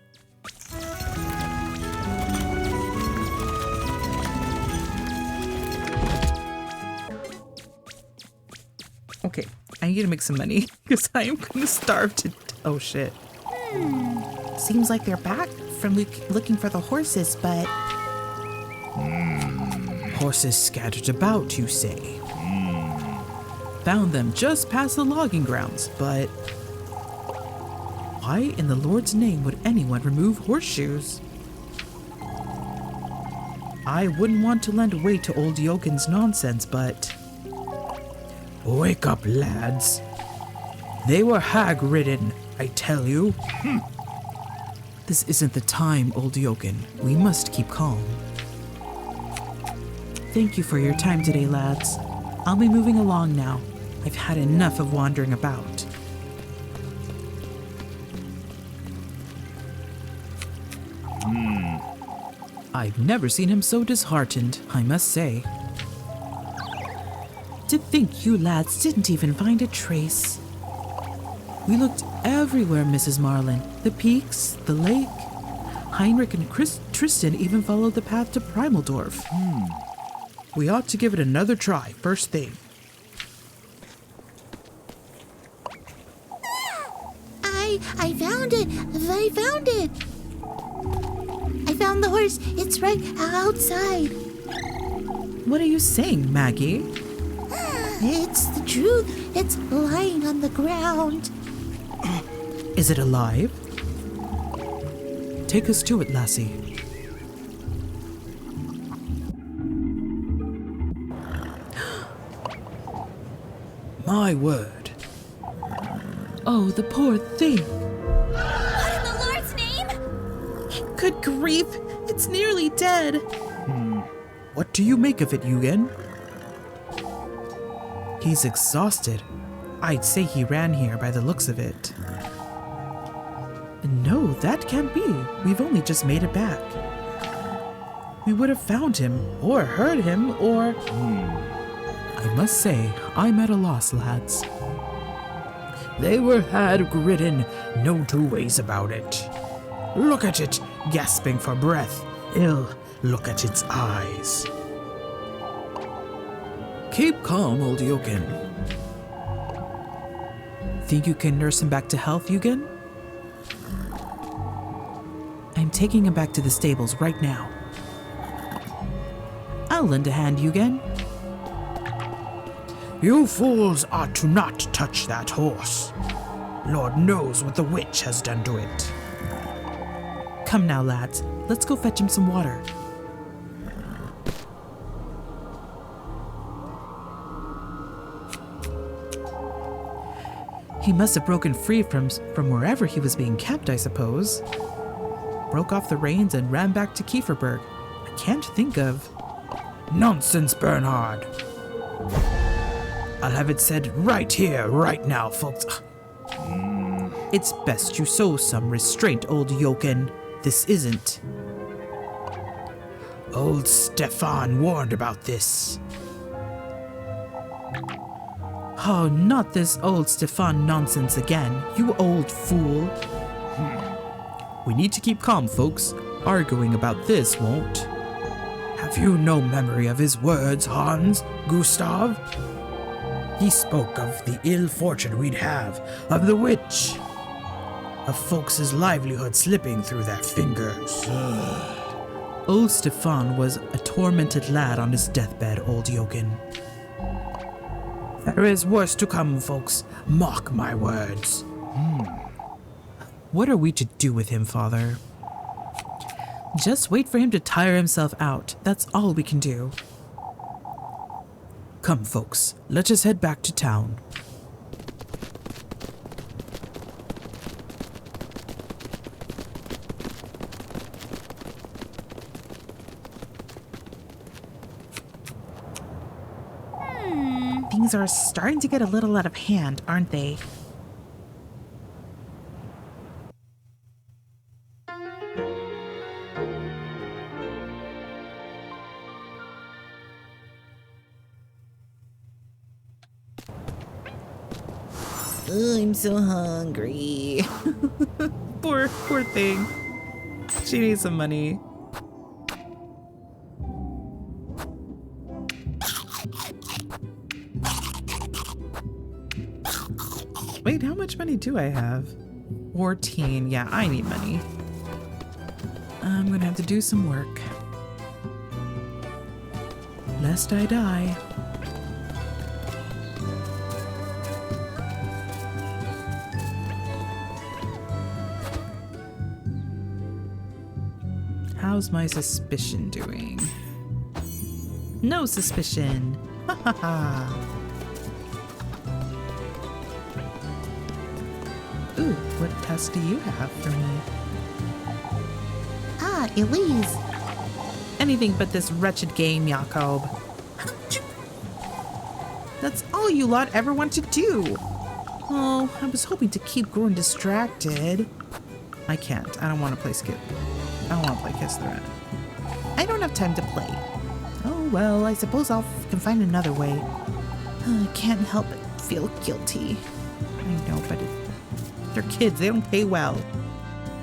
Okay, I need to make some money because I am going to starve to... Oh, shit. Seems like they're back from looking for the horses, but... Horses scattered about, you say? Found them just past the logging grounds, but... Why in the Lord's name would anyone remove horseshoes? I wouldn't want to lend weight to old Jochen's nonsense, but... Wake up, lads. They were hag-ridden, I tell you. This isn't the time, old Jochen. We must keep calm. Thank you for your time today, lads. I'll be moving along now. I've had enough of wandering about. I've never seen him so disheartened, I must say. To think you lads didn't even find a trace. We looked everywhere, Mrs. Marlin. The peaks, the lake. Heinrich and Tristan even followed the path to Primaldorf. We ought to give it another try, first thing. I found it! I found it! I found the horse. It's right outside. What are you saying, Maggie? It's the truth. It's lying on the ground. Is it alive? Take us to it, lassie. My word. Oh, the poor thing. What in the Lord's name? Good grief, it's nearly dead. What do you make of it, Yugen? He's exhausted. I'd say he ran here by the looks of it. No, that can't be. We've only just made it back. We would have found him, or heard him, or... I must say, I'm at a loss, lads. They were hard-ridden, no two ways about it. Look at it, gasping for breath. Look at its eyes. Keep calm, old Yugen. Think you can nurse him back to health, Yugen? I'm taking him back to the stables right now. I'll lend a hand, Yugen. You fools ought to not touch that horse. Lord knows what the witch has done to it. Come now, lads. Let's go fetch him some water. He must have broken free from wherever he was being kept, I suppose. Broke off the reins and ran back to Kieferberg. I can't think of... Nonsense, Bernhard. I'll have it said right here, right now, folks. It's best you show some restraint, old Yoken. This isn't. Old Stefan warned about this. Oh, not this old Stefan nonsense again, you old fool. We need to keep calm, folks. Arguing about this won't. Have you no memory of his words, Hans, Gustav? He spoke of the ill fortune we'd have, of the witch, of folks' livelihood slipping through their fingers. Old Stefan was a tormented lad on his deathbed, old Yoken. There is worse to come, folks. Mark my words. What are we to do with him, Father? Just wait for him to tire himself out. That's all we can do. Come, folks. Let us head back to town. Things are starting to get a little out of hand, aren't they? I'm so hungry. Poor thing. She needs some money. Wait, how much money do I have? 14. Yeah, I need money. I'm gonna have to do some work. Lest I die. How's my suspicion doing? No suspicion. Ha ha ha. Ooh, what task do you have for me? Ah, Elise. Anything but this wretched game, Jakob. That's all you lot ever want to do. Oh, I was hoping to keep growing distracted. I can't. I don't want to play Skip. I don't want to play Kiss the Rat. I don't have time to play. Oh, well, I suppose can find another way. I can't help but feel guilty. I know, but they're kids. They don't pay well.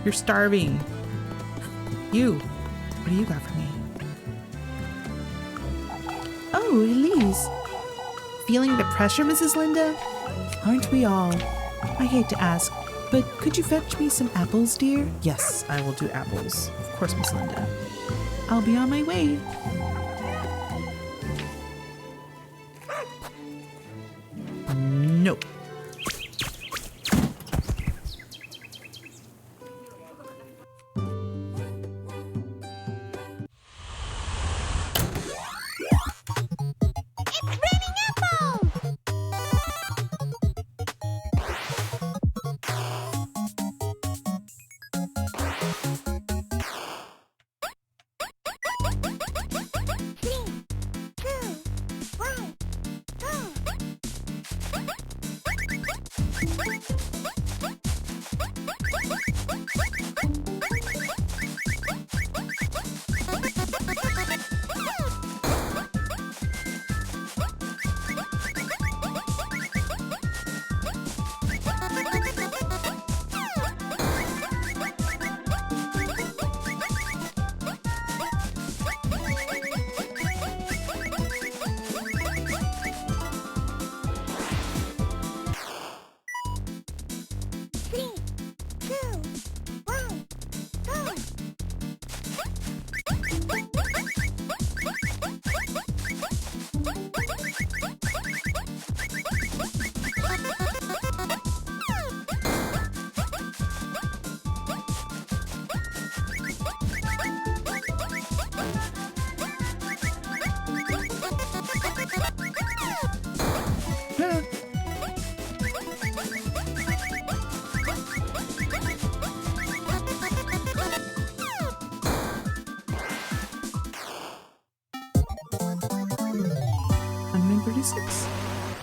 You're starving. You. What do you got for me? Oh, Elise. Feeling the pressure, Mrs. Linda? Aren't we all? I hate to ask, but could you fetch me some apples, dear? Yes, I will do apples. Of course, Miss Linda. I'll be on my way.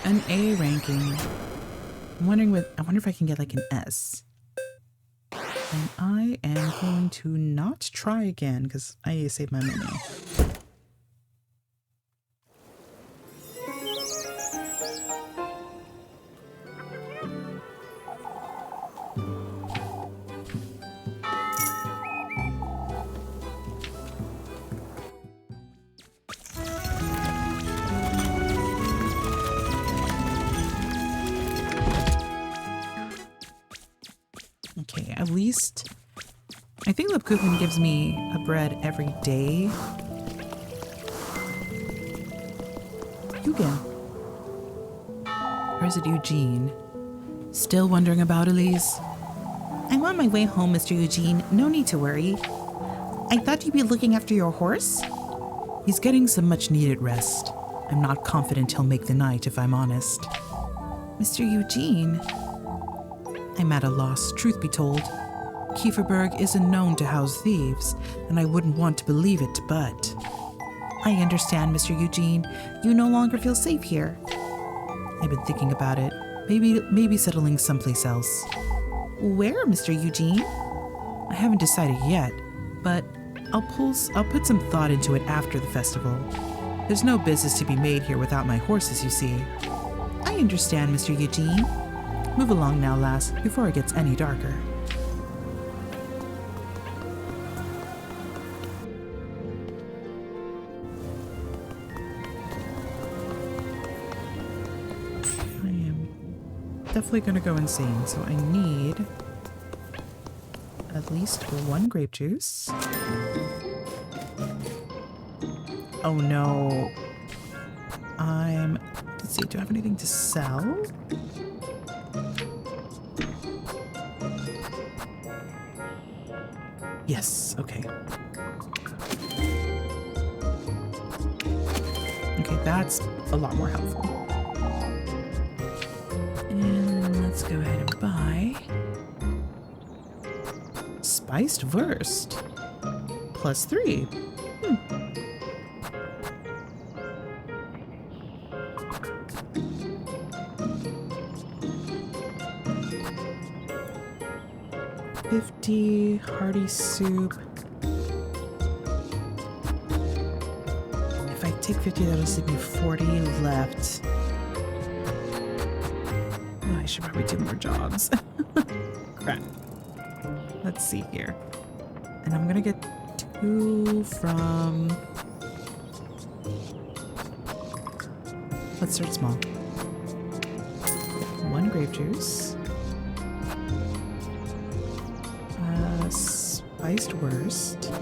An A ranking. I wonder if I can get like an S. And I am going to not try again because I need to save my money. Okay, at least I think Lipkuchen gives me a bread every day. Eugen. Or is it Eugene? Still wondering about Elise? I'm on my way home, Mr. Eugene. No need to worry. I thought you'd be looking after your horse? He's getting some much-needed rest. I'm not confident he'll make the night, if I'm honest. Mr. Eugene? I'm at a loss, truth be told. Kieferberg isn't known to house thieves, and I wouldn't want to believe it, but... I understand, Mr. Eugene. You no longer feel safe here. I've been thinking about it. Maybe settling someplace else. Where, Mr. Eugene? I haven't decided yet, but I'll put some thought into it after the festival. There's no business to be made here without my horses, you see. I understand, Mr. Eugene. Move along now, lass, before it gets any darker. I am definitely gonna go insane, so I need at least one grape juice. Oh no. Let's see, do I have anything to sell? Yes, okay. Okay, that's a lot more helpful. And let's go ahead and buy spiced wurst. +3. $50 hearty soup. If I take 50, that'll leave me 40 left. Oh, I should probably do more jobs. Crap. Let's see here. And I'm gonna get 2 from... Let's start small. 1 grape juice. Spiced wurst.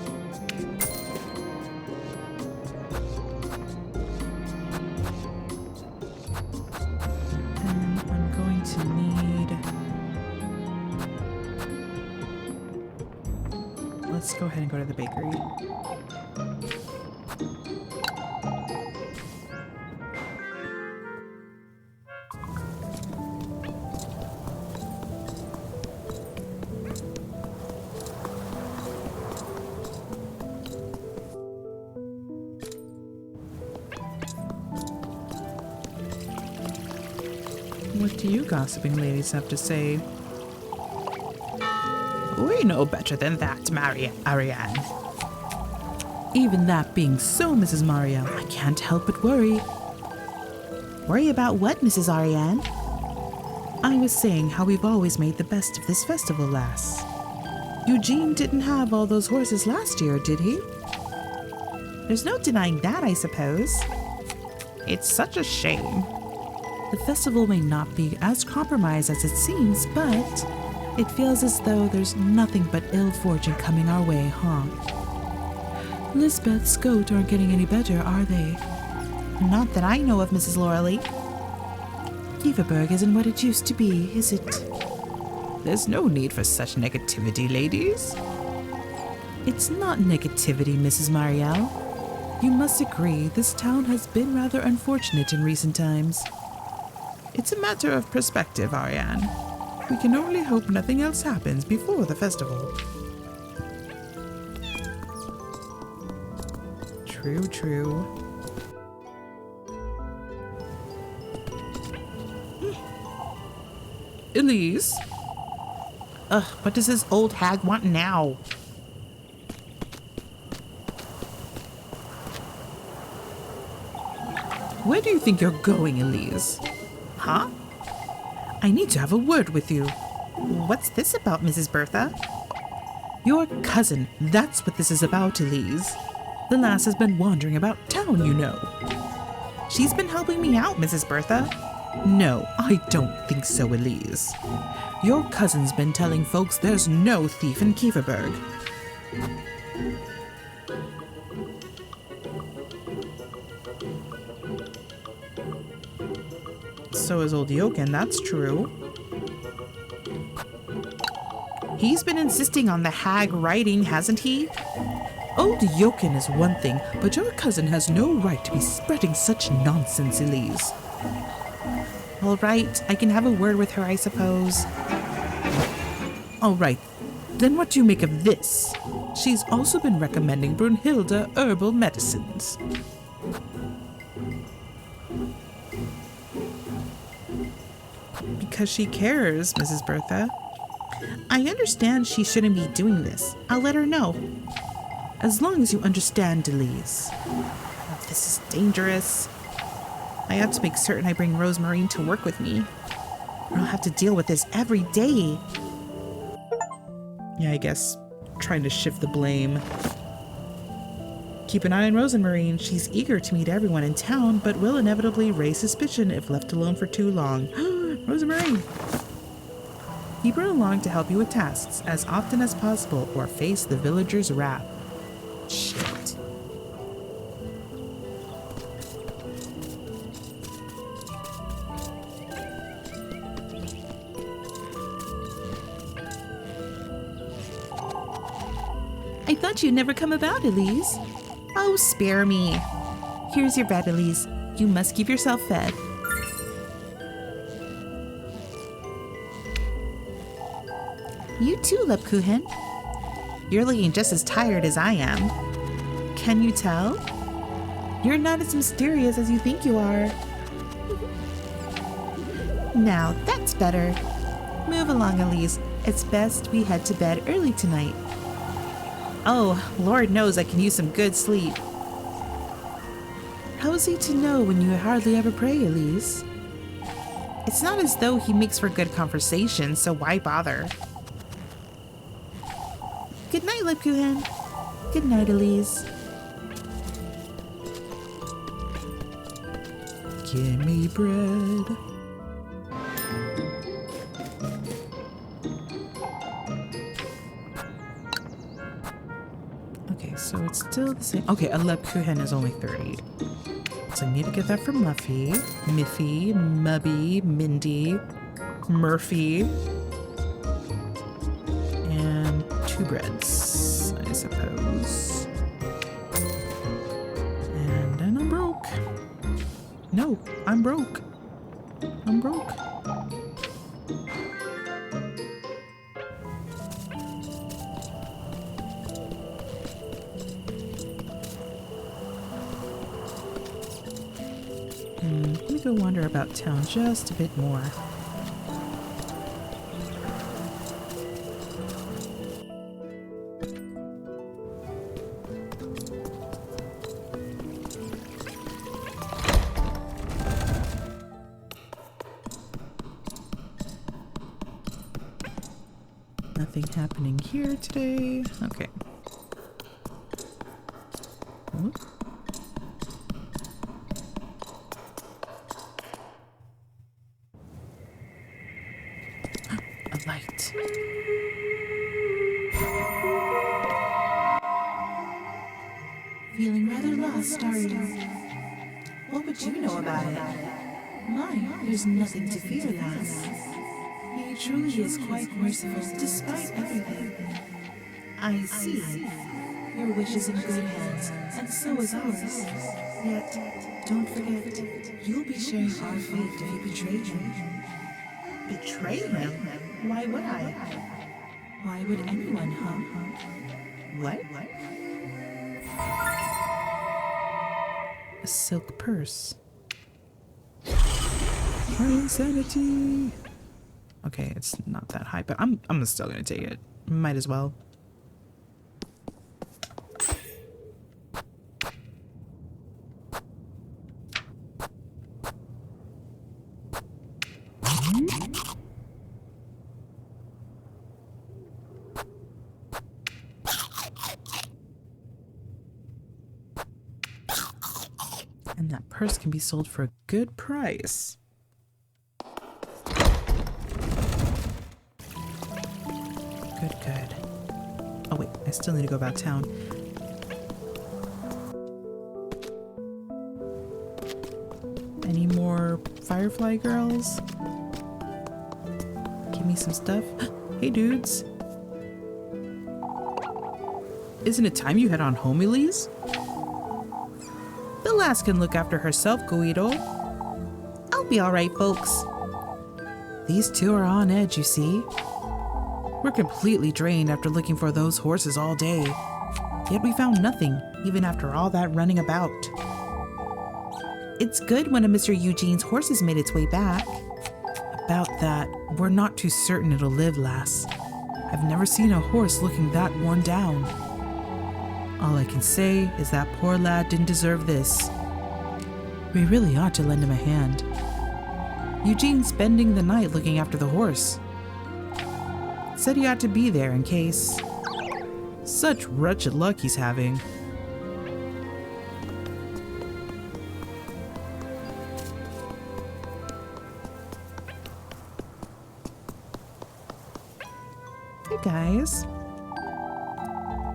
And I'm going to need... Let's go ahead and go to the bakery. What do you gossiping ladies have to say? We know better than that, Ariane. Even that being so, Mrs. Marielle, I can't help but worry. Worry about what, Mrs. Ariane? I was saying how we've always made the best of this festival, lass. Eugene didn't have all those horses last year, did he? There's no denying that, I suppose. It's such a shame. The festival may not be as compromised as it seems, but it feels as though there's nothing but ill fortune coming our way, huh? Lisbeth's goat aren't getting any better, are they? Not that I know of, Mrs. Loralee. Kieferberg isn't what it used to be, is it? There's no need for such negativity, ladies. It's not negativity, Mrs. Marielle. You must agree this town has been rather unfortunate in recent times. It's a matter of perspective, Ariane. We can only hope nothing else happens before the festival. True. Elise? What does this old hag want now? Where do you think you're going, Elise? Huh? I need to have a word with you. What's this about, Mrs. Bertha? Your cousin, that's what this is about, Elise. The lass has been wandering about town, you know. She's been helping me out, Mrs. Bertha. No, I don't think so, Elise. Your cousin's been telling folks there's no thief in Kieferberg. So is old Jochen, that's true. He's been insisting on the hag writing, hasn't he? Old Jochen is one thing, but your cousin has no right to be spreading such nonsense, Elise. All right, I can have a word with her, I suppose. All right, then what do you make of this? She's also been recommending Brunhilde herbal medicines. Because she cares, Mrs. Bertha. I understand she shouldn't be doing this. I'll let her know. As long as you understand, Elise. This is dangerous. I have to make certain I bring Rosemarine to work with me, or I'll have to deal with this every day. Yeah, I guess trying to shift the blame. Keep an eye on Rosemarine. She's eager to meet everyone in town, but will inevitably raise suspicion if left alone for too long. Rosemarine! Keep her along to help you with tasks as often as possible or face the villagers' wrath. Shit. I thought you'd never come about, Elise. Oh, spare me. Here's your bed, Elise. You must keep yourself fed. You too, Lebkuchen. You're looking just as tired as I am. Can you tell? You're not as mysterious as you think you are. Now, that's better. Move along, Elise. It's best we head to bed early tonight. Oh, Lord knows I can use some good sleep. How is he to know when you hardly ever pray, Elise? It's not as though he makes for good conversation, so why bother? Good night, Lebkuchen. Good night, Elise. Give me bread. Okay, so it's still the same. Okay, a Lebkuchen is only 30. So I need to get that for Muffy, Miffy, Mubby, Mindy, Murphy, and 2 breads, I suppose. And then I'm broke. No, I'm broke. I'm broke. Let me go wander about town just a bit more. Nothing happening here today. Okay. Oh. A light. Feeling rather lost, are you? What would you know about it? My, there's nothing to fear, lass. He truly is quite merciful despite everything. I see. Your wish is in good hands, and so is ours. Yet, don't forget, you'll be sharing our fate if you betray him. Betray him? Why would I? Why would anyone, huh? What? A silk purse. Our insanity. Okay, it's not that high, but I'm still gonna take it. Might as well. And that purse can be sold for a good price. Good. Oh wait, I still need to go about town. Any more Firefly girls? Give me some stuff. Hey dudes. Isn't it time you head on home, Elise? The lass can look after herself, Guido. I'll be alright, folks. These two are on edge, you see. We're completely drained after looking for those horses all day. Yet we found nothing, even after all that running about. It's good when a Mr. Eugene's horses made its way back. About that, we're not too certain it'll live, lass. I've never seen a horse looking that worn down. All I can say is that poor lad didn't deserve this. We really ought to lend him a hand. Eugene's spending the night looking after the horse. Said he ought to be there in case. Such wretched luck he's having. Hey guys.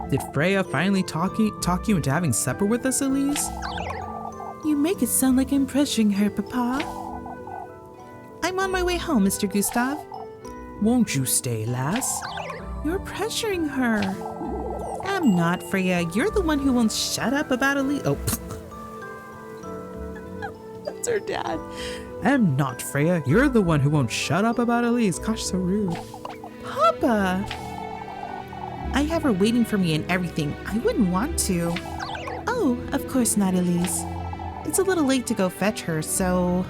Did Freya finally talk you into having supper with us, Elise? You make it sound like I'm pressuring her, Papa. I'm on my way home, Mr. Gustav. Won't you stay, lass? You're pressuring her. I'm not, Freya. You're the one who won't shut up about Elise. Oh, that's her dad. I'm not, Freya. You're the one who won't shut up about Elise. Gosh, so rude. Papa! I have her waiting for me and everything. I wouldn't want to. Oh, of course not, Elise. It's a little late to go fetch her, so...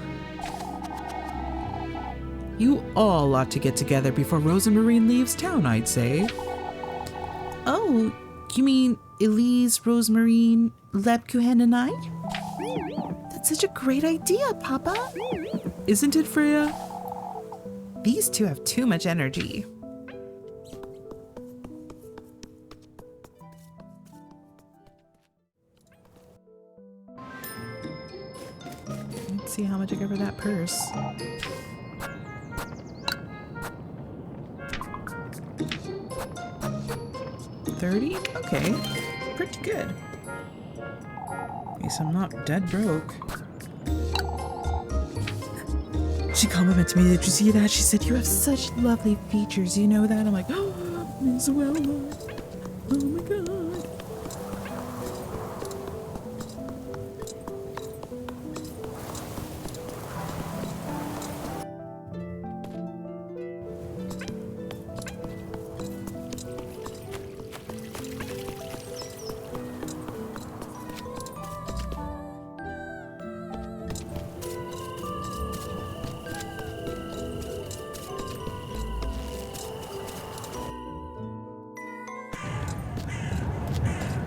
You all ought to get together before Rosemarine leaves town, I'd say. Oh, you mean Elise, Rosemarine, Lebkuchen, and I? That's such a great idea, Papa. Isn't it, Freya? These two have too much energy. Let's see how much I got for that purse. $30? Okay, pretty good. At least I'm not dead broke. She complimented me. Did you see that? She said, you have such lovely features. You know that? I'm like, oh, Miss Wella. Oh my god.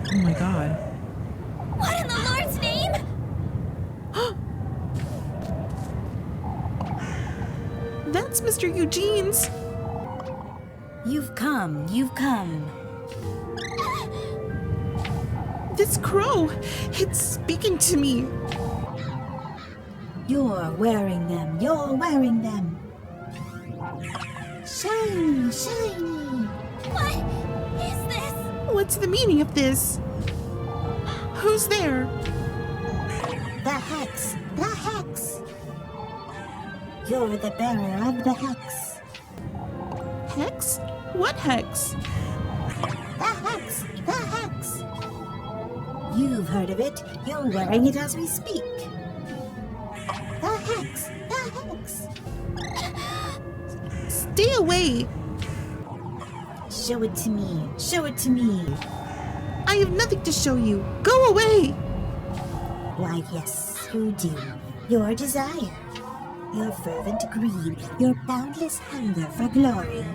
Oh my god. What in the Lord's name? That's Mr. Eugene's. You've come, you've come. This crow, it's speaking to me. You're wearing them, you're wearing them. Shiny, shiny. What is this? What's the meaning of this? Who's there? The hex, the hex. You're the bearer of the hex. Hex? What hex? The hex, the hex. You've heard of it. You're wearing it as we speak. The hex, the hex. Stay away. Show it to me. Show it to me. I have nothing to show you. Go away. Why, yes, you do. Your desire, your fervent greed, your boundless hunger for glory.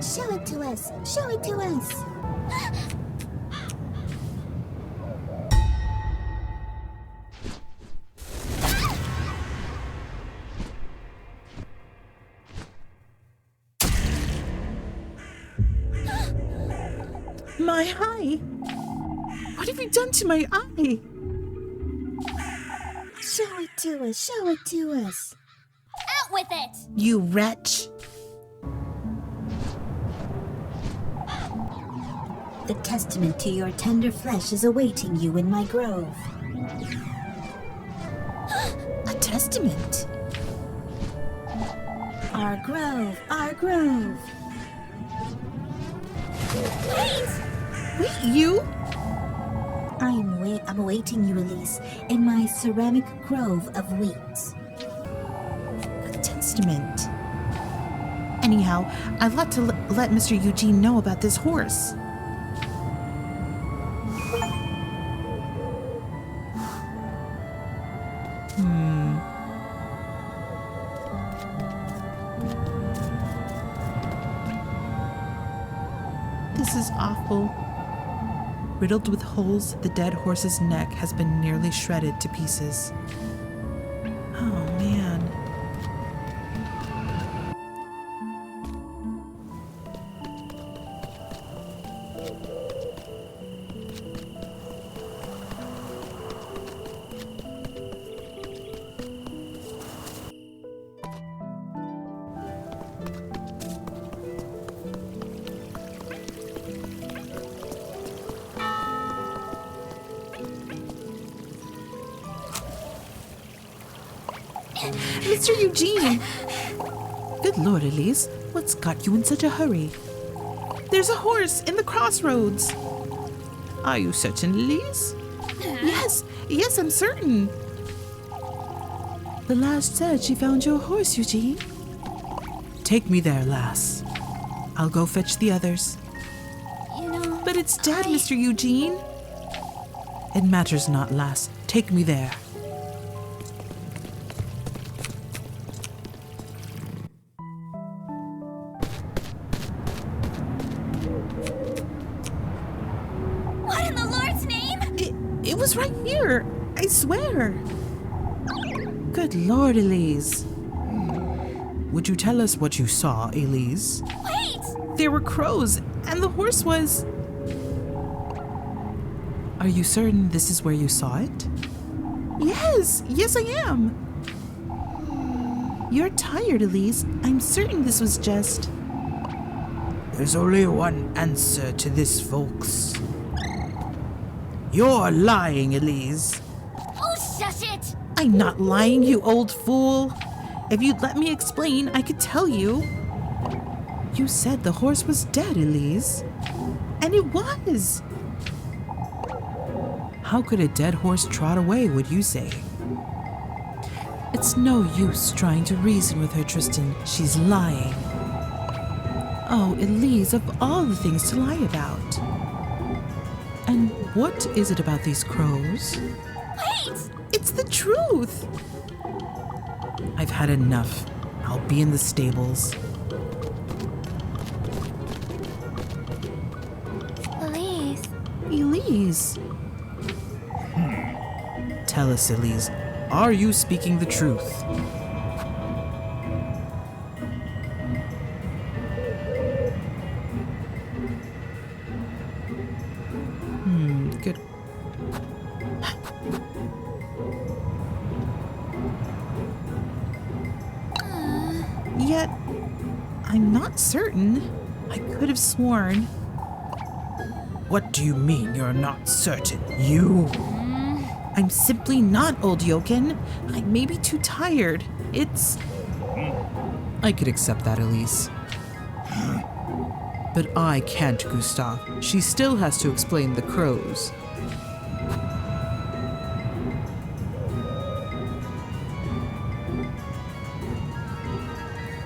Show it to us, show it to us. My eye. What have you done to my eye? Show it to us, show it to us. Out with it! You wretch. The testament to your tender flesh is awaiting you in my grove. A testament. Our grove, our grove. Wait, you? I'm awaiting you, Elise, in my ceramic grove of wheat. A testament. Anyhow, I'd like to let Mr. Eugene know about this horse. This is awful. Riddled with holes, the dead horse's neck has been nearly shredded to pieces. Oh, man. Mr. Eugene! Good Lord, Elise, what's got you in such a hurry? There's a horse in the crossroads. Are you certain, Elise? Yes, I'm certain. The last said she found your horse, Eugene. Take me there, lass. I'll go fetch the others. You know, But it's dead, Mr. Eugene. It matters not, lass. Take me there. what in the Lord's name? It was right here. I swear. Good Lord, Elise. Would you tell us what you saw, Elise? Wait! There were crows, and the horse was... Are you certain this is where you saw it? Yes, I am. You're tired, Elise. I'm certain this was just... There's only one answer to this, folks. You're lying, Elise. Oh, shush it! I'm not lying, you old fool. If you'd let me explain, I could tell you. You said the horse was dead, Elise. And it was. How could a dead horse trot away, would you say? It's no use trying to reason with her, Tristan. She's lying. Oh, Elise, of all the things to lie about. And what is it about these crows? Wait! It's the truth. I've had enough. I'll be in the stables. Elise. Elise. Tell us, Elise, are you speaking the truth? Good. Yet, I'm not certain. I could have sworn. What do you mean you're not certain? You? I'm simply not, old Yokin. I may be too tired. It's... I could accept that, Elise. But I can't, Gustav. She still has to explain the crows.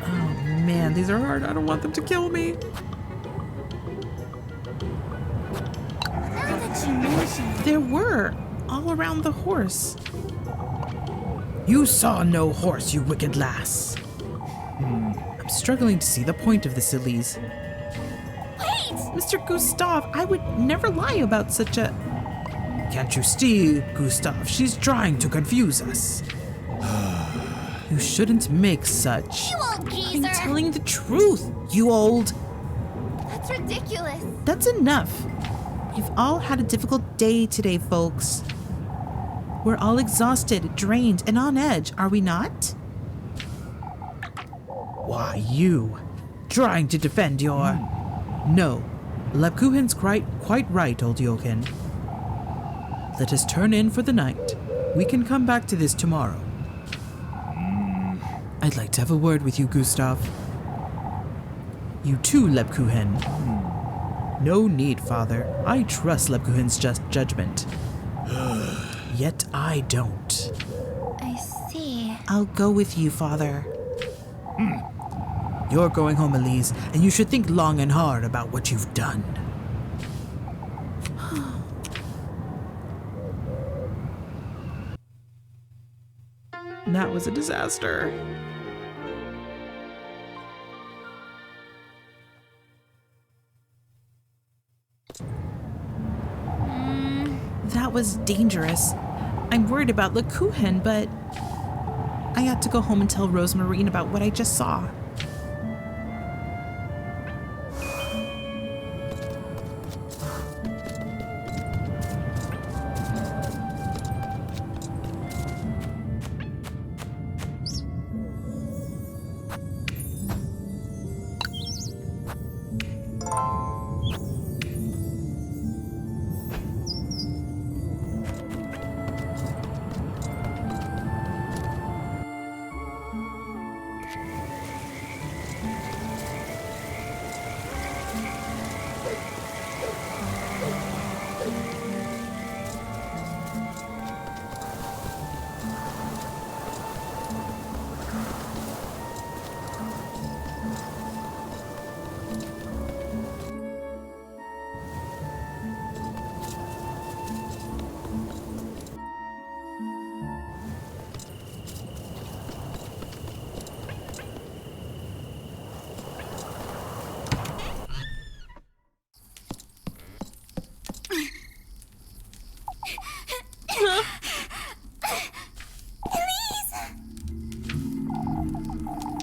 Oh man, these are hard. I don't want them to kill me. Now that you mention There were, all around the horse. You saw no horse, you wicked lass. I'm struggling to see the point of this, Elise. Wait! Mr. Gustav, I would never lie about such a... Can't you see, Gustav? She's trying to confuse us. You shouldn't make such... You old I'm geezer! telling the truth, you old... That's ridiculous. That's enough. We've all had a difficult day today, folks. We're all exhausted, drained, and on edge, are we not? Why, you... Trying to defend your... No. Lebkuchen's quite right, old Jochen. Let us turn in for the night. We can come back to this tomorrow. I'd like to have a word with you, Gustav. You too, Lebkuchen. No need, Father. I trust Lebkuchen's just judgment. Yet I don't. I see. I'll go with you, Father. You're going home, Elise, and you should think long and hard about what you've done. That was a disaster. That was dangerous. I'm worried about Lebkuchen, but I had to go home and tell Rosemarine about what I just saw.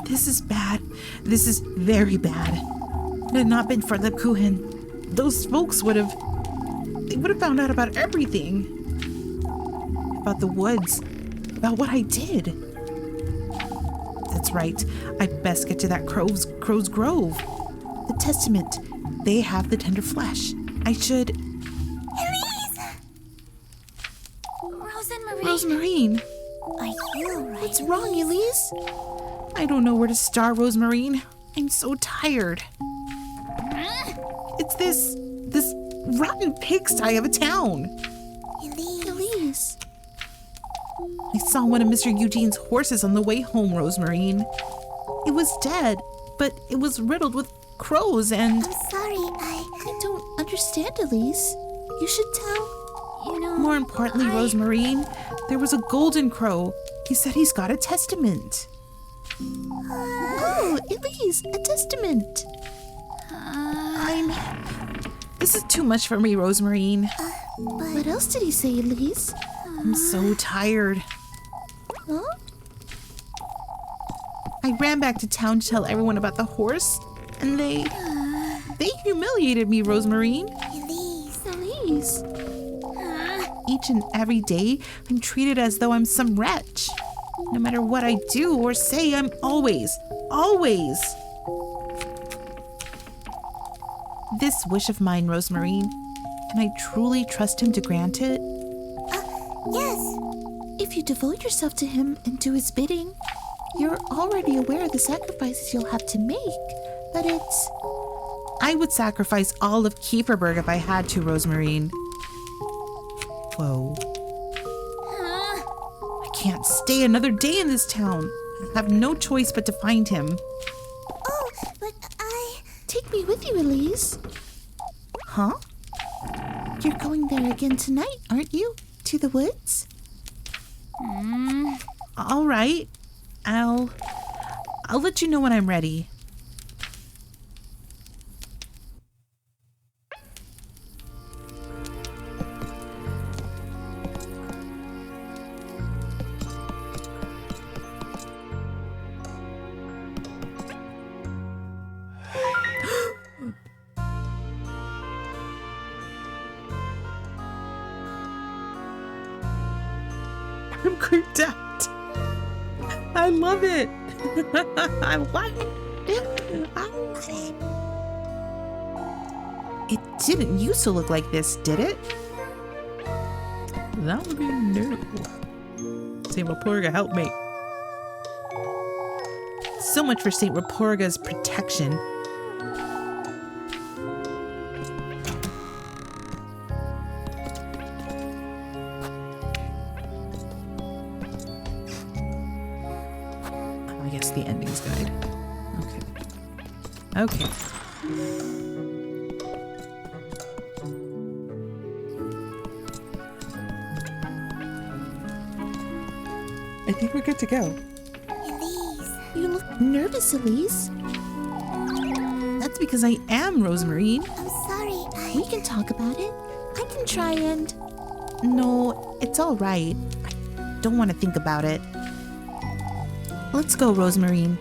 This is bad. This is very bad. If it had not been for Lebkuchen, those folks would have found out about everything. About the woods. About what I did. That's right. I best get to that Crow's Grove. The Testament. They have the tender flesh. I should... Elise! Rosemarine? Rosemarine! Are you alright? What's wrong, Elise? I don't know where to start, Rosemarine. I'm so tired. It's this rotten pigsty of a town. Elise. I saw one of Mr. Eugene's horses on the way home, Rosemarine. It was dead, but it was riddled with crows and... I'm sorry, I don't understand, Elise. You should tell. You know... More importantly, Rosemarine, there was a golden crow. He said he's got a testament. Oh, Elise, a testament. This is too much for me, Rosemarine. What else did he say, Elise? I'm so tired. Huh? I ran back to town to tell everyone about the horse, and they humiliated me, Rosemarine. Elise. Elise. Each and every day, I'm treated as though I'm some wretch. No matter what I do or say, I'm always this wish of mine, Rosemarine. Can I truly trust him to grant it? Yes. If you devote yourself to him and do his bidding, you're already aware of the sacrifices you'll have to make. But it's... I would sacrifice all of Kieferberg if I had to, Rosemarine. Whoa. I can't stay another day in this town. I have no choice but to find him. Oh, but I... Take me with you, Elise. Huh? You're going there again tonight, aren't you? To the woods? All right. I'll let you know when I'm ready. I'm creeped out. I love it. I love it. I love it. It didn't used to look like this, did it? That would be new. St. Walpurga, help me. So much for St. Walpurga's protection. I guess the endings guide. Okay. I think we're good to go. Elise. You look nervous, Elise. That's because I am, Rosemarine. I'm sorry, We can talk about it. I can try and... No, it's all right. I don't want to think about it. Let's go, Rosemarine.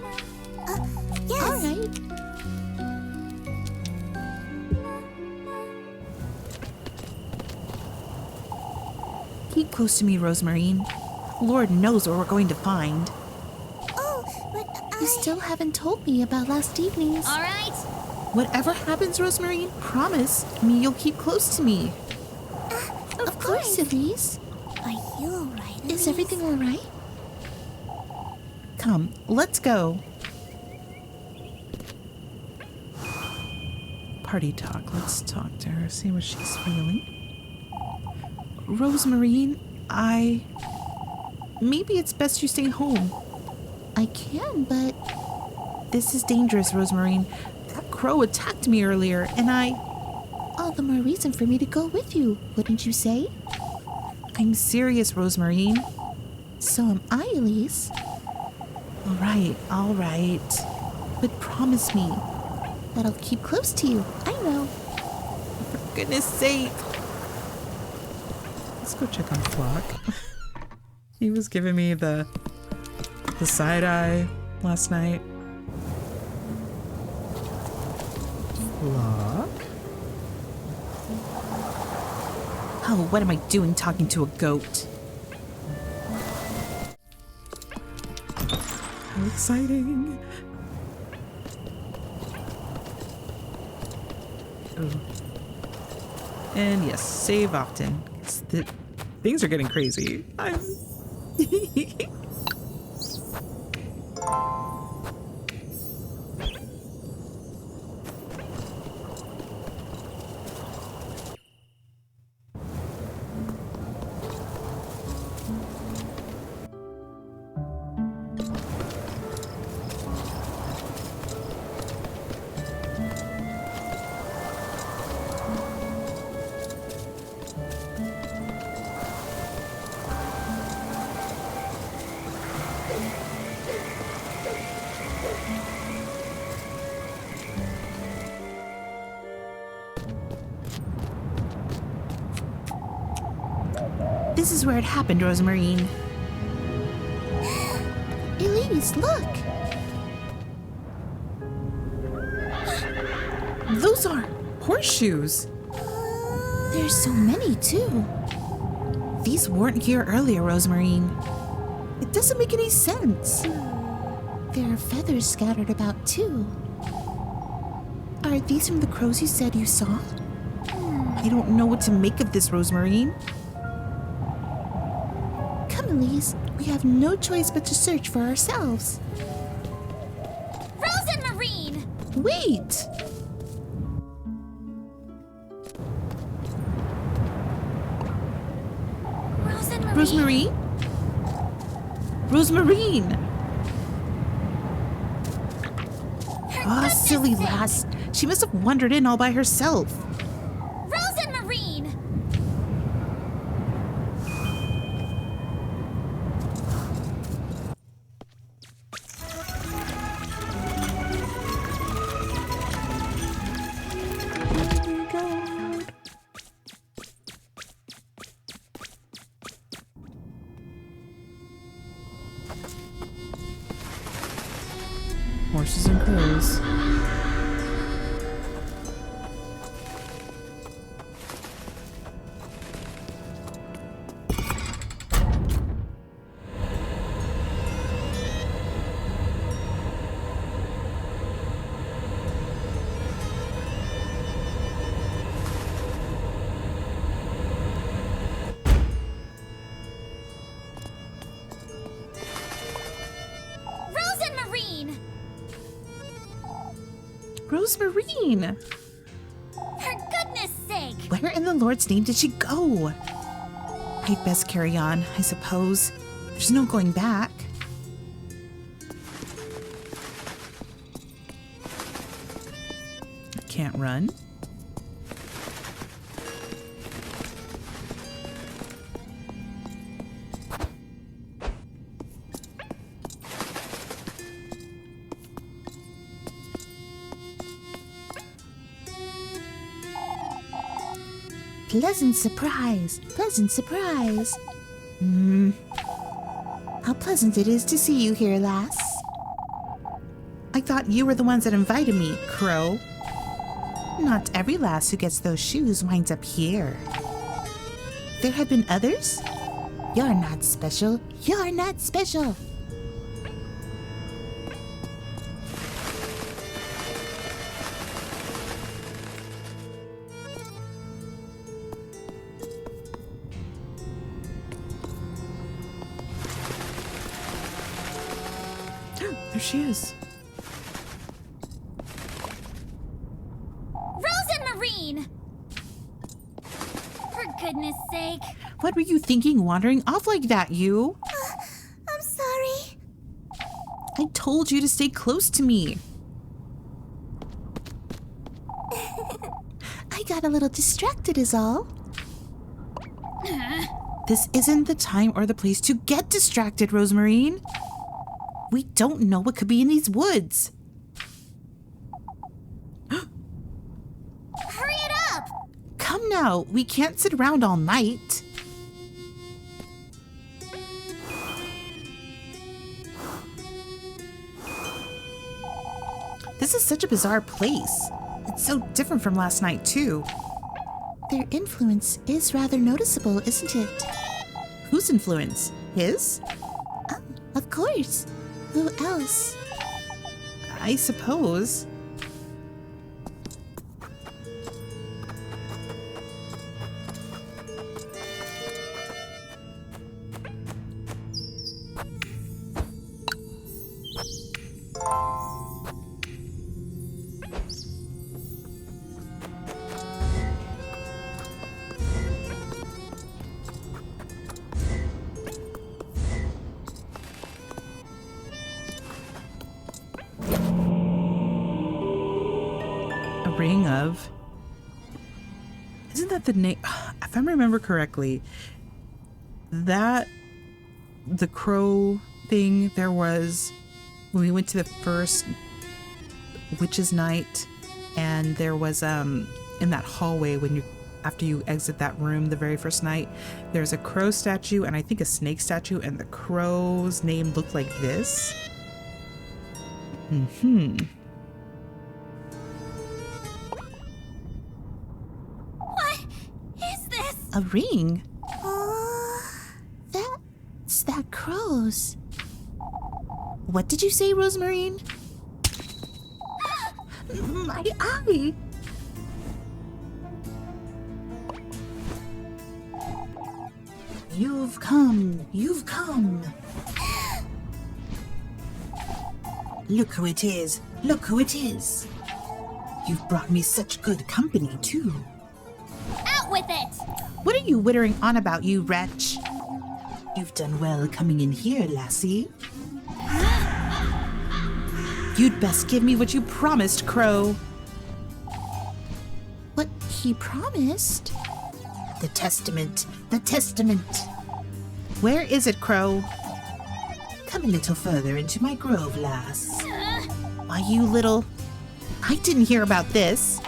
Yes. All right. Keep close to me, Rosemarine. Lord knows what we're going to find. Oh, but You still haven't told me about last evening's... All right. Whatever happens, Rosemarine, promise me you'll keep close to me. Of course, Elise. Are you all right, Is Elise? everything all right? Come, let's go. Party talk. Let's talk to her, see what she's feeling. Rosemarine, maybe it's best you stay home. I can, but... This is dangerous, Rosemarine. That crow attacked me earlier, and all the more reason for me to go with you, wouldn't you say? I'm serious, Rosemarine. So am I, Elise. All right. But promise me. That I'll keep close to you. I know. For goodness sake. Let's go check on Flock. He was giving me the side eye last night. Flock? Oh, what am I doing talking to a goat? How exciting. Ooh. And yes, save often. Things are getting crazy. This is where it happened, Rosemarine. Elise, look! Those are horseshoes. There's so many, too. These weren't here earlier, Rosemarine. It doesn't make any sense. There are feathers scattered about, too. Are these from the crows you said you saw? I don't know what to make of this, Rosemarine. Come, Elise. We have no choice but to search for ourselves. Rose and Marine! Wait! Rose and Marine? Rosemarine? Rosemarine! Ah, silly lass. She must have wandered in all by herself. Rose and Marine! Horses and crows. Rose and Marine! Rosemarine! For goodness sake! Where in the Lord's name did she go? I'd best carry on, I suppose. There's no going back. I can't run. Pleasant surprise. Pleasant surprise. How pleasant it is to see you here, lass. I thought you were the ones that invited me, Crow. Not every lass who gets those shoes winds up here. There have been others? You're not special. You're not special. There she is. Rose and Marine! For goodness sake. What were you thinking wandering off like that, you? I'm sorry. I told you to stay close to me. I got a little distracted is all. This isn't the time or the place to get distracted, Rosemarine. We don't know what could be in these woods. Hurry it up! Come now, we can't sit around all night. This is such a bizarre place. It's so different from last night, too. Their influence is rather noticeable, isn't it? Whose influence? His? Oh, of course. Who else? I suppose. Ring of. Isn't that the name? If I remember correctly, that the crow thing there was when we went to the first witch's night, and there was in that hallway when you after you exit that room the very first night, there's a crow statue and I think a snake statue, and the crow's name looked like this. What A ring? That's that crow's. What did you say, Rosemarine? My eye! You've come, you've come. Look who it is, look who it is. You've brought me such good company, too. Out with it! What are you wittering on about, you wretch? You've done well coming in here, lassie. You'd best give me what you promised, Crow. What he promised? The testament, the testament. Where is it, Crow? Come a little further into my grove, lass. Why, you little... I didn't hear about this.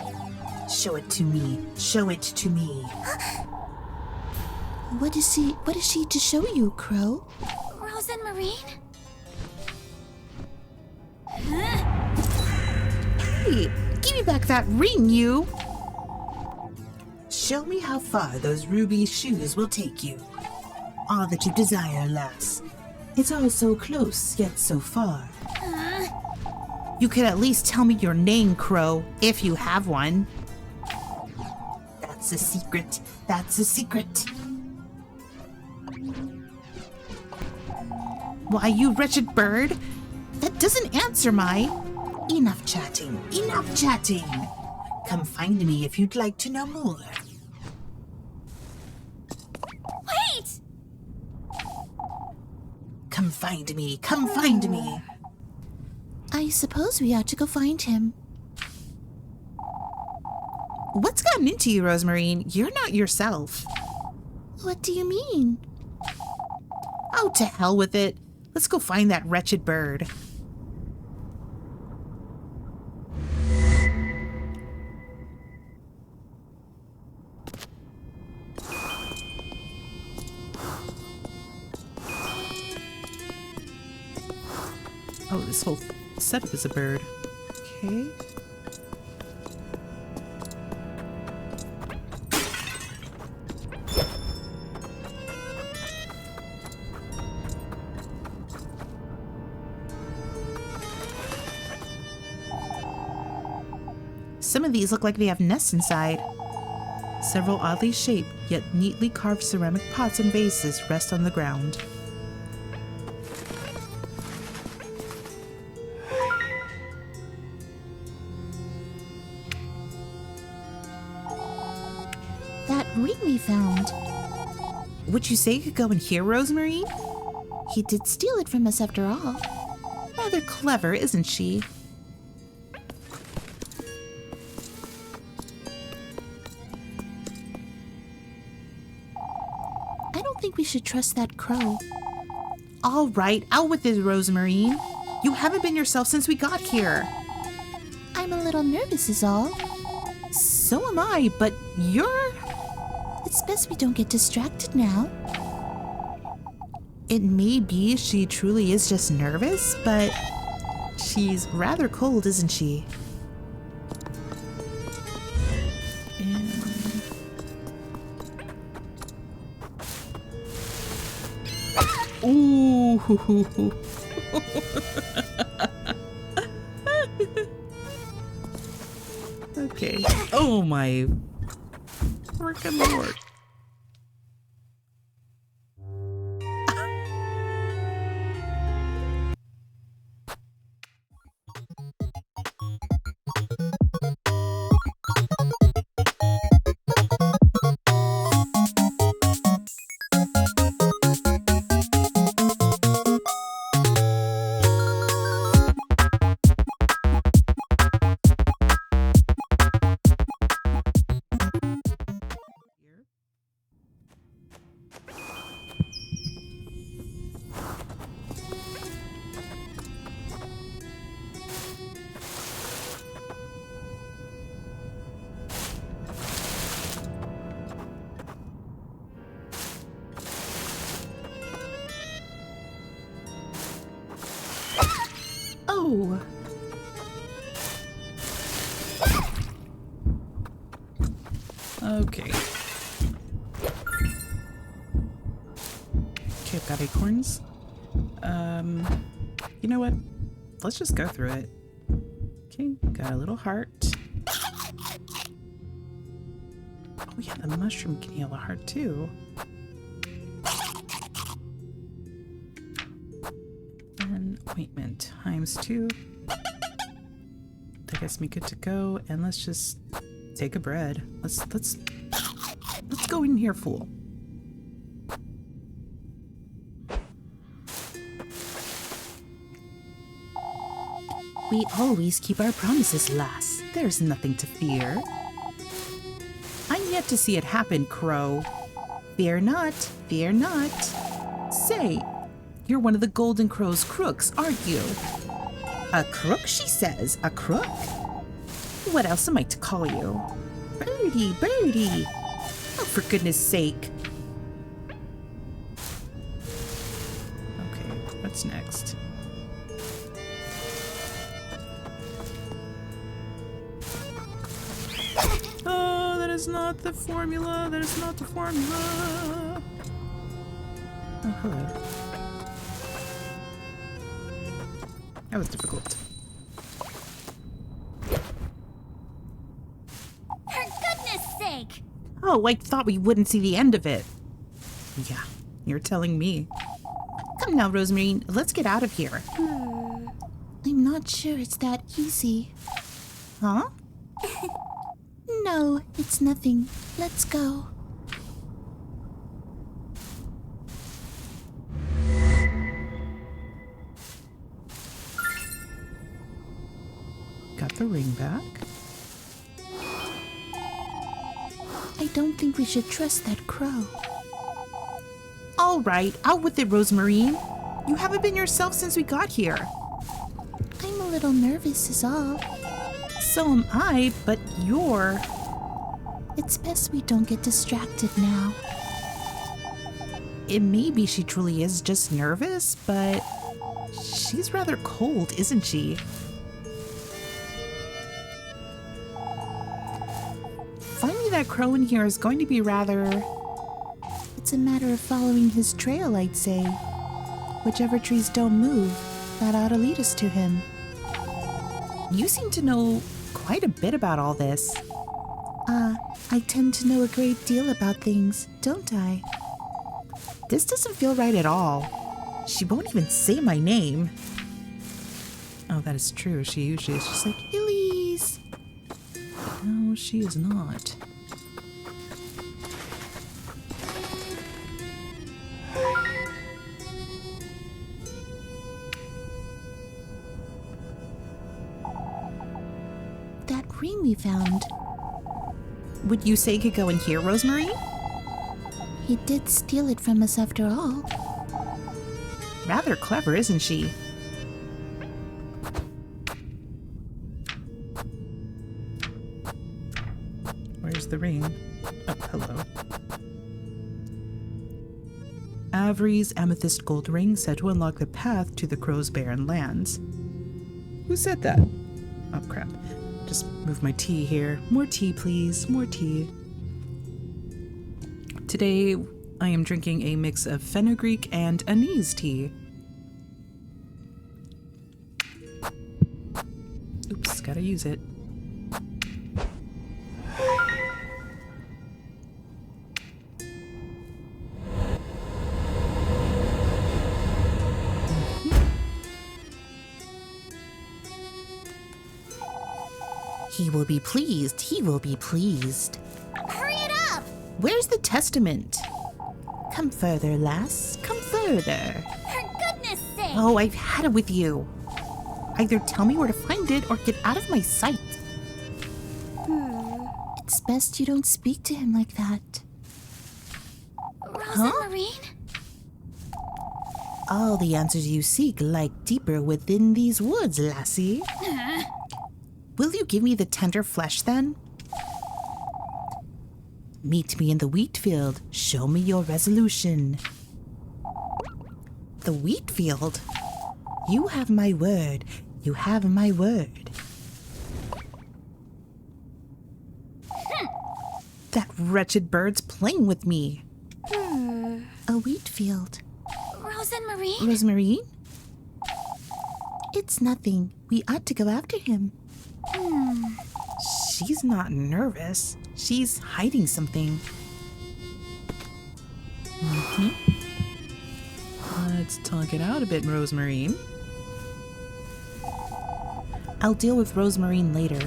Show it to me, show it to me. What is she to show you, Crow? Rose and Marine? Hey, give me back that ring, you. Show me how far those ruby shoes will take you. All that you desire, lass. It's all so close, yet so far. You could at least tell me your name, Crow, if you have one. That's a secret, that's a secret. Why, you wretched bird, that doesn't answer my... Enough chatting, enough chatting. Come find me if you'd like to know more. Wait! Come find me, come find me. I suppose we ought to go find him. What's gotten into you, Rosemarine? You're not yourself. What do you mean? Oh, to hell with it. Let's go find that wretched bird. Oh, this whole setup is a bird. Okay. Some of these look like they have nests inside. Several oddly shaped, yet neatly carved ceramic pots and vases rest on the ground. That ring we found. Would you say you could go in here, Rosemarine? He did steal it from us after all. Rather clever, isn't she? I don't think we should trust that crow. All right, out with it, Rosemarine. You haven't been yourself since we got here. I'm a little nervous is all. So am I, but you're... It's best we don't get distracted now. It may be she truly is just nervous, but she's rather cold, isn't she? Ooh. Okay. Oh my frickin' lord. Oh. Okay. Okay, I've got acorns. You know what? Let's just go through it. Okay, got a little heart. Oh yeah, the mushroom can heal a heart too. And ointment ×2. That gets me good to go. And let's just take a bread. Let's go in here full. We always keep our promises, lass. There's nothing to fear. I'm yet to see it happen, Crow. Fear not, fear not. Say, you're one of the Golden Crow's crooks, aren't you? A crook, she says. A crook? What else am I to call you? Birdie, Birdie. Oh, for goodness sake. Okay, what's next? Oh, that is not the formula. That is not the formula. Oh, hello. That was difficult. For goodness sake! Oh, I thought we wouldn't see the end of it. Yeah, you're telling me. Come now, Rosemary, let's get out of here. I'm not sure it's that easy. Huh? No, it's nothing. Let's go. Got the ring back. I don't think we should trust that crow. All right, out with it, Rosemary. You haven't been yourself since we got here. I'm a little nervous is all. So am I, but you're... It's best we don't get distracted now. It may be she truly is just nervous, but she's rather cold, isn't she? Finding that crow in here is going to be rather... It's a matter of following his trail, I'd say. Whichever trees don't move, that ought to lead us to him. You seem to know quite a bit about all this. I tend to know a great deal about things, don't I? This doesn't feel right at all. She won't even say my name. Oh, that is true. She usually is just like, Elise. No, she is not. That ring we found. Would you say it could go in here, Rosemary? He did steal it from us after all. Rather clever, isn't she? Where's the ring? Oh, hello. Avery's amethyst gold ring said to unlock the path to the crow's barren lands. Who said that? Oh, crap. Just move my tea here. More tea, please. More tea. Today, I am drinking a mix of fenugreek and anise tea. Oops, gotta use it. He will be pleased. He will be pleased. Hurry it up! Where's the testament? Come further, lass. Come further. For goodness sake! Oh, I've had it with you. Either tell me where to find it or get out of my sight. It's best you don't speak to him like that. Rosamarine? All the answers you seek lie deeper within these woods, lassie. Will you give me the tender flesh, then? Meet me in the wheat field. Show me your resolution. The wheat field? You have my word. You have my word. That wretched bird's playing with me. A wheat field. Rose and Marie? Rosemary? It's nothing. We ought to go after him. She's not nervous. She's hiding something. Let's talk it out a bit, Rosemary. I'll deal with Rosemary later.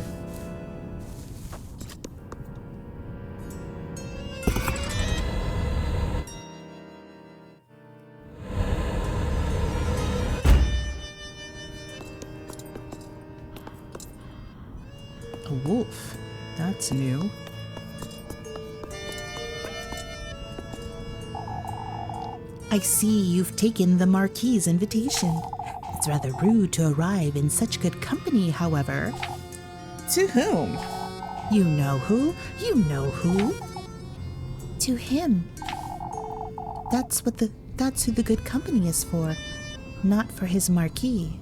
A wolf. That's new. I see you've taken the Marquis's invitation. It's rather rude to arrive in such good company, however. To whom? You know who. You know who. To him. That's who the good company is for, not for his Marquis.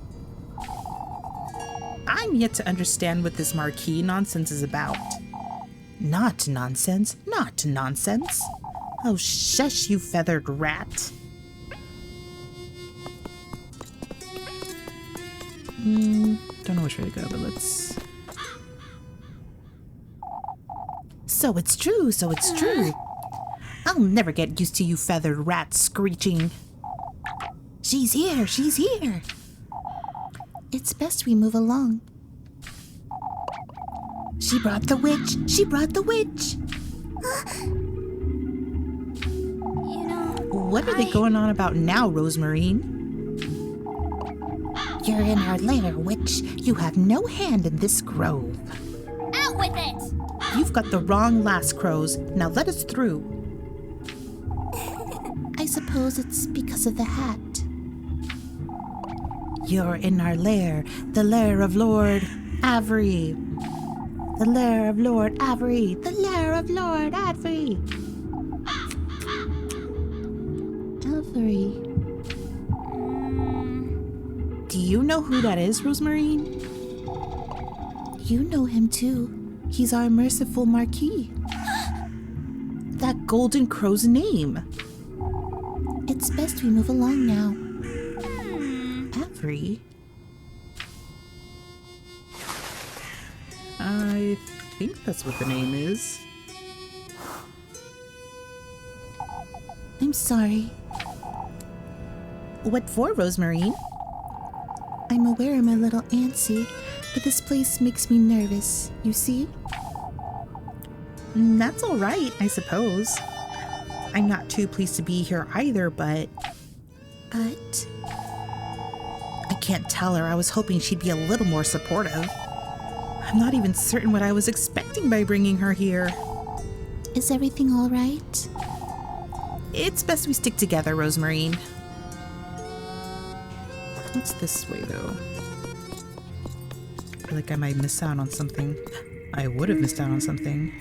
I'm yet to understand what this Marquis nonsense is about. Not nonsense. Not nonsense. Oh, shush, you feathered rat. Don't know which way to go, but let's... So it's true, so it's true. I'll never get used to you feathered rats screeching. She's here, she's here. It's best we move along. She brought the witch, she brought the witch. You know, What are they going on about now, Rosemary? You're in our lair, witch. You have no hand in this grove. out with it! You've got the wrong last crows. Now let us through. I suppose it's because of the hat. You're in our lair, the lair of Lord Avery. The lair of Lord Avery. The lair of Lord Avery. Avery. Do you know who that is, Rosemary? You know him too. He's our merciful Marquis. That golden crow's name. It's best we move along now. Avery? I think that's what the name is. I'm sorry. What for, Rosemary? I'm aware I'm a little antsy, but this place makes me nervous, you see? That's all right, I suppose. I'm not too pleased to be here either, but But I can't tell her. I was hoping she'd be a little more supportive. I'm not even certain what I was expecting by bringing her here. is everything all right? It's best we stick together, Rosemary. What's this way, though? I feel like I might miss out on something. I would have missed out on something.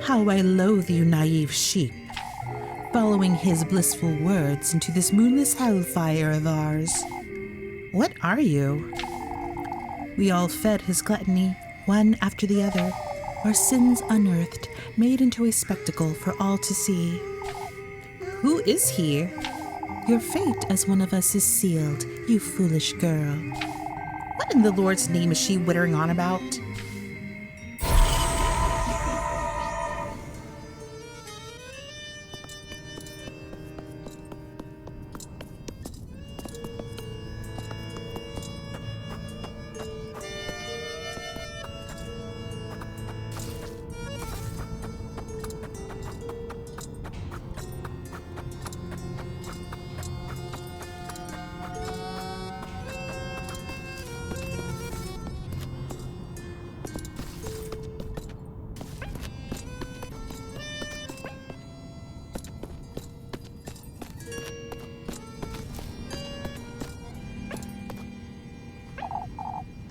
How I loathe you, naive sheep, following his blissful words into this moonless hellfire of ours. What are you? We all fed his gluttony, one after the other, our sins unearthed, made into a spectacle for all to see. Who is he? Your fate as one of us is sealed, you foolish girl. What in the Lord's name is she wittering on about?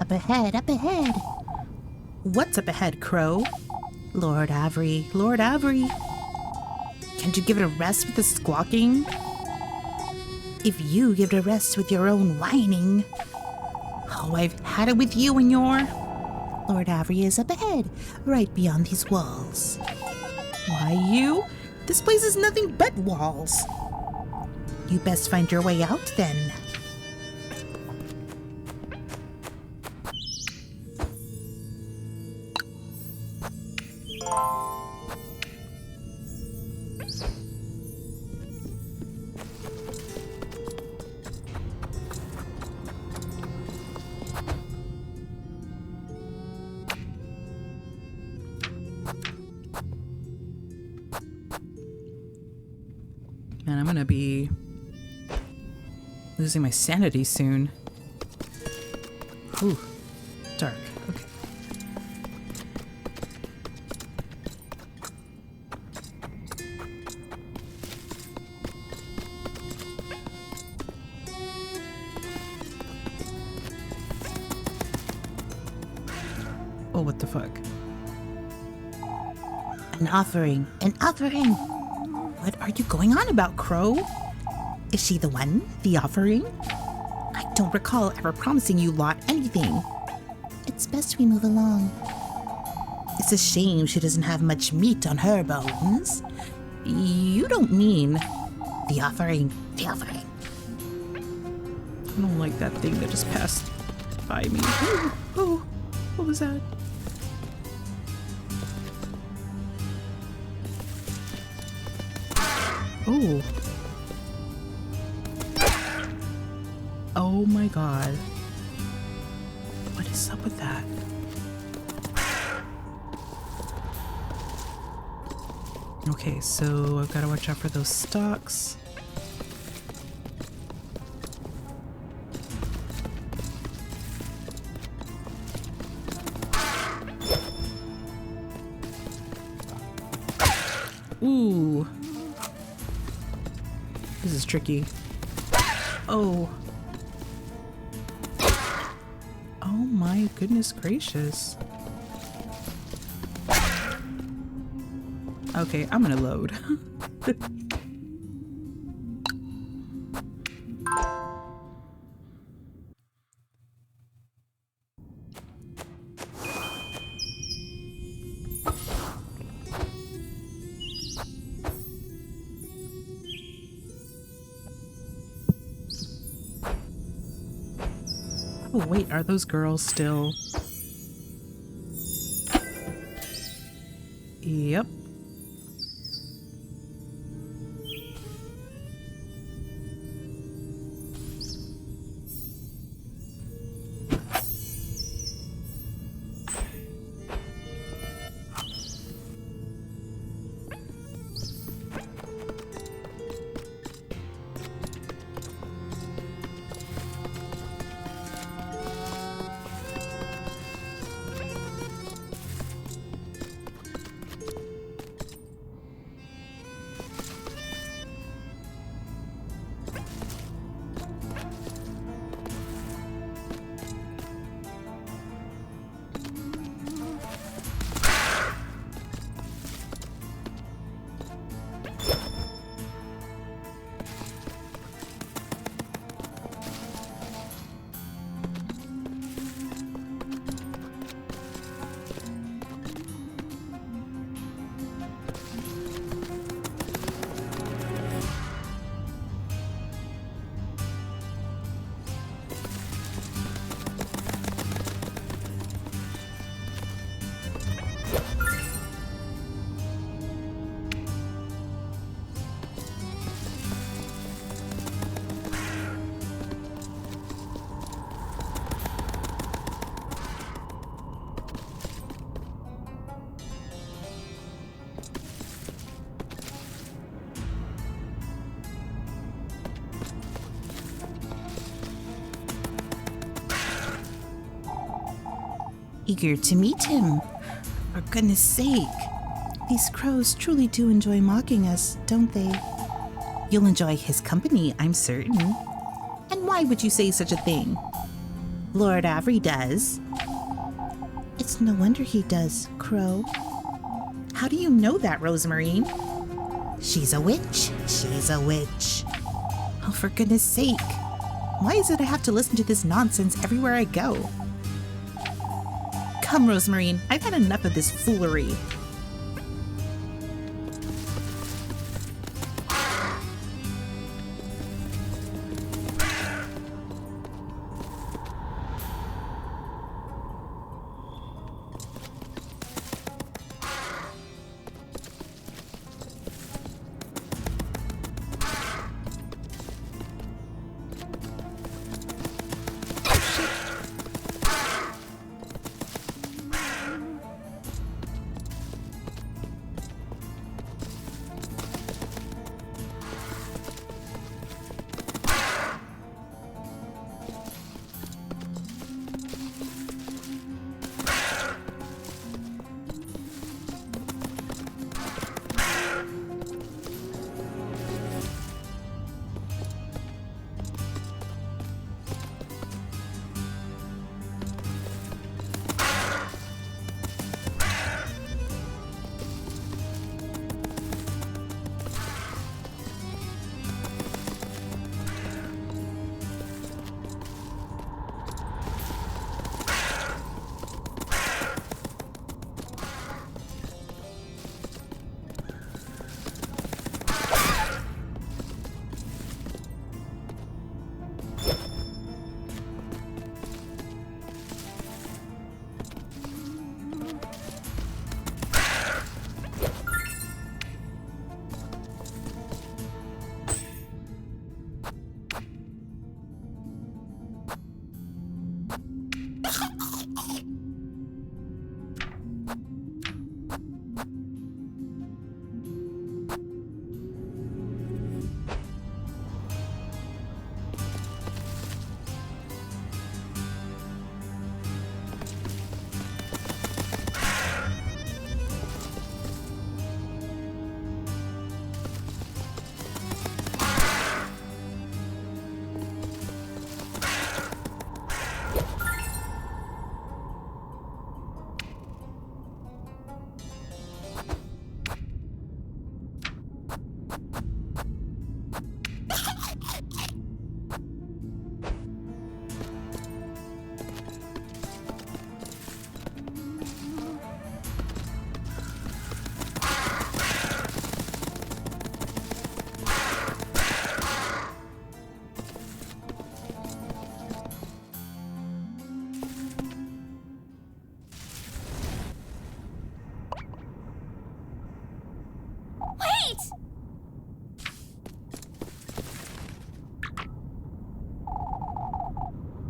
Up ahead, up ahead. What's up ahead, Crow? Lord Avery, Lord Avery. Can't you give it a rest with the squawking? If you give it a rest with your own whining. Oh, I've had it with you and your... Lord Avery is up ahead, right beyond these walls. Why, you? This place is nothing but walls. You best find your way out then. Man, I'm gonna be losing my sanity soon. Ooh, dark. Okay. Oh, what the fuck? An offering. An offering. What are you going on about, Crow? Is she the one? The offering? I don't recall ever promising you Lot anything. It's best we move along. It's a shame she doesn't have much meat on her bones. You don't mean The offering. The offering. I don't like that thing that just passed by me. Oh, oh, what was that? Oh. Oh my god. What is up with that? Okay, so I've got to watch out for those stalks. Ooh. This is tricky. Oh. Oh my goodness gracious. Okay, I'm gonna load. Oh wait, are those girls still? Yep. Eager to meet him. For goodness sake. These crows truly do enjoy mocking us, don't they? You'll enjoy his company, I'm certain. And why would you say such a thing? Lord Avery does. It's no wonder he does, Crow. How do you know that, Rosemarine? She's a witch. She's a witch. Oh, for goodness sake. Why is it I have to listen to this nonsense everywhere I go? Come, Rosemarine, I've had enough of this foolery.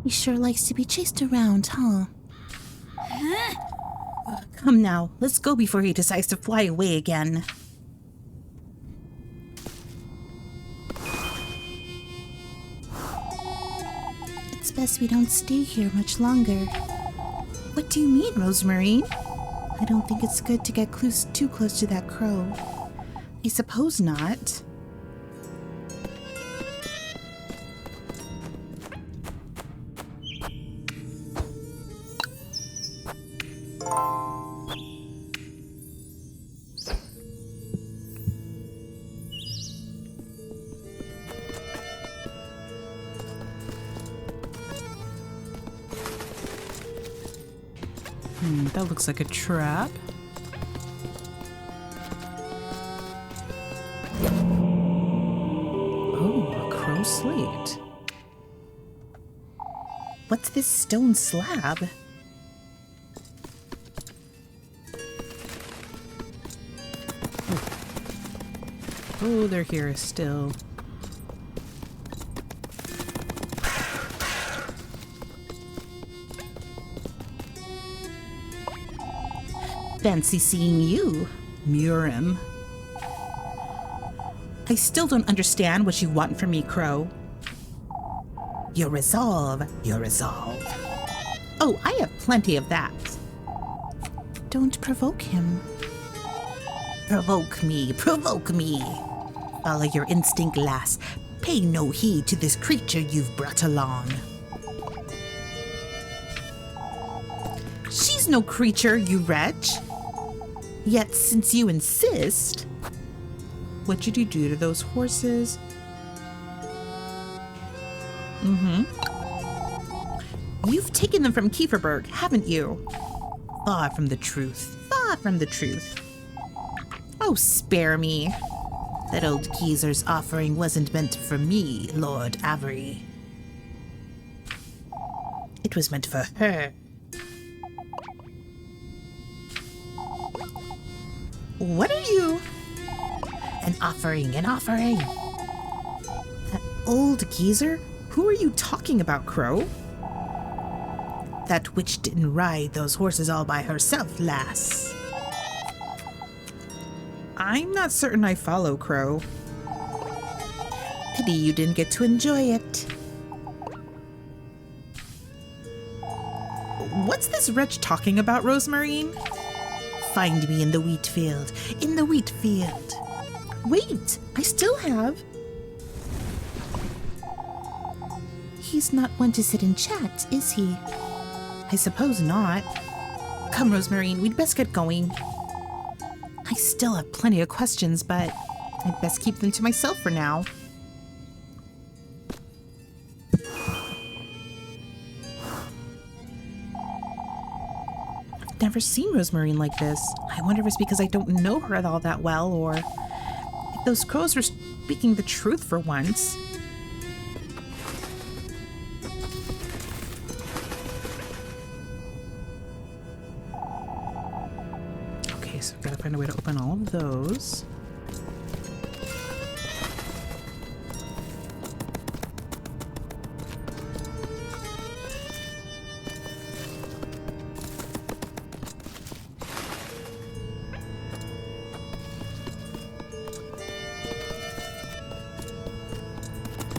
He sure likes to be chased around, huh? Come now, let's go before he decides to fly away again. It's best we don't stay here much longer. What do you mean, Rosemary? I don't think it's good to get too close to that crow. I suppose not. That looks like a trap. Oh, a crow slate. What's this stone slab? Oh, they're here still. Fancy seeing you, Murim. I still don't understand what you want from me, Crow. Your resolve, your resolve. Oh, I have plenty of that. Don't provoke him. Provoke me, provoke me. Follow your instinct, lass. Pay no heed to this creature you've brought along. She's no creature, you wretch. Yet, since you insist, what did you do to those horses? You've taken them from Kieferberg, haven't you? Far from the truth, far from the truth. Oh, spare me. That old geezer's offering wasn't meant for me, Lord Avery. It was meant for her. What are you? An offering, an offering. That old geezer? Who are you talking about, Crow? That witch didn't ride those horses all by herself, lass. I'm not certain I follow, Crow. Pity you didn't get to enjoy it. What's this wretch talking about, Rosemarine? Find me in the wheat field. In the wheat field. Wait, I still have. He's not one to sit and chat, is he? I suppose not. Come, Rosemarine, we'd best get going. I still have plenty of questions, but I'd best keep them to myself for now. I've never seen Rosemarine like this. I wonder if it's because I don't know her all that well, or if those crows were speaking the truth for once. Okay, so I've got to find a way to open all of those.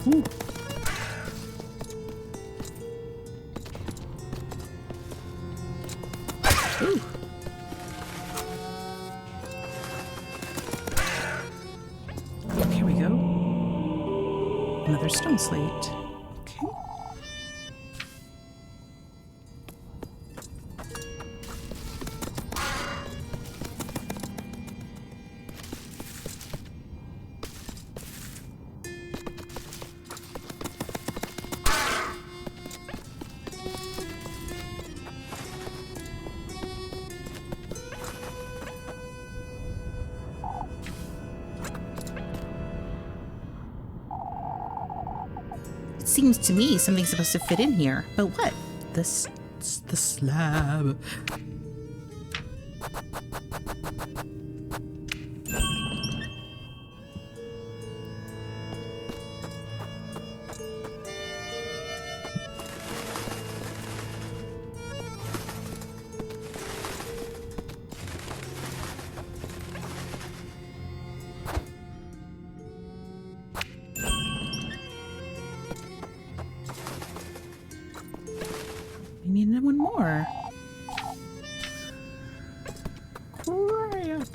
Ooh. Ooh. Here we go. Another stone slate. Okay. It seems to me something's supposed to fit in here, but what? The slab. find one more. Crap.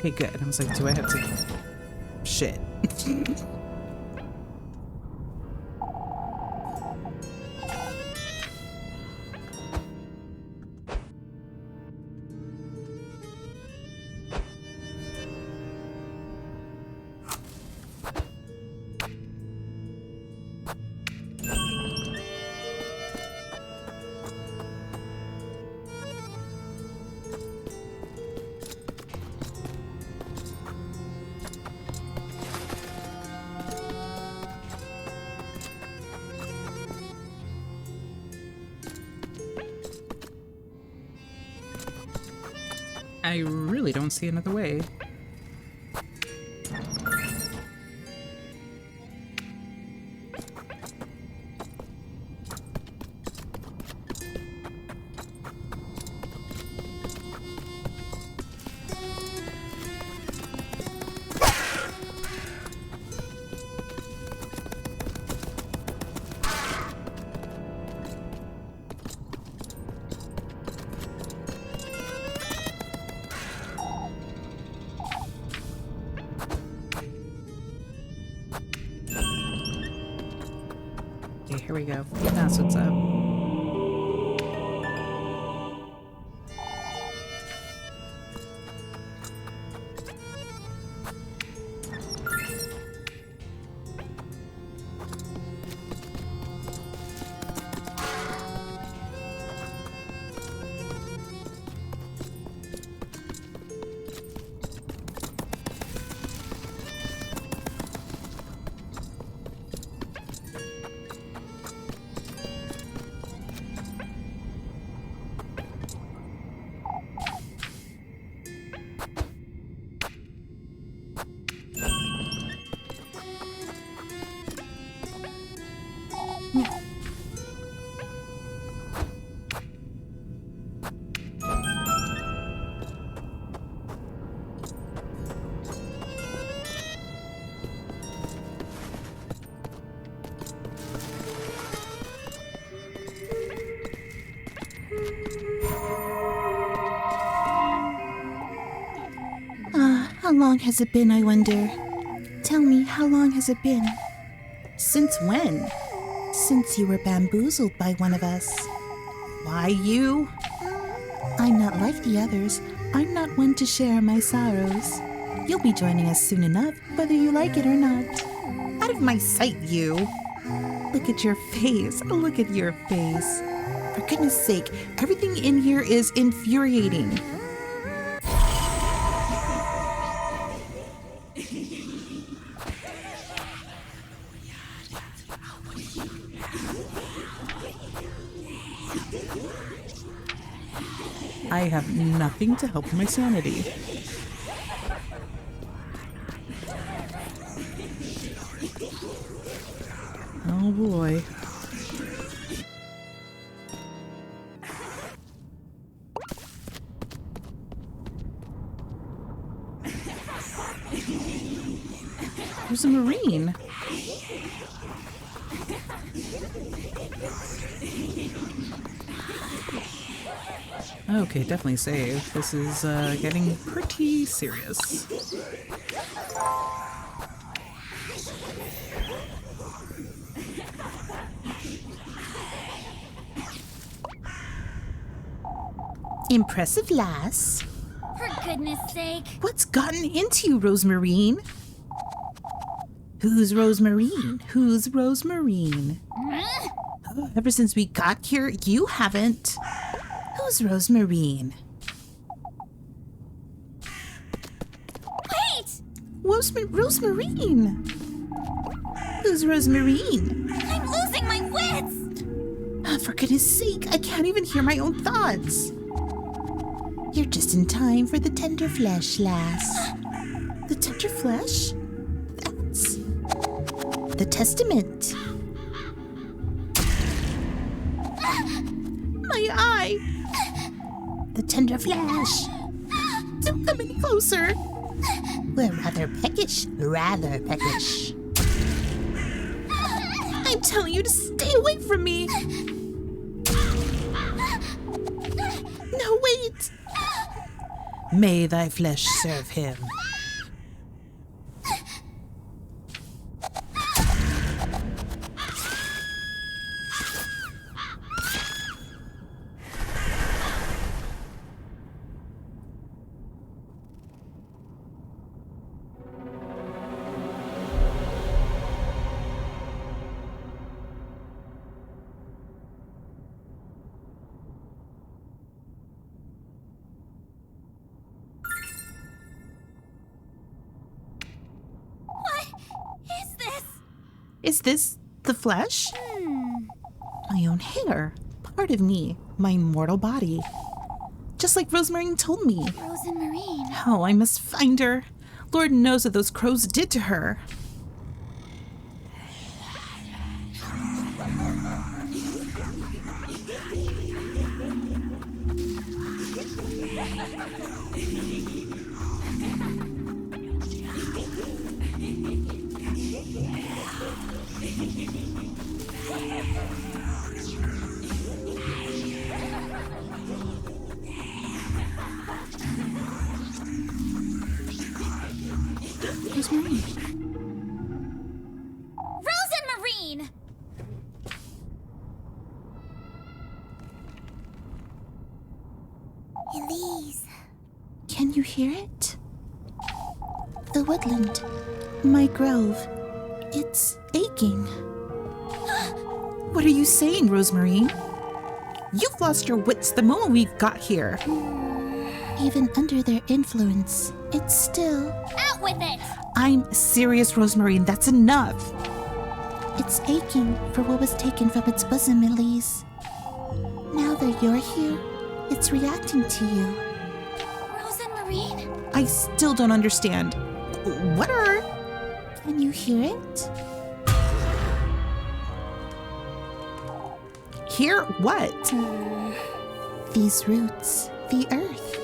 Okay, good. I was like, do I have to... Shit. I really don't see another way. Okay, here we go. That's what's up. How long has it been, I wonder? Tell me, how long has it been? Since when? Since you were bamboozled by one of us. Why you? I'm not like the others. I'm not one to share my sorrows. You'll be joining us soon enough, whether you like it or not. Out of my sight, you. Look at your face. Look at your face. For goodness sake, everything in here is infuriating. I have nothing to help my sanity. Oh boy. Rosemarine. Okay, definitely save. This is getting pretty serious. Impressive, lass. For goodness sake. What's gotten into you, Rosemarine? Who's Rosemarine? Who's Rosemarine? Oh, ever since we got here, you haven't. Who's Rosemarine? Wait! Rosemarine! Who's Rosemarine? I'm losing my wits! Oh, for goodness sake, I can't even hear my own thoughts. You're just in time for the tender flesh, lass. The tender flesh? That's the testament. My eye! The tender flesh. Don't come any closer. We're rather peckish. Rather peckish. I'm telling you to stay away from me. No, wait. May thy flesh serve him. Is this the flesh? My own hair. Part of me. My mortal body. Just like Rosemarine told me. Rosemarine. Oh, I must find her. Lord knows what those crows did to her. Rosemarine. Rosemarine! Elise. Can you hear it? The woodland, my grove, it's aching. What are you saying, Rosemarine? You've lost your wits the moment we got here. Even under their influence, it's still... Out with it! I'm serious, Rosemarine. That's enough. It's aching for what was taken from its bosom, Elise. Now that you're here, it's reacting to you. Rosemarine? I still don't understand. What are... Can you hear it? Hear what? These roots, the earth.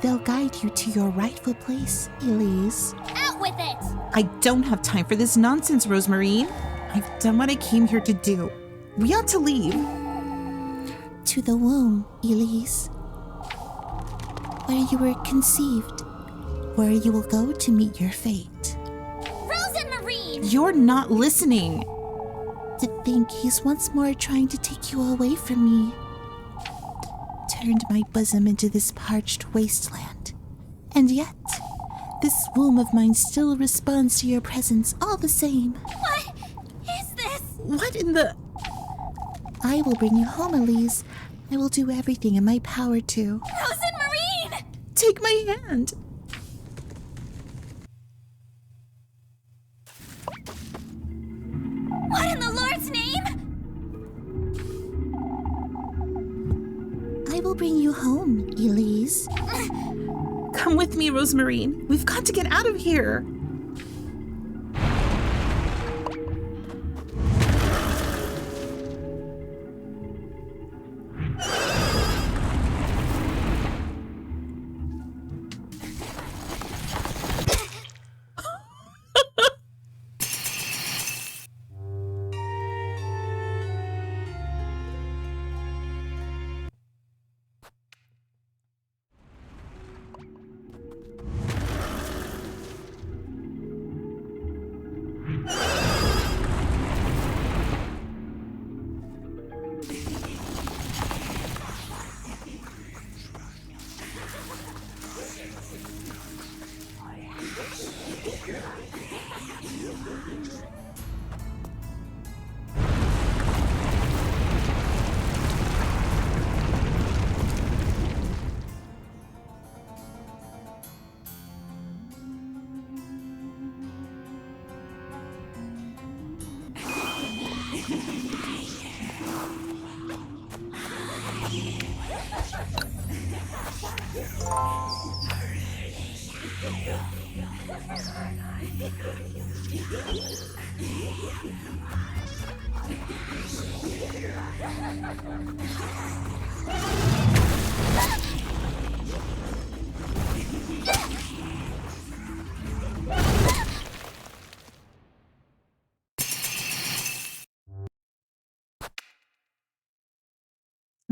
They'll guide you to your rightful place, Elise. Out with it! I don't have time for this nonsense, Rosemarine. I've done what I came here to do. We ought to leave. To the womb, Elise. Where you were conceived. Where you will go to meet your fate. Rosemarine! You're not listening. To think he's once more trying to take you away from me. Turned my bosom into this parched wasteland. And yet, this womb of mine still responds to your presence all the same. What is this? What in the... I will bring you home, Elise. I will do everything in my power to. Rosemarine! Take my hand. What in the Lord's name? I will bring you home, Elise. Come with me, Rosemarine. We've got to get out of here.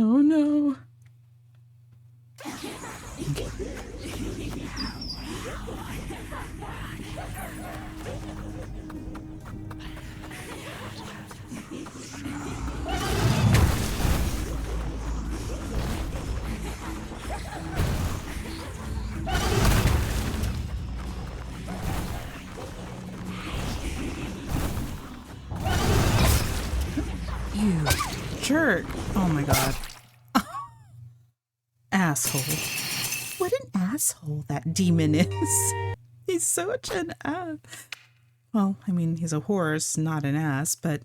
Oh no. You jerk. Oh my god. Asshole. What an asshole that demon is. He's such an ass. Well, I mean, he's a horse, not an ass, but...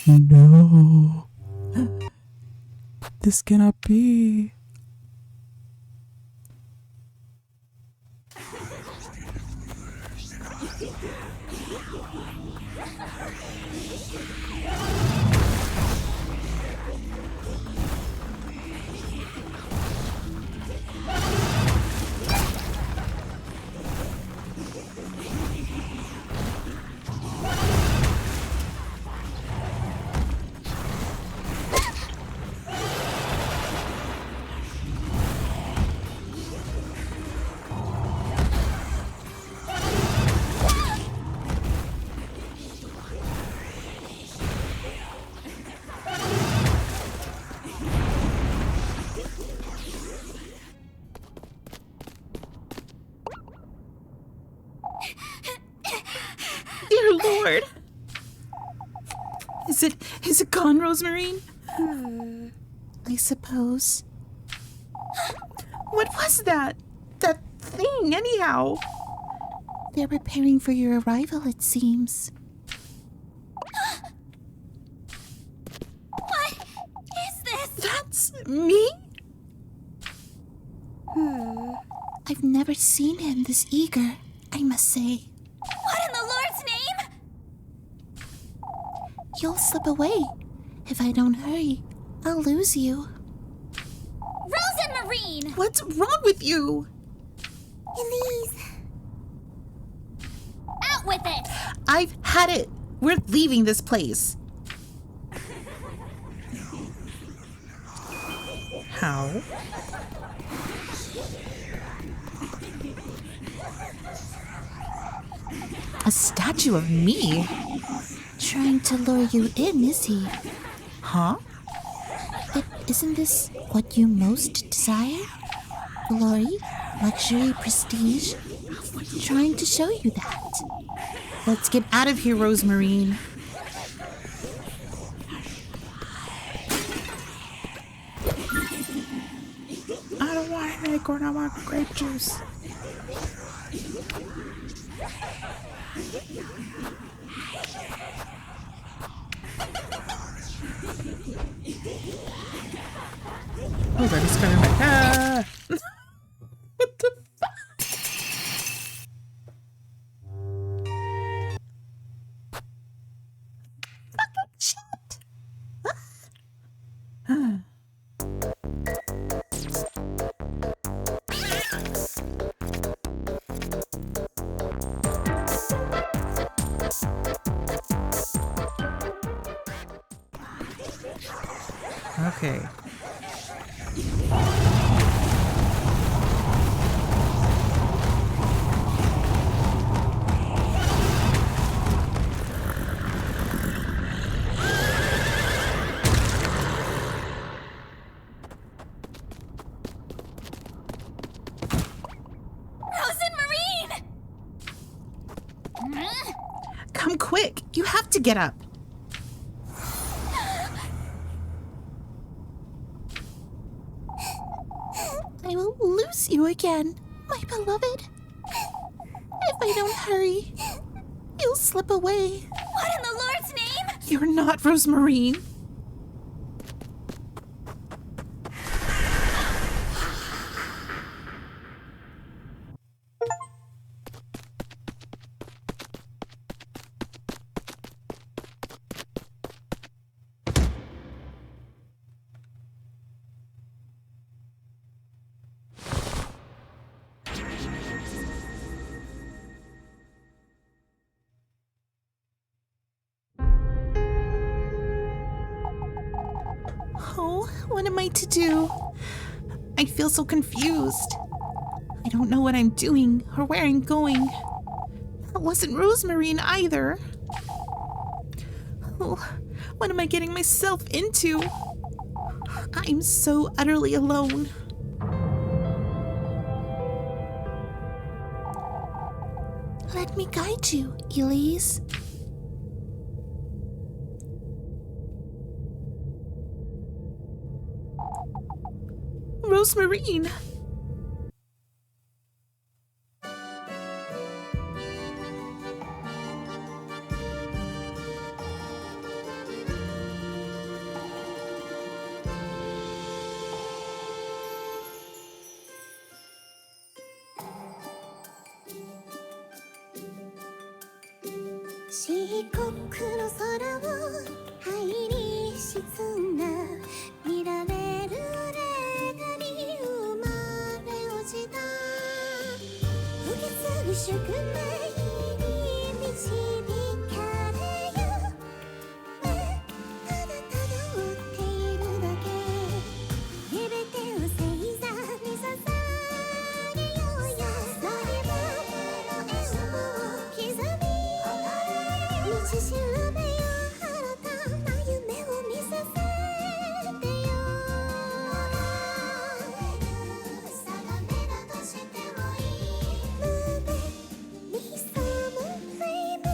No. This cannot be. Dear Lord. Is it gone, Rosemarine? I suppose. What was that? That thing, anyhow? They're preparing for your arrival, it seems. What is this? That's me? I've never seen him this eager, I must say. What in the Lord's name? You'll slip away. If I don't hurry, I'll lose you. Rosemarine! What's wrong with you? Elise! Out with it! I've had it. We're leaving this place. How? A statue of me? Trying to lure you in, is he? Huh? Isn't this what you most desire? Glory, luxury, prestige? Trying to show you that. Let's get out of here, Rosemarine. I don't want an acorn, I want grape juice. Oh, that is kind of like, ah! What the fuck? Fucking shit! Okay. Rose and Marine! Come quick! You have to get up! I will lose you again, my beloved. If I don't hurry, you'll slip away. What in the Lord's name? You're not Rosemarine. Oh, what am I to do? I feel so confused. I don't know what I'm doing or where I'm going. That wasn't Rosemarine either. Oh, what am I getting myself into? I'm so utterly alone. Let me guide you, Elise. Rosemarine!漆黒の空を灰に沈んだ見られる霊がに生まれ落ちた受け継ぐ宿命に導かれよただただ追っているだけ全てを星座に捧げようよそれはの縁を刻み道しるべよ新たな夢を見させてよ定めだとしてもいい胸に潜むフレーム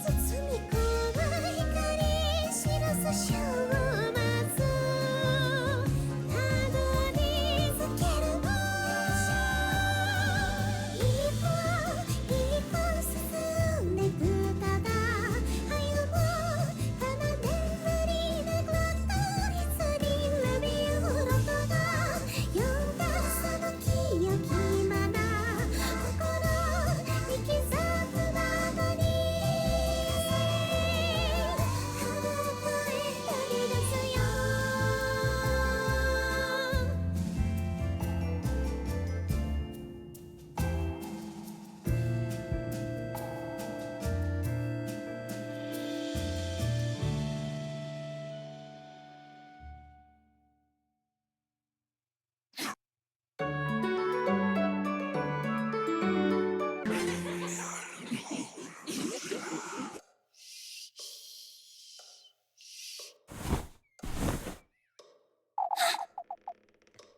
包み込む光知らす週末たどり着けるの一歩一歩進んでくただ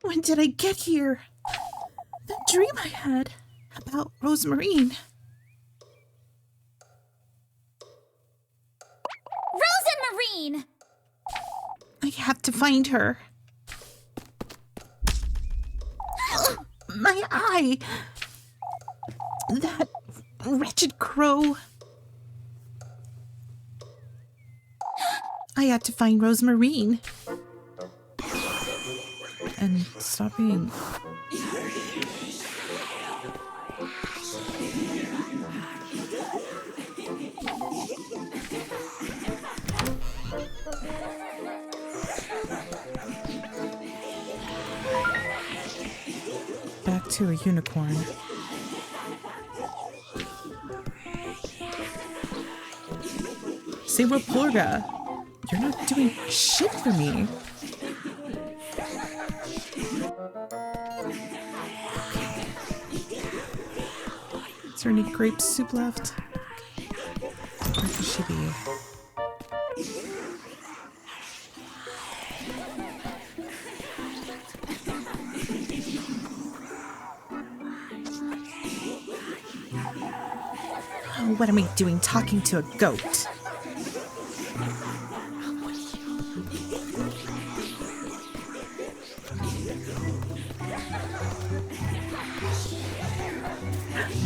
When did I get here? That dream I had about Rosemarine. Rose and Marine! I have to find her. That wretched crow. I had to find Rosemarine. And stop being... Back to a unicorn. Say, Reporga, you're not doing shit for me. Is there any grape soup left? Where could she be? Oh, what am I doing talking to a goat?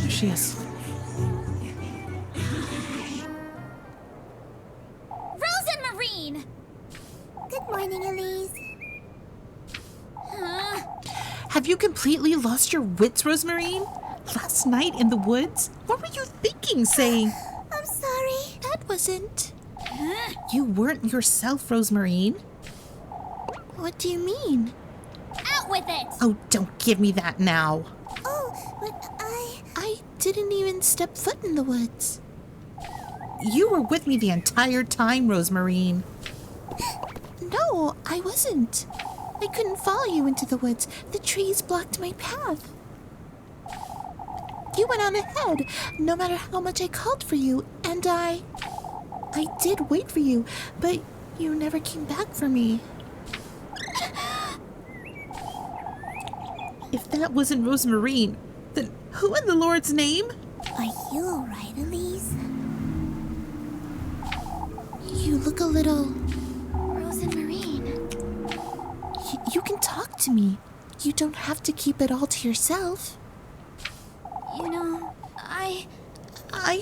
There she is. Rosemarine! Good morning, Elise. Have you completely lost your wits, Rosemarine? Last night in the woods? What were you thinking, saying? I'm sorry. That wasn't. You weren't yourself, Rosemarine. What do you mean? Out with it! Oh, don't give me that now. Oh, but I didn't even step foot in the woods. You were with me the entire time, Rosemarine. No, I wasn't. I couldn't follow you into the woods. The trees blocked my path. You went on ahead, no matter how much I called for you, and I did wait for you, but you never came back for me. If that wasn't Rosemarine, then who in the Lord's name? Are you alright, Elise? You look a little... Rosemarine. You can talk to me. You don't have to keep it all to yourself. You know, I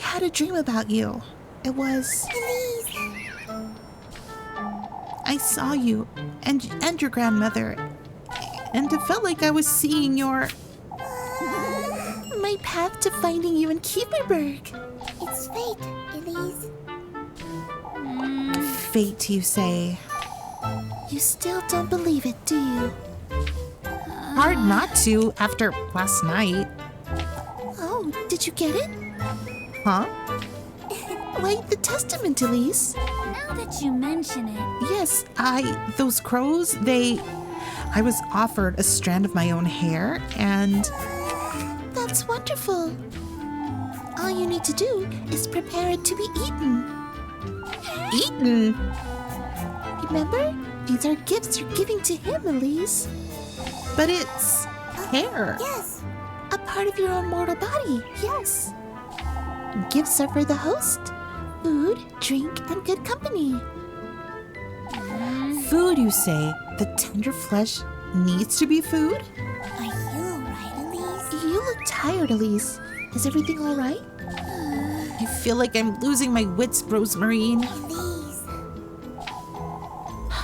had a dream about you. It was... Elise! I saw you and your grandmother, and it felt like I was seeing your... My path to finding you in Kieferberg. It's fate, Elise. Fate, you say? You still don't believe it, do you? Hard not to after last night. Oh, did you get it? Huh? Why, the testament, Elise. now that you mention it, Yes, those crows, I was offered a strand of my own hair, and... That's wonderful. All you need to do is prepare it to be eaten. Eaten? Remember? These are gifts you're giving to him, Elise. But it's hair. Yes. A part of your own mortal body, yes. Gifts are for the host. Food, drink, and good company. Food, you say? The tender flesh needs to be food? Are you alright, Elise? You look tired, Elise. Is everything alright? I feel like I'm losing my wits, Rosemarine. Elise.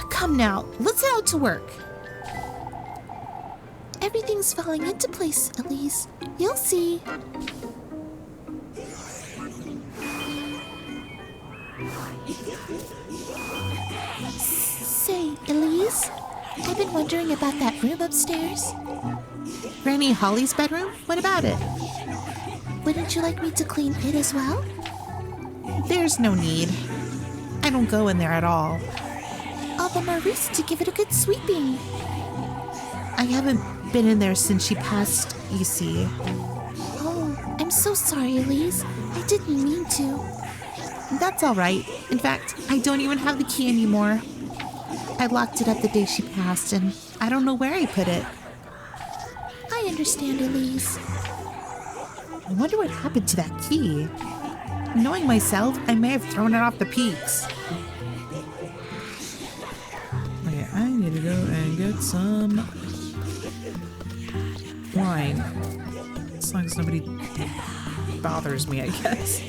Come now, let's head out to work. Everything's falling into place, Elise. You'll see. Say, Elise, I've been wondering about that room upstairs. Granny Holly's bedroom? What about it? Wouldn't you like me to clean it as well? There's no need. I don't go in there at all. All the more reason to give it a good sweeping. I haven't been in there since she passed, you see. Oh, I'm so sorry, Elise. I didn't mean to. That's all right. In fact, I don't even have the key anymore. I locked it up the day she passed, and I don't know where I put it. I understand, Elise. I wonder what happened to that key. Knowing myself, I may have thrown it off the peaks. Okay, I need to go and get some wine. fine. As long as nobody bothers me, I guess.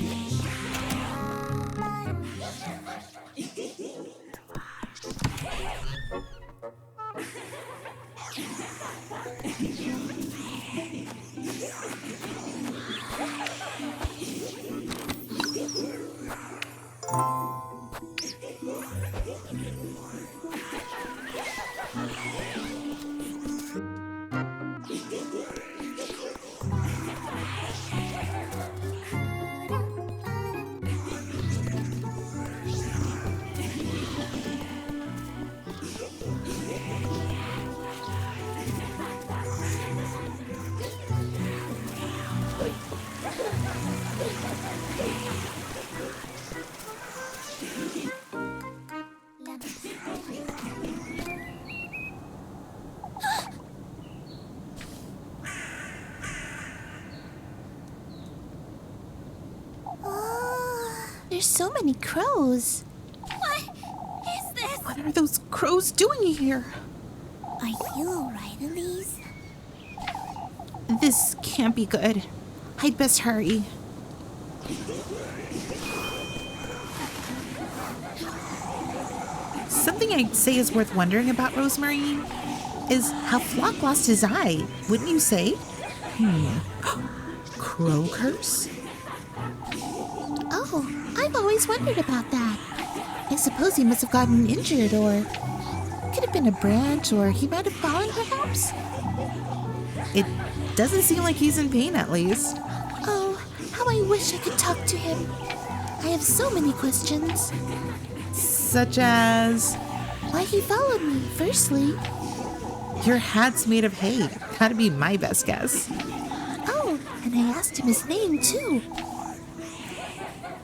There's so many crows. What is this? What are those crows doing here? Are you alright, Elise? This can't be good. I'd best hurry. Something I'd say is worth wondering about Rosemarine is how Flock lost his eye, wouldn't you say? Crow curse? Oh, I've always wondered about that. I suppose he must have gotten injured, or could have been a branch, or he might have fallen, perhaps. It doesn't seem like he's in pain, at least. Oh, how I wish I could talk to him. I have so many questions. Such as, Why he followed me, firstly. your hat's made of hay. That'd be my best guess. Oh, and I asked him his name, too.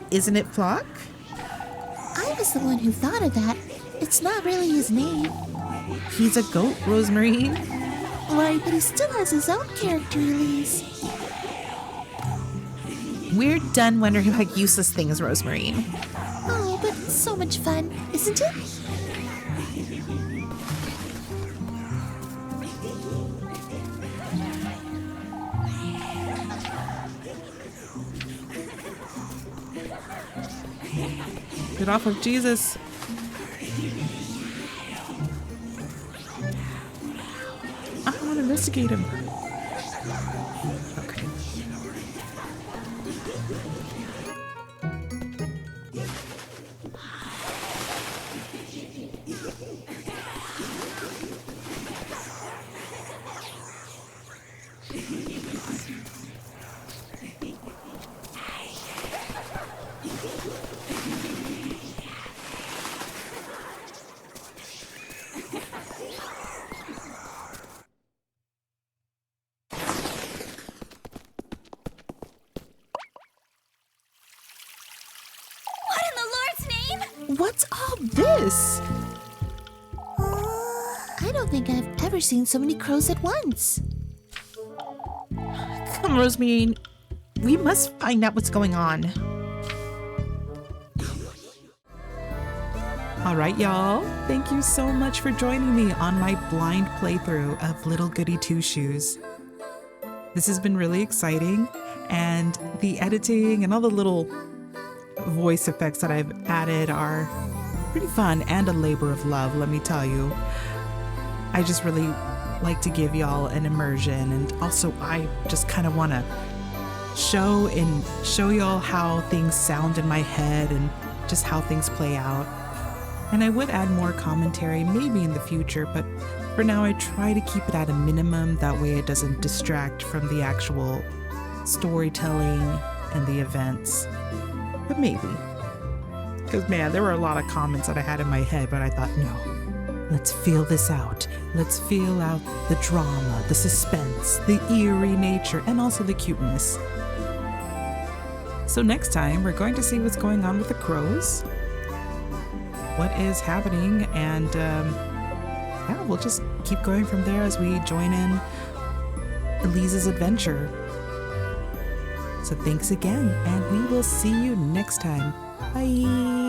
Isn't it Flock? I was the one who thought of that. It's not really his name. He's a goat, Rosemarine. Why, but he still has his own character, Elise. We're done wondering about useless things, Rosemarine. Oh, but it's so much fun, isn't it? Get off of Jesus. I want to investigate him. Okay. What in the Lord's name? What's all this? I don't think I've ever seen so many crows at once. Come, Rosemarine. We must find out what's going on. All right, y'all. Thank you so much for joining me on my blind playthrough of Little Goody Two Shoes. This has been really exciting, and the editing and all the little voice effects that I've added are pretty fun and a labor of love, let me tell you. I just really like to give y'all an immersion, and also I just kind of want to show y'all how things sound in my head and just how things play out. And I would add more commentary maybe in the future, but for now I try to keep it at a minimum. That way it doesn't distract from the actual storytelling and the events. But maybe. Because man, there were a lot of comments that I had in my head, but I thought, no, let's feel this out. Let's feel out the drama, the suspense, the eerie nature, and also the cuteness. So next time, we're going to see what's going on with the crows, what is happening, and yeah, we'll just keep going from there as we join in Elise's adventure. So thanks again, and we will see you next time. Bye!